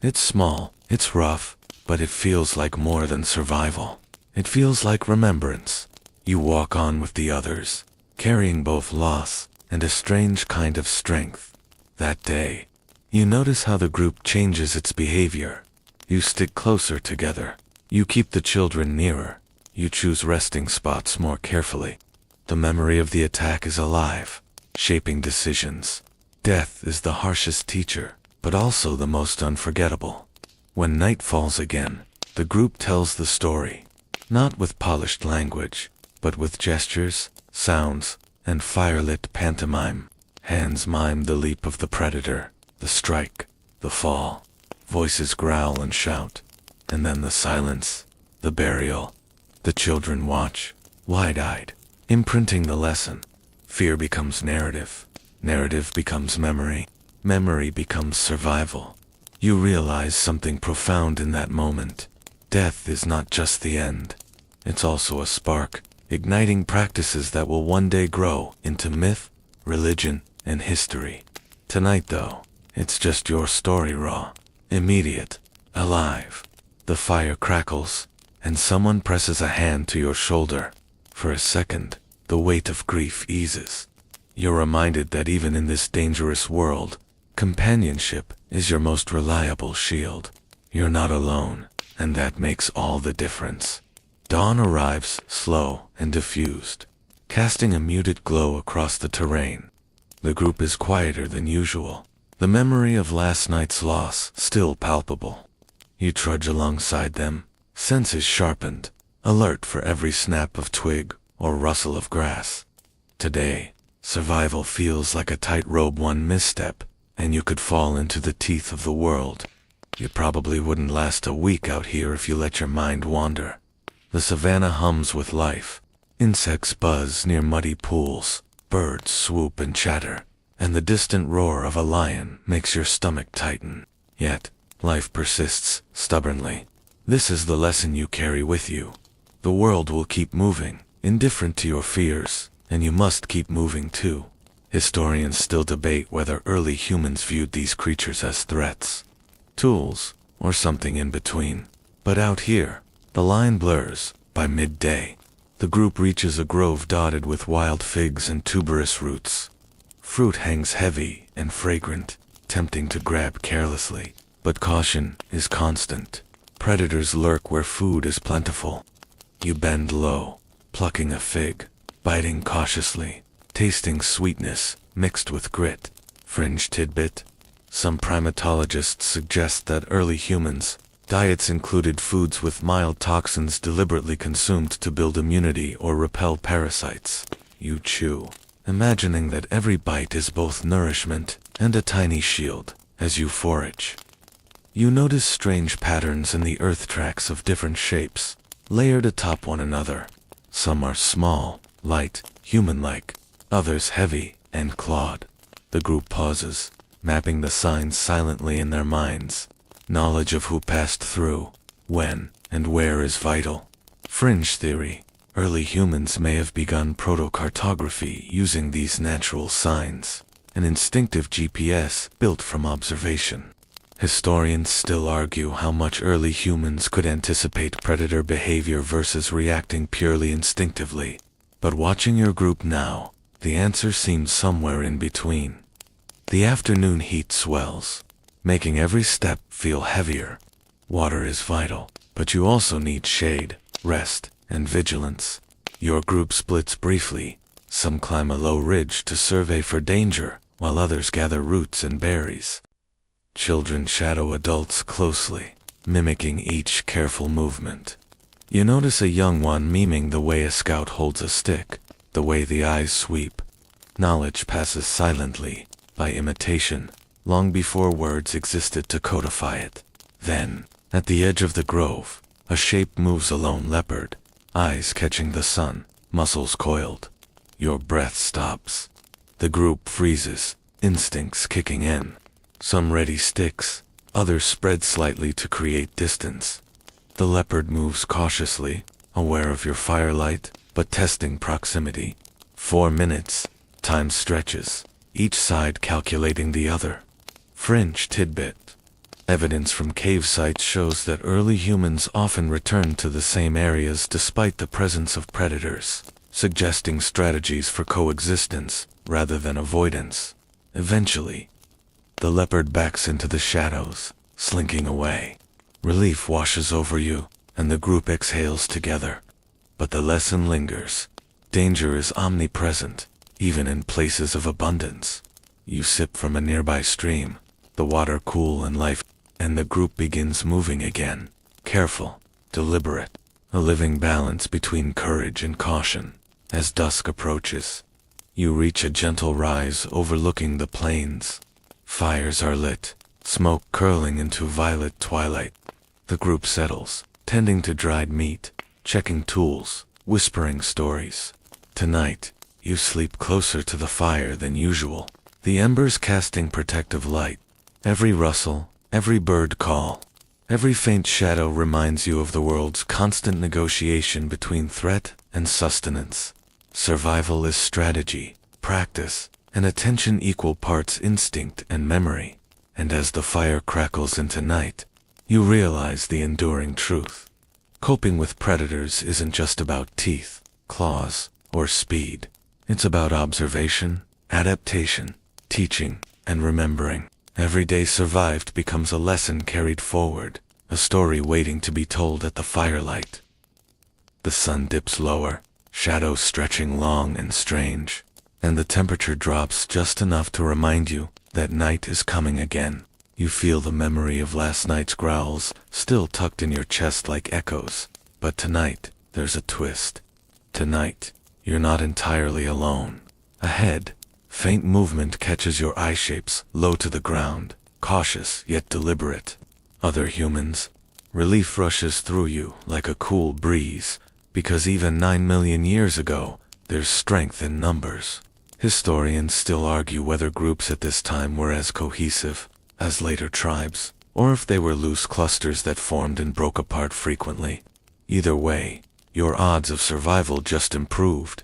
It's small, it's rough, but it feels like more than survival. It feels like remembrance. You walk on with the others, carrying both loss and a strange kind of strength. That day, you notice how the group changes its behavior. You stick closer together. You keep the children nearer. You choose resting spots more carefully. The memory of the attack is alive, shaping decisions. Death is the harshest teacher, but also the most unforgettable. When night falls again, the group tells the story, not with polished language, but with gestures, sounds, and firelit pantomime. Hands mime the leap of the predator, the strike, the fall. Voices growl and shout, and then the silence, the burial. The children watch, wide-eyed, imprinting the lesson. Fear becomes narrative. Narrative becomes memory. Memory becomes survival. You realize something profound in that moment. Death is not just the end. It's also a spark, igniting practices that will one day grow into myth, religion, and history. Tonight, though, it's just your story, raw, immediate, alive. The fire crackles, and someone presses a hand to your shoulder. For a second, the weight of grief eases. You're reminded that even in this dangerous world, companionship is your most reliable shield. You're not alone, and that makes all the difference. Dawn arrives, slow and diffused, casting a muted glow across the terrain. The group is quieter than usual, the memory of last night's loss still palpable. You trudge alongside them, senses sharpened, alert for every snap of twig or rustle of grass. Today, survival feels like a tightrope. One misstep, and you could fall into the teeth of the world. You probably wouldn't last a week out here if you let your mind wander. The savannah hums with life. Insects buzz near muddy pools, birds swoop and chatter, and the distant roar of a lion makes your stomach tighten. Yet, life persists stubbornly. This is the lesson you carry with you. The world will keep moving, indifferent to your fears, and you must keep moving too. Historians still debate whether early humans viewed these creatures as threats, tools, or something in between. But out here, the line blurs. By midday, the group reaches a grove dotted with wild figs and tuberous roots. Fruit hangs heavy and fragrant, tempting to grab carelessly, but caution is constant. Predators lurk where food is plentiful. You bend low, plucking a fig, biting cautiously, tasting sweetness mixed with grit. Fringe tidbit: some primatologists suggest that early humans' diets included foods with mild toxins deliberately consumed to build immunity or repel parasites. You chew, imagining that every bite is both nourishment and a tiny shield as you forage. You notice strange patterns in the earth tracks of different shapes, layered atop one another. Some are small, light, human-like, others heavy and clawed. The group pauses, mapping the signs silently in their minds. Knowledge of who passed through, when, and where is vital. Fringe theory: early humans may have begun proto-cartography using these natural signs, an instinctive GPS built from observation. Historians still argue how much early humans could anticipate predator behavior versus reacting purely instinctively. But watching your group now, the answer seems somewhere in between. The afternoon heat swells, making every step feel heavier. Water is vital, but you also need shade, rest, and vigilance. Your group splits briefly. Some climb a low ridge to survey for danger, while others gather roots and berries. Children shadow adults closely, mimicking each careful movement. You notice a young one miming the way a scout holds a stick, the way the eyes sweep. Knowledge passes silently, by imitation, long before words existed to codify it. Then, at the edge of the grove, a shape moves, a lone leopard, eyes catching the sun, muscles coiled. Your breath stops. The group freezes, instincts kicking in. Some ready sticks, others spread slightly to create distance. The leopard moves cautiously, aware of your firelight, but testing proximity. 4 minutes, time stretches, each side calculating the other. Fringe tidbit: evidence from cave sites shows that early humans often returned to the same areas despite the presence of predators, suggesting strategies for coexistence rather than avoidance. Eventually, the leopard backs into the shadows, slinking away. Relief washes over you, and the group exhales together. But the lesson lingers. Danger is omnipresent, even in places of abundance. You sip from a nearby stream, the water cool and life, and the group begins moving again. Careful, deliberate, a living balance between courage and caution. As dusk approaches, you reach a gentle rise overlooking the plains. Fires are lit, smoke curling into violet twilight. The group settles, tending to dried meat, checking tools, whispering stories. Tonight, you sleep closer to the fire than usual, the embers casting protective light. Every rustle, every bird call, every faint shadow reminds you of the world's constant negotiation between threat and sustenance. Survival is strategy, practice, and attention, equal parts instinct and memory. And as the fire crackles into night, you realize the enduring truth. Coping with predators isn't just about teeth, claws, or speed. It's about observation, adaptation, teaching, and remembering. Every day survived becomes a lesson carried forward, a story waiting to be told at the firelight. The sun dips lower, shadows stretching long and strange, and the temperature drops just enough to remind you that night is coming again. You feel the memory of last night's growls still tucked in your chest like echoes. But tonight, there's a twist. Tonight, you're not entirely alone. Ahead, faint movement catches your eye shapes low to the ground, cautious yet deliberate. Other humans. Relief rushes through you like a cool breeze, because even 9 million years ago, there's strength in numbers. Historians still argue whether groups at this time were as cohesive as later tribes, or if they were loose clusters that formed and broke apart frequently. Either way, your odds of survival just improved.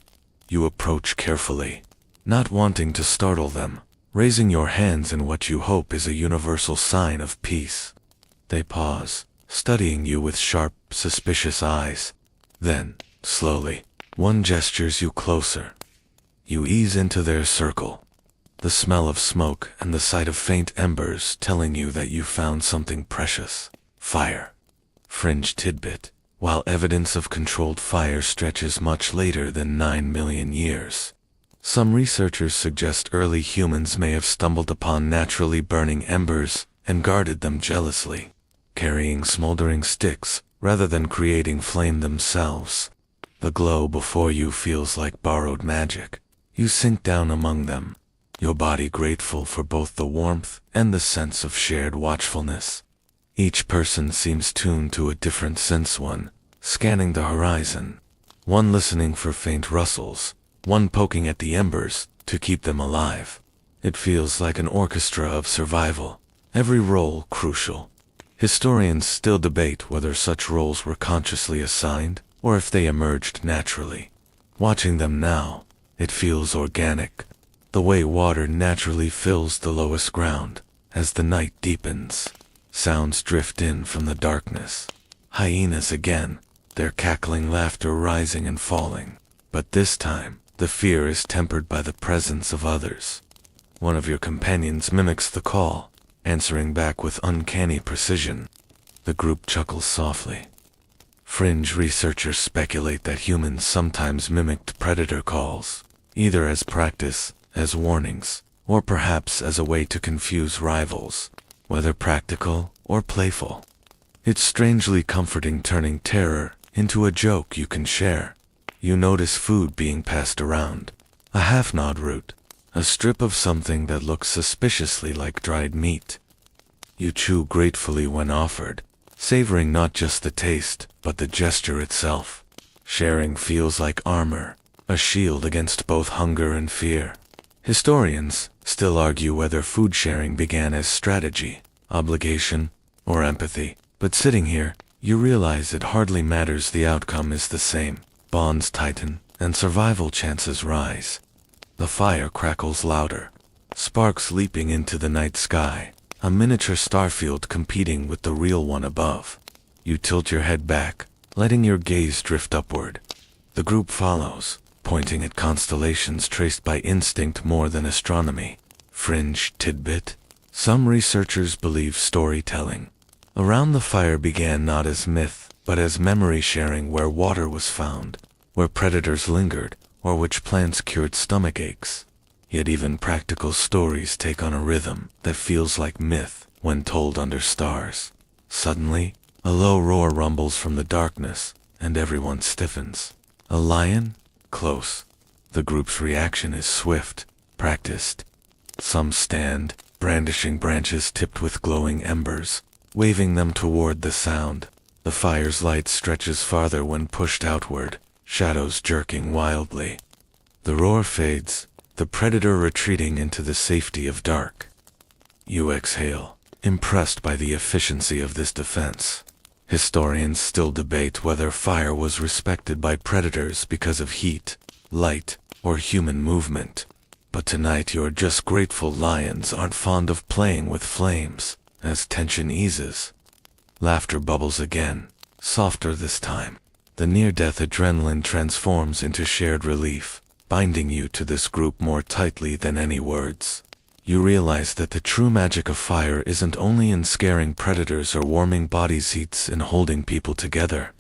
You approach carefully, not wanting to startle them, raising your hands in what you hope is a universal sign of peace. They pause, studying you with sharp, suspicious eyes. Then, slowly, one gestures you closer. You ease into their circle, the smell of smoke and the sight of faint embers telling you that you found something precious. Fire. Fringe tidbit. While evidence of controlled fire stretches much later than 9 million years, some researchers suggest early humans may have stumbled upon naturally burning embers and guarded them jealously, carrying smoldering sticks rather than creating flame themselves. The glow before you feels like borrowed magic. You sink down among them, your body grateful for both the warmth and the sense of shared watchfulness. Each person seems tuned to a different sense, one scanning the horizon, one listening for faint rustles, one poking at the embers to keep them alive. It feels like an orchestra of survival, every role crucial. Historians still debate whether such roles were consciously assigned or if they emerged naturally. Watching them now, it feels organic, the way water naturally fills the lowest ground. As the night deepens, sounds drift in from the darkness. Hyenas again, their cackling laughter rising and falling. But this time, the fear is tempered by the presence of others. One of your companions mimics the call, answering back with uncanny precision. The group chuckles softly. Fringe researchers speculate that humans sometimes mimicked predator calls, either as practice, as warnings, or perhaps as a way to confuse rivals, whether practical or playful. It's strangely comforting, turning terror into a joke you can share. You notice food being passed around, a half-gnawed root, a strip of something that looks suspiciously like dried meat. You chew gratefully when offered, savoring not just the taste, but the gesture itself. Sharing feels like armor, a shield against both hunger and fear. Historians still argue whether food sharing began as strategy, obligation, or empathy, but sitting here, you realize it hardly matters, the outcome is the same. Bonds tighten, and survival chances rise. The fire crackles louder, sparks leaping into the night sky, a miniature starfield competing with the real one above. You tilt your head back, letting your gaze drift upward. The group follows, pointing at constellations traced by instinct more than astronomy. Fringe tidbit. Some researchers believe storytelling around the fire began not as myth, but as memory sharing, where water was found, where predators lingered, or which plants cured stomach aches. Yet even practical stories take on a rhythm that feels like myth when told under stars. Suddenly, a low roar rumbles from the darkness, and everyone stiffens. A lion? Close. The group's reaction is swift, practiced. Some stand, brandishing branches tipped with glowing embers, waving them toward the sound. The fire's light stretches farther when pushed outward, shadows jerking wildly. The roar fades, the predator retreating into the safety of dark. You exhale, impressed by the efficiency of this defense. Historians still debate whether fire was respected by predators because of heat, light, or human movement. But tonight you're just grateful lions aren't fond of playing with flames. As tension eases, laughter bubbles again, softer this time. The near-death adrenaline transforms into shared relief, binding you to this group more tightly than any words. You realize that the true magic of fire isn't only in scaring predators or warming bodies, it's in holding people together.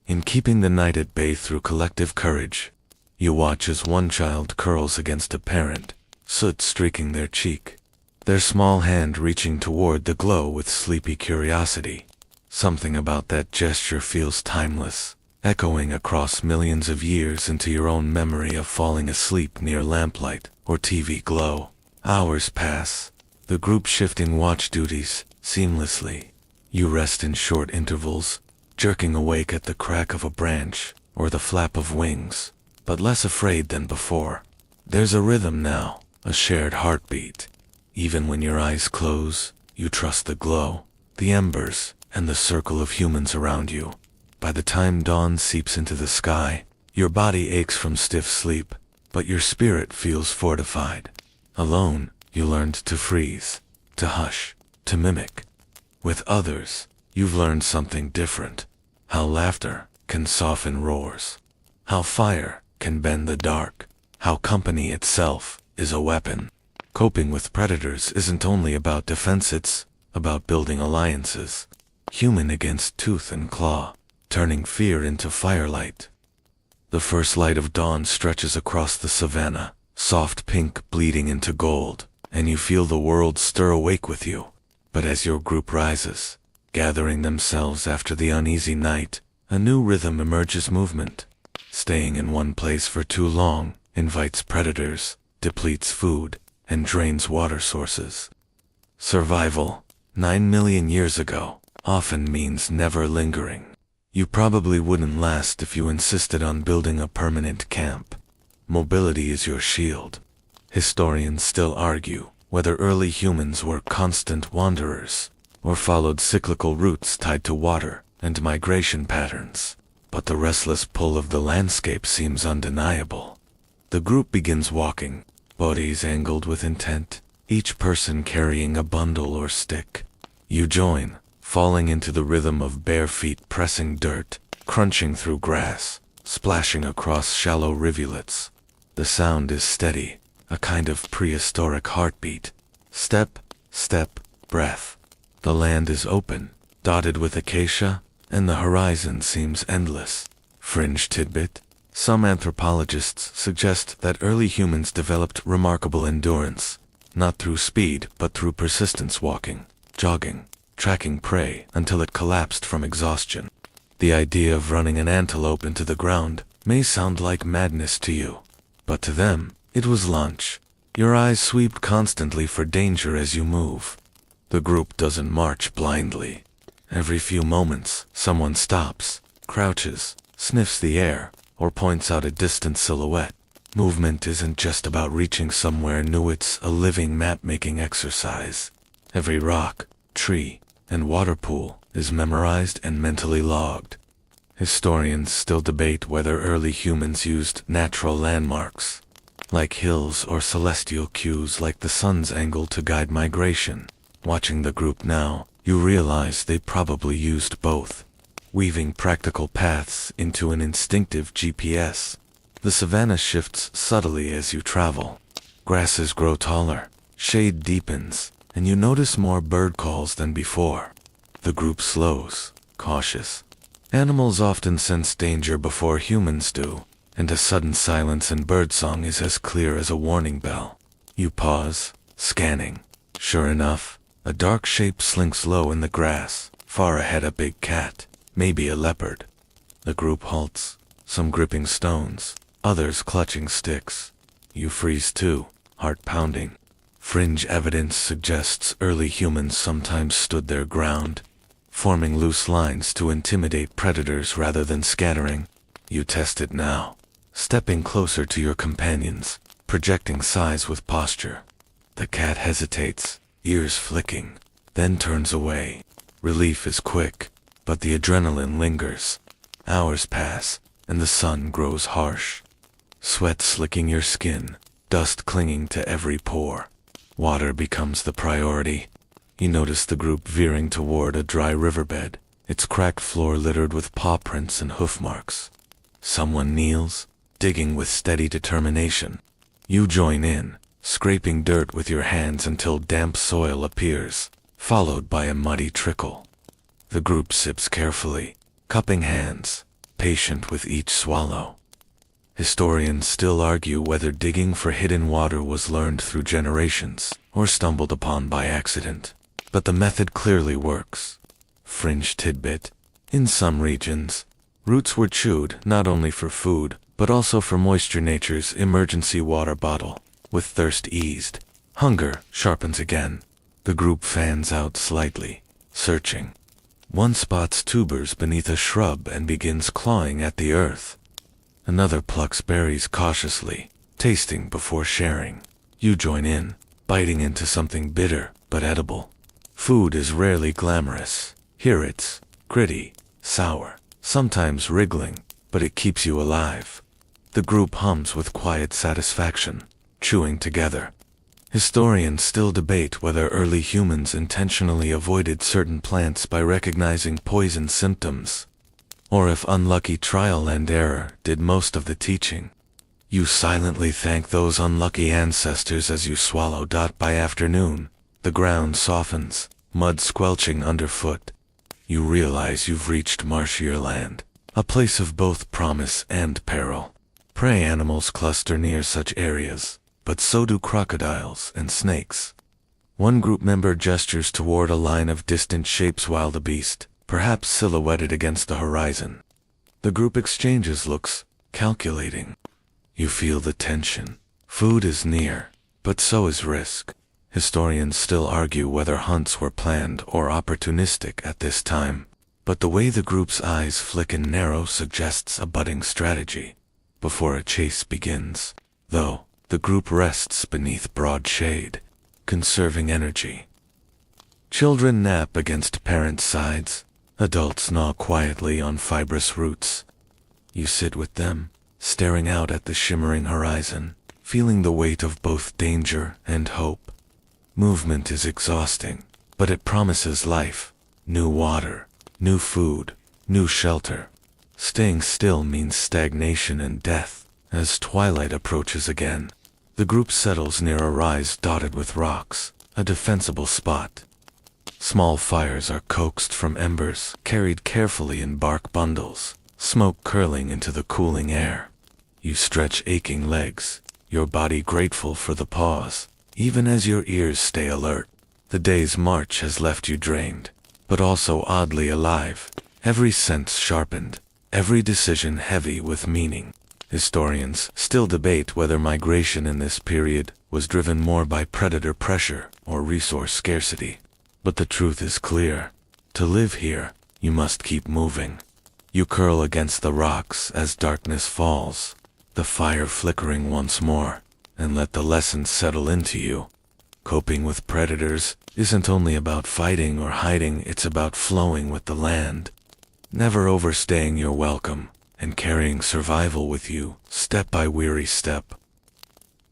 in keeping the night at bay through collective courage. You watch as one child curls against a parent, soot streaking their cheek, their small hand reaching toward the glow with sleepy curiosity. Something about that gesture feels timeless, echoing across millions of years into your own memory of falling asleep near lamplight or TV glow. Hours pass, the group shifting watch duties seamlessly. You rest in short intervals, jerking awake at the crack of a branch or the flap of wings, but less afraid than before. There's a rhythm now, a shared heartbeat. Even when your eyes close, you trust the glow, the embers, and the circle of humans around you. By the time dawn seeps into the sky, your body aches from stiff sleep, but your spirit feels fortified. Alone, you learned to freeze, to hush, to mimic. With others, you've learned something different. How laughter can soften roars. How fire can bend the dark. How company itself is a weapon. Coping with predators isn't only about defense, it's about building alliances. Human against tooth and claw, turning fear into firelight. The first light of dawn stretches across the savannah, soft pink bleeding into gold, and you feel the world stir awake with you. But as your group rises, gathering themselves after the uneasy night, a new rhythm emerges. Movement. Staying in one place for too long invites predators, depletes food, and drains water sources. Survival, 9 million years ago, often means never lingering. You probably wouldn't last if you insisted on building a permanent camp. Mobility is your shield. Historians still argue whether early humans were constant wanderers or followed cyclical routes tied to water and migration patterns. But the restless pull of the landscape seems undeniable. The group begins walking, bodies angled with intent, each person carrying a bundle or stick. You join, falling into the rhythm of bare feet pressing dirt, crunching through grass, splashing across shallow rivulets. The sound is steady, a kind of prehistoric heartbeat. Step, step, breath. The land is open, dotted with acacia, and the horizon seems endless. Fringe tidbit: some anthropologists suggest that early humans developed remarkable endurance, not through speed but through persistence, walking, jogging, tracking prey until it collapsed from exhaustion. The idea of running an antelope into the ground may sound like madness to you, but to them, it was lunch. Your eyes sweep constantly for danger as you move. The group doesn't march blindly. Every few moments, someone stops, crouches, sniffs the air, or points out a distant silhouette. Movement isn't just about reaching somewhere new, it's a living map-making exercise. Every rock, tree, and water pool is memorized and mentally logged. Historians still debate whether early humans used natural landmarks, like hills or celestial cues like the sun's angle to guide migration. Watching the group now, you realize they probably used both, weaving practical paths into an instinctive GPS. The savannah shifts subtly as you travel. Grasses grow taller, shade deepens, and you notice more bird calls than before. The group slows, cautious. Animals often sense danger before humans do, and a sudden silence in birdsong is as clear as a warning bell. You pause, scanning. Sure enough, a dark shape slinks low in the grass, far ahead a big cat, maybe a leopard. The group halts, some gripping stones, others clutching sticks. You freeze too, heart pounding. Fringe evidence suggests early humans sometimes stood their ground, forming loose lines to intimidate predators rather than scattering. You test it now, stepping closer to your companions, projecting size with posture. The cat hesitates, ears flicking, then turns away. Relief is quick, but the adrenaline lingers. Hours pass, and the sun grows harsh. Sweat slicking your skin, dust clinging to every pore. Water becomes the priority. You notice the group veering toward a dry riverbed, its cracked floor littered with paw prints and hoof marks. Someone kneels, digging with steady determination. You join in, scraping dirt with your hands until damp soil appears, followed by a muddy trickle. The group sips carefully, cupping hands, patient with each swallow. Historians still argue whether digging for hidden water was learned through generations or stumbled upon by accident, but the method clearly works. Fringe tidbit: in some regions, roots were chewed not only for food, but also for moisture. Nature's emergency water bottle. With thirst eased, hunger sharpens again. The group fans out slightly, searching. One spots tubers beneath a shrub and begins clawing at the earth. Another plucks berries cautiously, tasting before sharing. You join in, biting into something bitter but edible. Food is rarely glamorous. Here it's gritty, sour, sometimes wriggling, but it keeps you alive. The group hums with quiet satisfaction, chewing together. Historians still debate whether early humans intentionally avoided certain plants by recognizing poison symptoms, or if unlucky trial and error did most of the teaching. You silently thank those unlucky ancestors as you swallow. By afternoon, the ground softens, mud squelching underfoot. You realize you've reached marshier land, a place of both promise and peril. Prey animals cluster near such areas, but so do crocodiles and snakes. One group member gestures toward a line of distant shapes: wildebeest, perhaps silhouetted against the horizon. The group exchanges looks, calculating. You feel the tension. Food is near, but so is risk. Historians still argue whether hunts were planned or opportunistic at this time, but the way the group's eyes flick and narrow suggests a budding strategy. Before a chase begins, though, the group rests beneath broad shade, conserving energy. Children nap against parents' sides. Adults gnaw quietly on fibrous roots. You sit with them, staring out at the shimmering horizon, feeling the weight of both danger and hope. Movement is exhausting, but it promises life. New water, new food, new shelter. Staying still means stagnation and death. As twilight approaches again, the group settles near a rise dotted with rocks, a defensible spot. Small fires are coaxed from embers, carried carefully in bark bundles, smoke curling into the cooling air. You stretch aching legs, your body grateful for the pause, even as your ears stay alert. The day's march has left you drained, but also oddly alive, every sense sharpened, every decision heavy with meaning. Historians still debate whether migration in this period was driven more by predator pressure or resource scarcity. But the truth is clear. To live here, you must keep moving. You curl against the rocks as darkness falls, the fire flickering once more, and let the lessons settle into you. Coping with predators isn't only about fighting or hiding, it's about flowing with the land. Never overstaying your welcome, and carrying survival with you, step by weary step.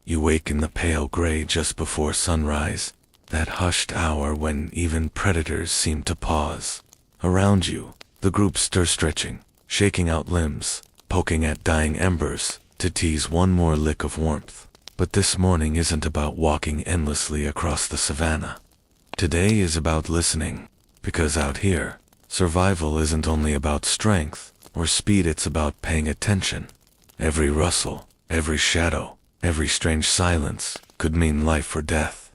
You wake in the pale gray just before sunrise, that hushed hour when even predators seem to pause. Around you, the group stretching, shaking out limbs, poking at dying embers, to tease one more lick of warmth. But this morning isn't about walking endlessly across the savannah. Today is about listening, because out here, survival isn't only about strength or speed, it's about paying attention. Every rustle, every shadow, every strange silence could mean life or death.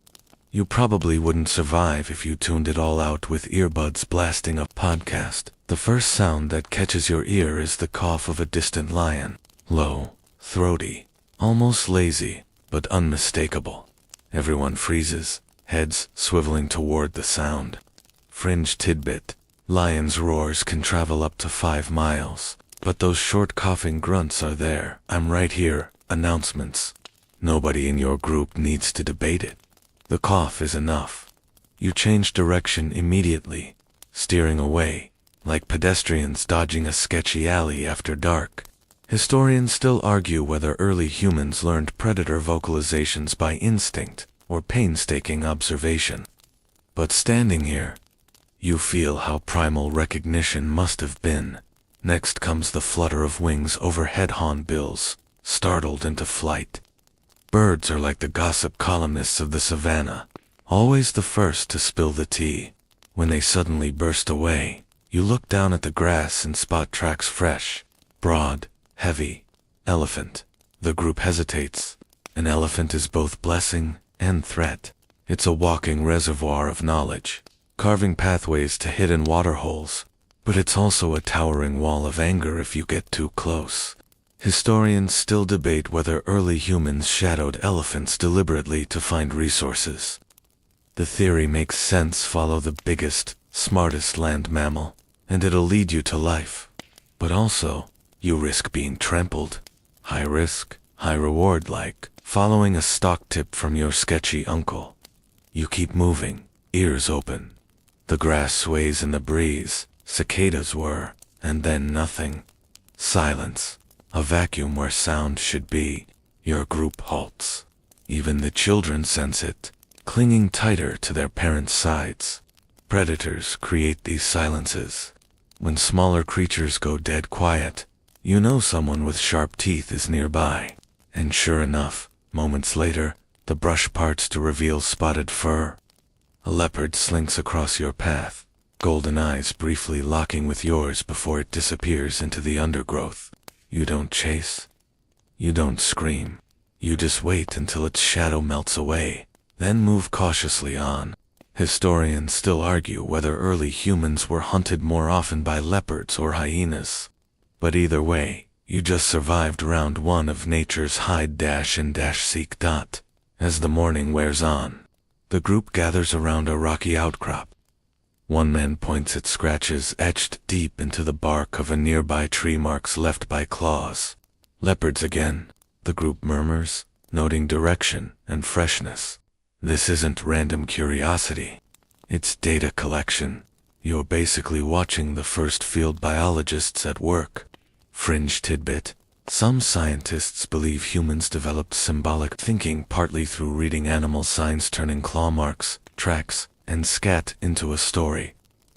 You probably wouldn't survive if you tuned it all out with earbuds blasting a podcast. The first sound that catches your ear is the cough of a distant lion. Low, throaty, almost lazy, but unmistakable. Everyone freezes, heads swiveling toward the sound. Fringe tidbit: lions' roars can travel up to 5 miles, but those short coughing grunts are there. I'm right here. Announcements. Nobody in your group needs to debate it. The cough is enough. You change direction immediately, steering away, like pedestrians dodging a sketchy alley after dark. Historians still argue whether early humans learned predator vocalizations by instinct or painstaking observation. But standing here, you feel how primal recognition must have been. Next comes the flutter of wings overhead, hornbills, startled into flight. Birds are like the gossip columnists of the savannah, always the first to spill the tea. When they suddenly burst away, you look down at the grass and spot tracks fresh, Broad, heavy. Elephant. The group hesitates. An elephant is both blessing and threat. It's a walking reservoir of knowledge, carving pathways to hidden waterholes, but it's also a towering wall of anger if you get too close. Historians still debate whether early humans shadowed elephants deliberately to find resources. The theory makes sense: follow the biggest, smartest land mammal, and it'll lead you to life. But also, you risk being trampled. High risk, high reward, like following a stock tip from your sketchy uncle. You keep moving, ears open. The grass sways in the breeze, cicadas whir, and then nothing. Silence. A vacuum where sound should be. Your group halts. Even the children sense it, clinging tighter to their parents' sides. Predators create these silences. When smaller creatures go dead quiet, you know someone with sharp teeth is nearby. And sure enough, moments later, the brush parts to reveal spotted fur. A leopard slinks across your path, golden eyes briefly locking with yours before it disappears into the undergrowth. You don't chase. You don't scream. You just wait until its shadow melts away, then move cautiously on. Historians still argue whether early humans were hunted more often by leopards or hyenas. But either way, you just survived round one of nature's hide-and-seek. As the morning wears on, the group gathers around a rocky outcrop. One man points at scratches etched deep into the bark of a nearby tree, marks left by claws. Leopards again, the group murmurs, noting direction and freshness. This isn't random curiosity. It's data collection. You're basically watching the first field biologists at work. Fringe tidbit. Some scientists believe humans developed symbolic thinking partly through reading animal signs, turning claw marks, tracks, and scat into a story.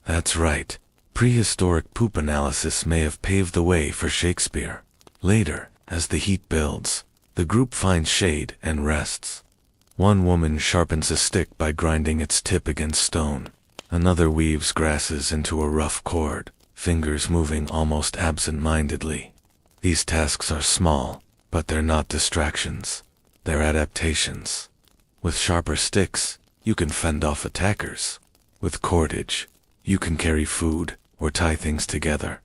That's right. Prehistoric poop analysis may have paved the way for Shakespeare. Later, as the heat builds, the group finds shade and rests. One woman sharpens a stick by grinding its tip against stone. Another weaves grasses into a rough cord, fingers moving almost absent-mindedly. These tasks are small, but they're not distractions. They're adaptations. With sharper sticks, you can fend off attackers. With cordage, you can carry food or tie things together.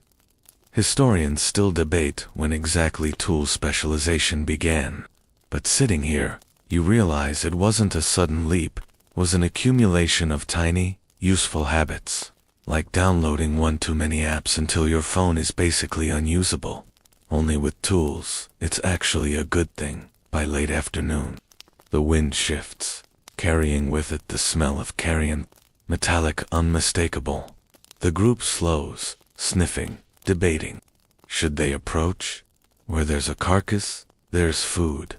Historians still debate when exactly tool specialization began. But sitting here, you realize it wasn't a sudden leap, it was an accumulation of tiny, useful habits. Like downloading one too many apps until your phone is basically unusable. Only with tools, it's actually a good thing. By late afternoon, the wind shifts, carrying with it the smell of carrion, metallic, unmistakable. The group slows, sniffing, debating. Should they approach? Where there's a carcass, there's food,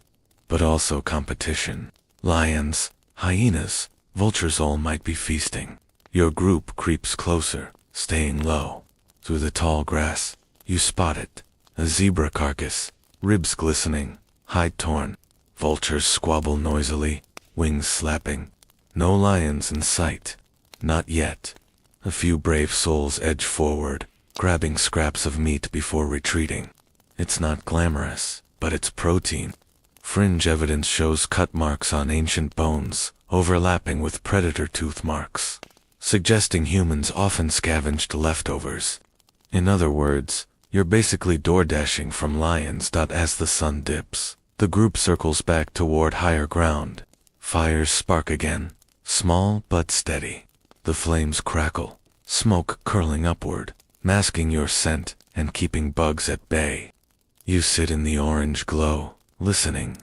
but also competition. Lions, hyenas, vultures all might be feasting. Your group creeps closer, staying low. Through the tall grass, you spot it. A zebra carcass, ribs glistening, hide torn. Vultures squabble noisily, wings slapping. No lions in sight. Not yet. A few brave souls edge forward, grabbing scraps of meat before retreating. It's not glamorous, but it's protein. Fringe evidence shows cut marks on ancient bones, overlapping with predator tooth marks, suggesting humans often scavenged leftovers. In other words, you're basically door-dashing from lions. As the sun dips, the group circles back toward higher ground. Fires spark again, small but steady. The flames crackle, smoke curling upward, masking your scent and keeping bugs at bay. You sit in the orange glow, listening.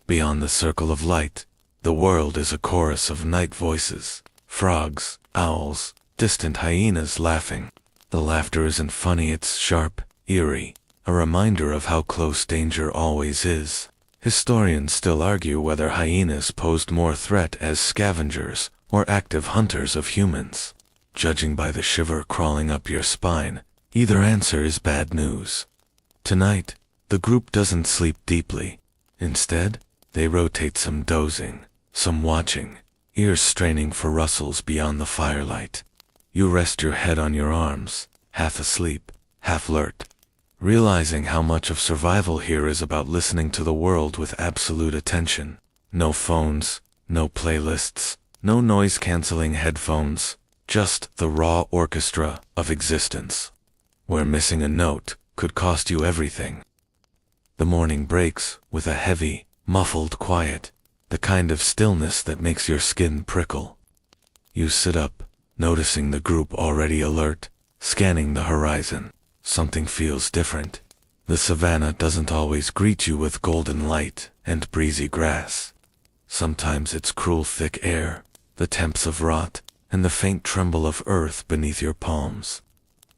Beyond the circle of light, the world is a chorus of night voices. Frogs, owls, distant hyenas laughing. The laughter isn't funny, it's sharp, eerie, a reminder of how close danger always is. Historians still argue whether hyenas posed more threat as scavengers or active hunters of humans. Judging by the shiver crawling up your spine, either answer is bad news. Tonight, the group doesn't sleep deeply. Instead, they rotate some dozing, some watching, ears straining for rustles beyond the firelight. You rest your head on your arms, half asleep, half alert. realizing how much of survival here is about listening to the world with absolute attention. No phones, no playlists, no noise-canceling headphones, just the raw orchestra of existence, where missing a note could cost you everything. The morning breaks with a heavy, muffled quiet, the kind of stillness that makes your skin prickle. You sit up, noticing the group already alert, scanning the horizon. Something feels different. The savannah doesn't always greet you with golden light and breezy grass. Sometimes it's cruel thick air, the temps of rot, and the faint tremble of earth beneath your palms.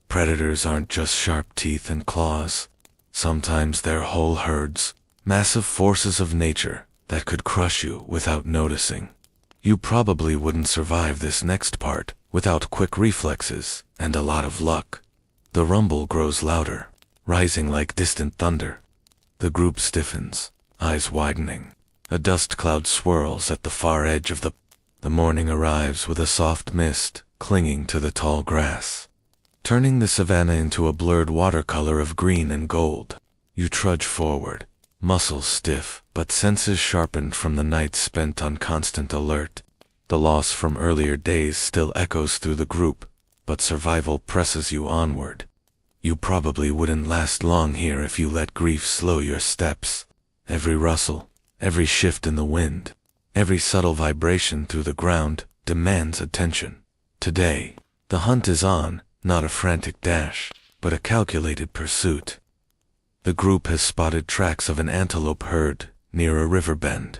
Predators aren't just sharp teeth and claws. Sometimes they're whole herds, massive forces of nature that could crush you without noticing. You probably wouldn't survive this next part without quick reflexes and a lot of luck. The rumble grows louder, rising like distant thunder. The group stiffens, eyes widening. A dust cloud swirls at the far edge of the morning arrives with a soft mist clinging to the tall grass, turning the savannah into a blurred watercolor of green and gold. You trudge forward, muscles stiff, but senses sharpened from the night spent on constant alert. The loss from earlier days still echoes through the group, but survival presses you onward. You probably wouldn't last long here if you let grief slow your steps. Every rustle, every shift in the wind, every subtle vibration through the ground demands attention. Today, the hunt is on, not a frantic dash, but a calculated pursuit. The group has spotted tracks of an antelope herd near a river bend.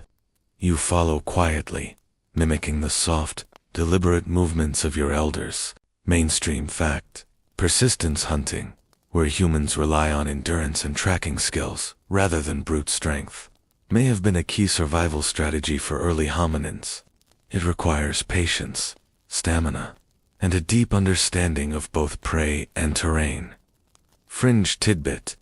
You follow quietly, mimicking the soft, deliberate movements of your elders. Mainstream fact: persistence hunting, where humans rely on endurance and tracking skills rather than brute strength, may have been a key survival strategy for early hominins. It requires patience, stamina, and a deep understanding of both prey and terrain. Fringe tidbit: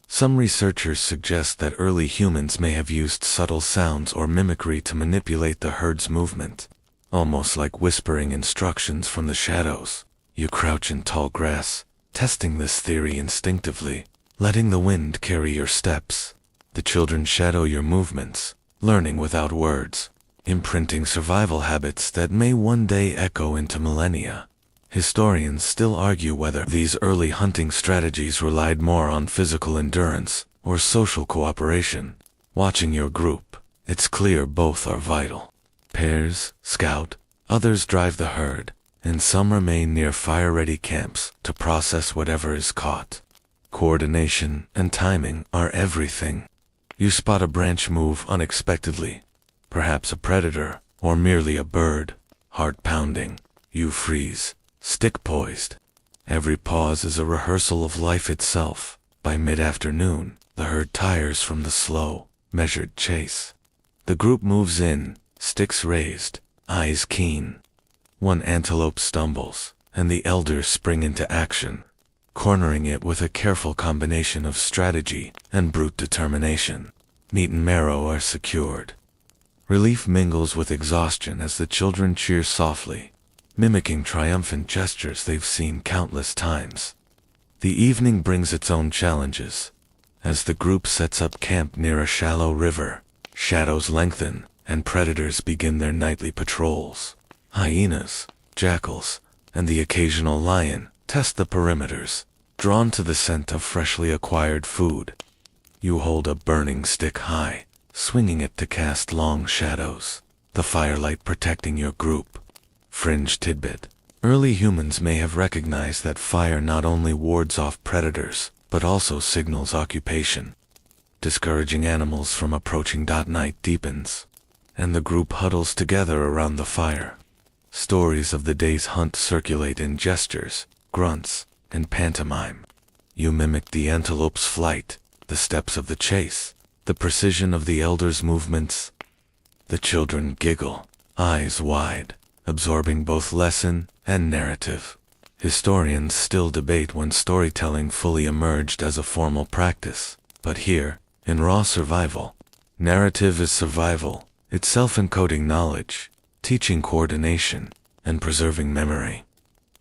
some researchers suggest that early humans may have used subtle sounds or mimicry to manipulate the herd's movement, almost like whispering instructions from the shadows. You crouch in tall grass, testing this theory instinctively, letting the wind carry your steps. The children shadow your movements, learning without words, imprinting survival habits that may one day echo into millennia. Historians still argue whether these early hunting strategies relied more on physical endurance or social cooperation. Watching your group, it's clear both are vital. Pairs scout, others drive the herd, and some remain near fire-ready camps to process whatever is caught. Coordination and timing are everything. You spot a branch move unexpectedly, perhaps a predator or merely a bird. Heart pounding, you freeze, stick poised. Every pause is a rehearsal of life itself. By mid-afternoon, the herd tires from the slow, measured chase. The group moves in, sticks raised, eyes keen. One antelope stumbles, and the elders spring into action, cornering it with a careful combination of strategy and brute determination. Meat and marrow are secured. Relief mingles with exhaustion as the children cheer softly, mimicking triumphant gestures they've seen countless times. The evening brings its own challenges. As the group sets up camp near a shallow river, shadows lengthen, and predators begin their nightly patrols. Hyenas, jackals, and the occasional lion test the perimeters, drawn to the scent of freshly acquired food. You hold a burning stick high, swinging it to cast long shadows, the firelight protecting your group. Fringe tidbit: early humans may have recognized that fire not only wards off predators, but also signals occupation, discouraging animals from approaching. Night deepens, and the group huddles together around the fire. Stories of the day's hunt circulate in gestures, grunts, and pantomime. You mimic the antelope's flight, the steps of the chase, the precision of the elders' movements. The children giggle, eyes wide, absorbing both lesson and narrative. Historians still debate when storytelling fully emerged as a formal practice, but here, in raw survival, narrative is survival, itself encoding knowledge, teaching coordination, and preserving memory.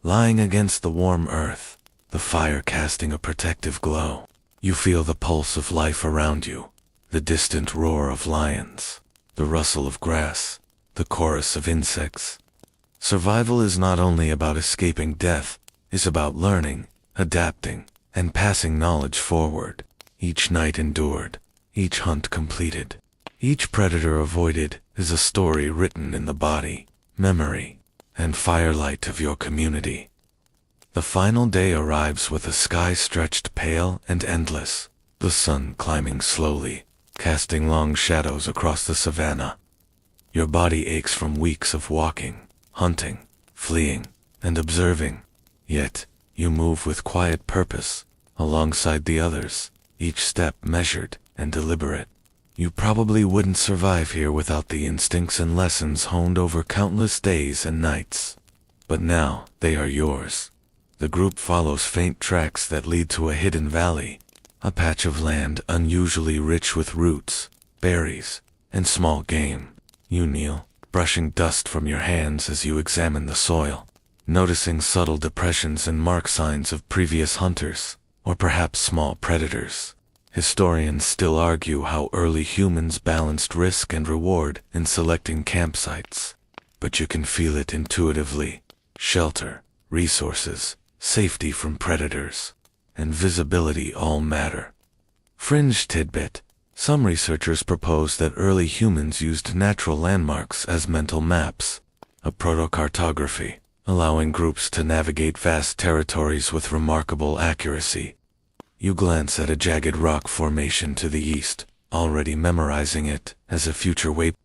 Lying against the warm earth, the fire casting a protective glow. You feel the pulse of life around you, the distant roar of lions, the rustle of grass, the chorus of insects. Survival is not only about escaping death, it's about learning, adapting, and passing knowledge forward. Each night endured, each hunt completed, each predator avoided is a story written in the body, memory, and firelight of your community. The final day arrives with a sky stretched pale and endless, the sun climbing slowly, casting long shadows across the savannah. Your body aches from weeks of walking, hunting, fleeing, and observing, yet you move with quiet purpose, alongside the others, each step measured and deliberate. You probably wouldn't survive here without the instincts and lessons honed over countless days and nights. But now, they are yours. The group follows faint tracks that lead to a hidden valley, a patch of land unusually rich with roots, berries, and small game. You kneel, brushing dust from your hands as you examine the soil, noticing subtle depressions and mark signs of previous hunters, or perhaps small predators. Historians still argue how early humans balanced risk and reward in selecting campsites. But you can feel it intuitively. Shelter, resources, safety from predators, and visibility all matter. Fringe tidbit. Some researchers propose that early humans used natural landmarks as mental maps, a protocartography, allowing groups to navigate vast territories with remarkable accuracy. You glance at a jagged rock formation to the east, already memorizing it as a future waypoint.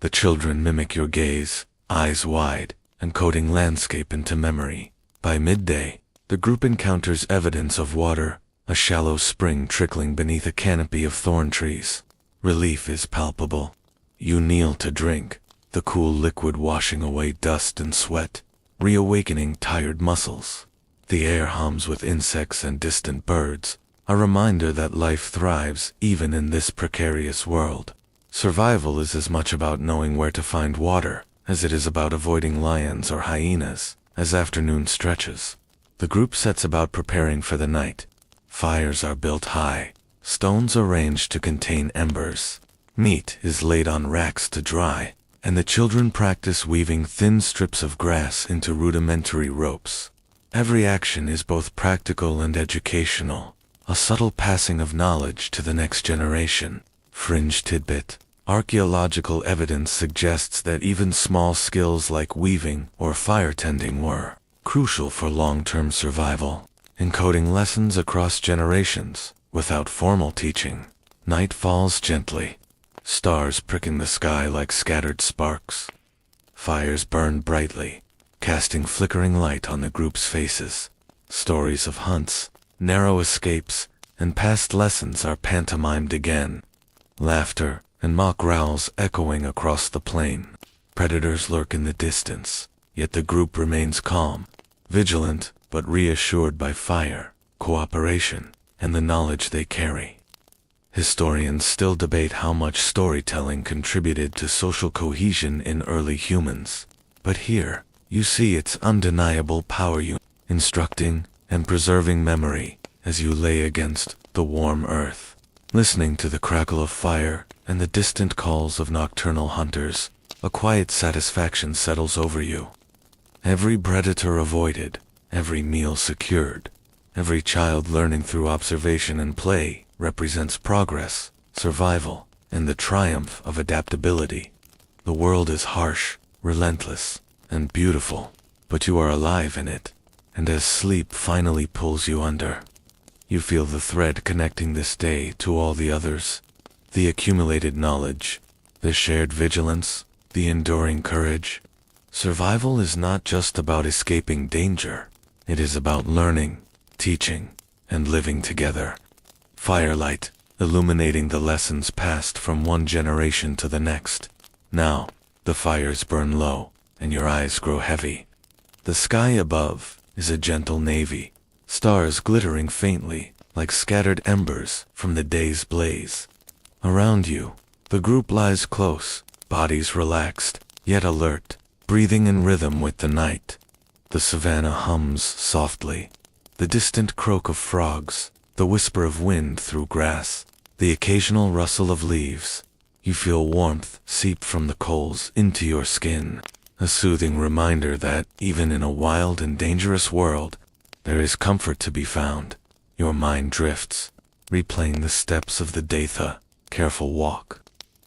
The children mimic your gaze, eyes wide, encoding landscape into memory. By midday, the group encounters evidence of water, a shallow spring trickling beneath a canopy of thorn trees. Relief is palpable. You kneel to drink, the cool liquid washing away dust and sweat, reawakening tired muscles. The air hums with insects and distant birds, a reminder that life thrives even in this precarious world. Survival is as much about knowing where to find water as it is about avoiding lions or hyenas as afternoon stretches. The group sets about preparing for the night. Fires are built high, stones arranged to contain embers. Meat is laid on racks to dry, and the children practice weaving thin strips of grass into rudimentary ropes. Every action is both practical and educational, a subtle passing of knowledge to the next generation. Fringe tidbit. Archaeological evidence suggests that even small skills like weaving or fire tending were crucial for long-term survival, encoding lessons across generations without formal teaching. Night falls gently, stars pricking the sky like scattered sparks. Fires burn brightly, casting flickering light on the group's faces. Stories of hunts, narrow escapes, and past lessons are pantomimed again. Laughter and mock growls echoing across the plain. Predators lurk in the distance, yet the group remains calm, vigilant but reassured by fire, cooperation, and the knowledge they carry. Historians still debate how much storytelling contributed to social cohesion in early humans, but here, you see its undeniable power, instructing and preserving memory as you lay against the warm earth, listening to the crackle of fire and the distant calls of nocturnal hunters. A quiet satisfaction settles over you. Every predator avoided, every meal secured, every child learning through observation and play represents progress, survival, and the triumph of adaptability. The world is harsh, relentless, and beautiful, but you are alive in it, and as sleep finally pulls you under, you feel the thread connecting this day to all the others. The accumulated knowledge, the shared vigilance, the enduring courage. Survival is not just about escaping danger. It is about learning, teaching, and living together. Firelight, illuminating the lessons passed from one generation to the next. Now, the fires burn low, and your eyes grow heavy. The sky above is a gentle navy, stars glittering faintly, like scattered embers from the day's blaze. Around you, the group lies close, bodies relaxed, yet alert, breathing in rhythm with the night. The savannah hums softly, the distant croak of frogs, the whisper of wind through grass, the occasional rustle of leaves. You feel warmth seep from the coals into your skin, a soothing reminder that, even in a wild and dangerous world, there is comfort to be found. Your mind drifts, replaying the steps of the day, the careful walk,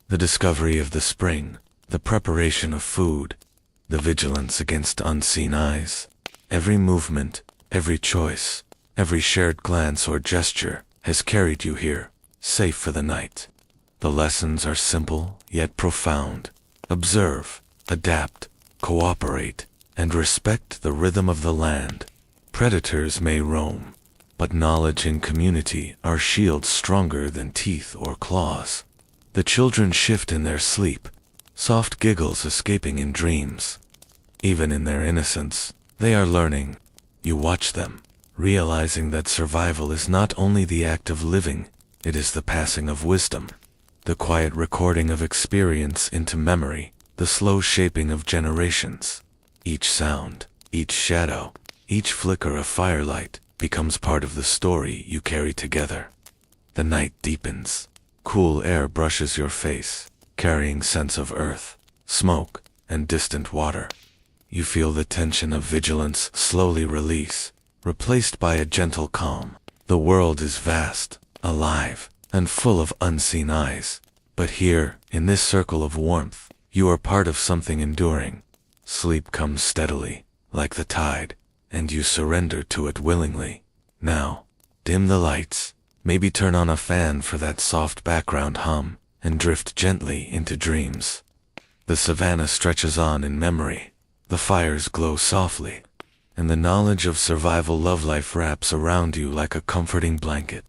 the discovery of the spring, the preparation of food, the vigilance against unseen eyes. Every movement, every choice, every shared glance or gesture has carried you here, safe for the night. The lessons are simple yet profound. Observe, adapt, cooperate, and respect the rhythm of the land. Predators may roam, but knowledge and community are shields stronger than teeth or claws. The children shift in their sleep, soft giggles escaping in dreams. Even in their innocence, they are learning. You watch them, realizing that survival is not only the act of living, it is the passing of wisdom, the quiet recording of experience into memory, the slow shaping of generations. Each sound, each shadow, each flicker of firelight becomes part of the story you carry together. The night deepens. Cool air brushes your face, carrying scents of earth, smoke, and distant water. You feel the tension of vigilance slowly release, replaced by a gentle calm. The world is vast, alive, and full of unseen eyes. But here, in this circle of warmth, you are part of something enduring. Sleep comes steadily, like the tide, and you surrender to it willingly. Now, dim the lights, maybe turn on a fan for that soft background hum, and drift gently into dreams. The savannah stretches on in memory. The fires glow softly, and the knowledge of survival love life wraps around you like a comforting blanket.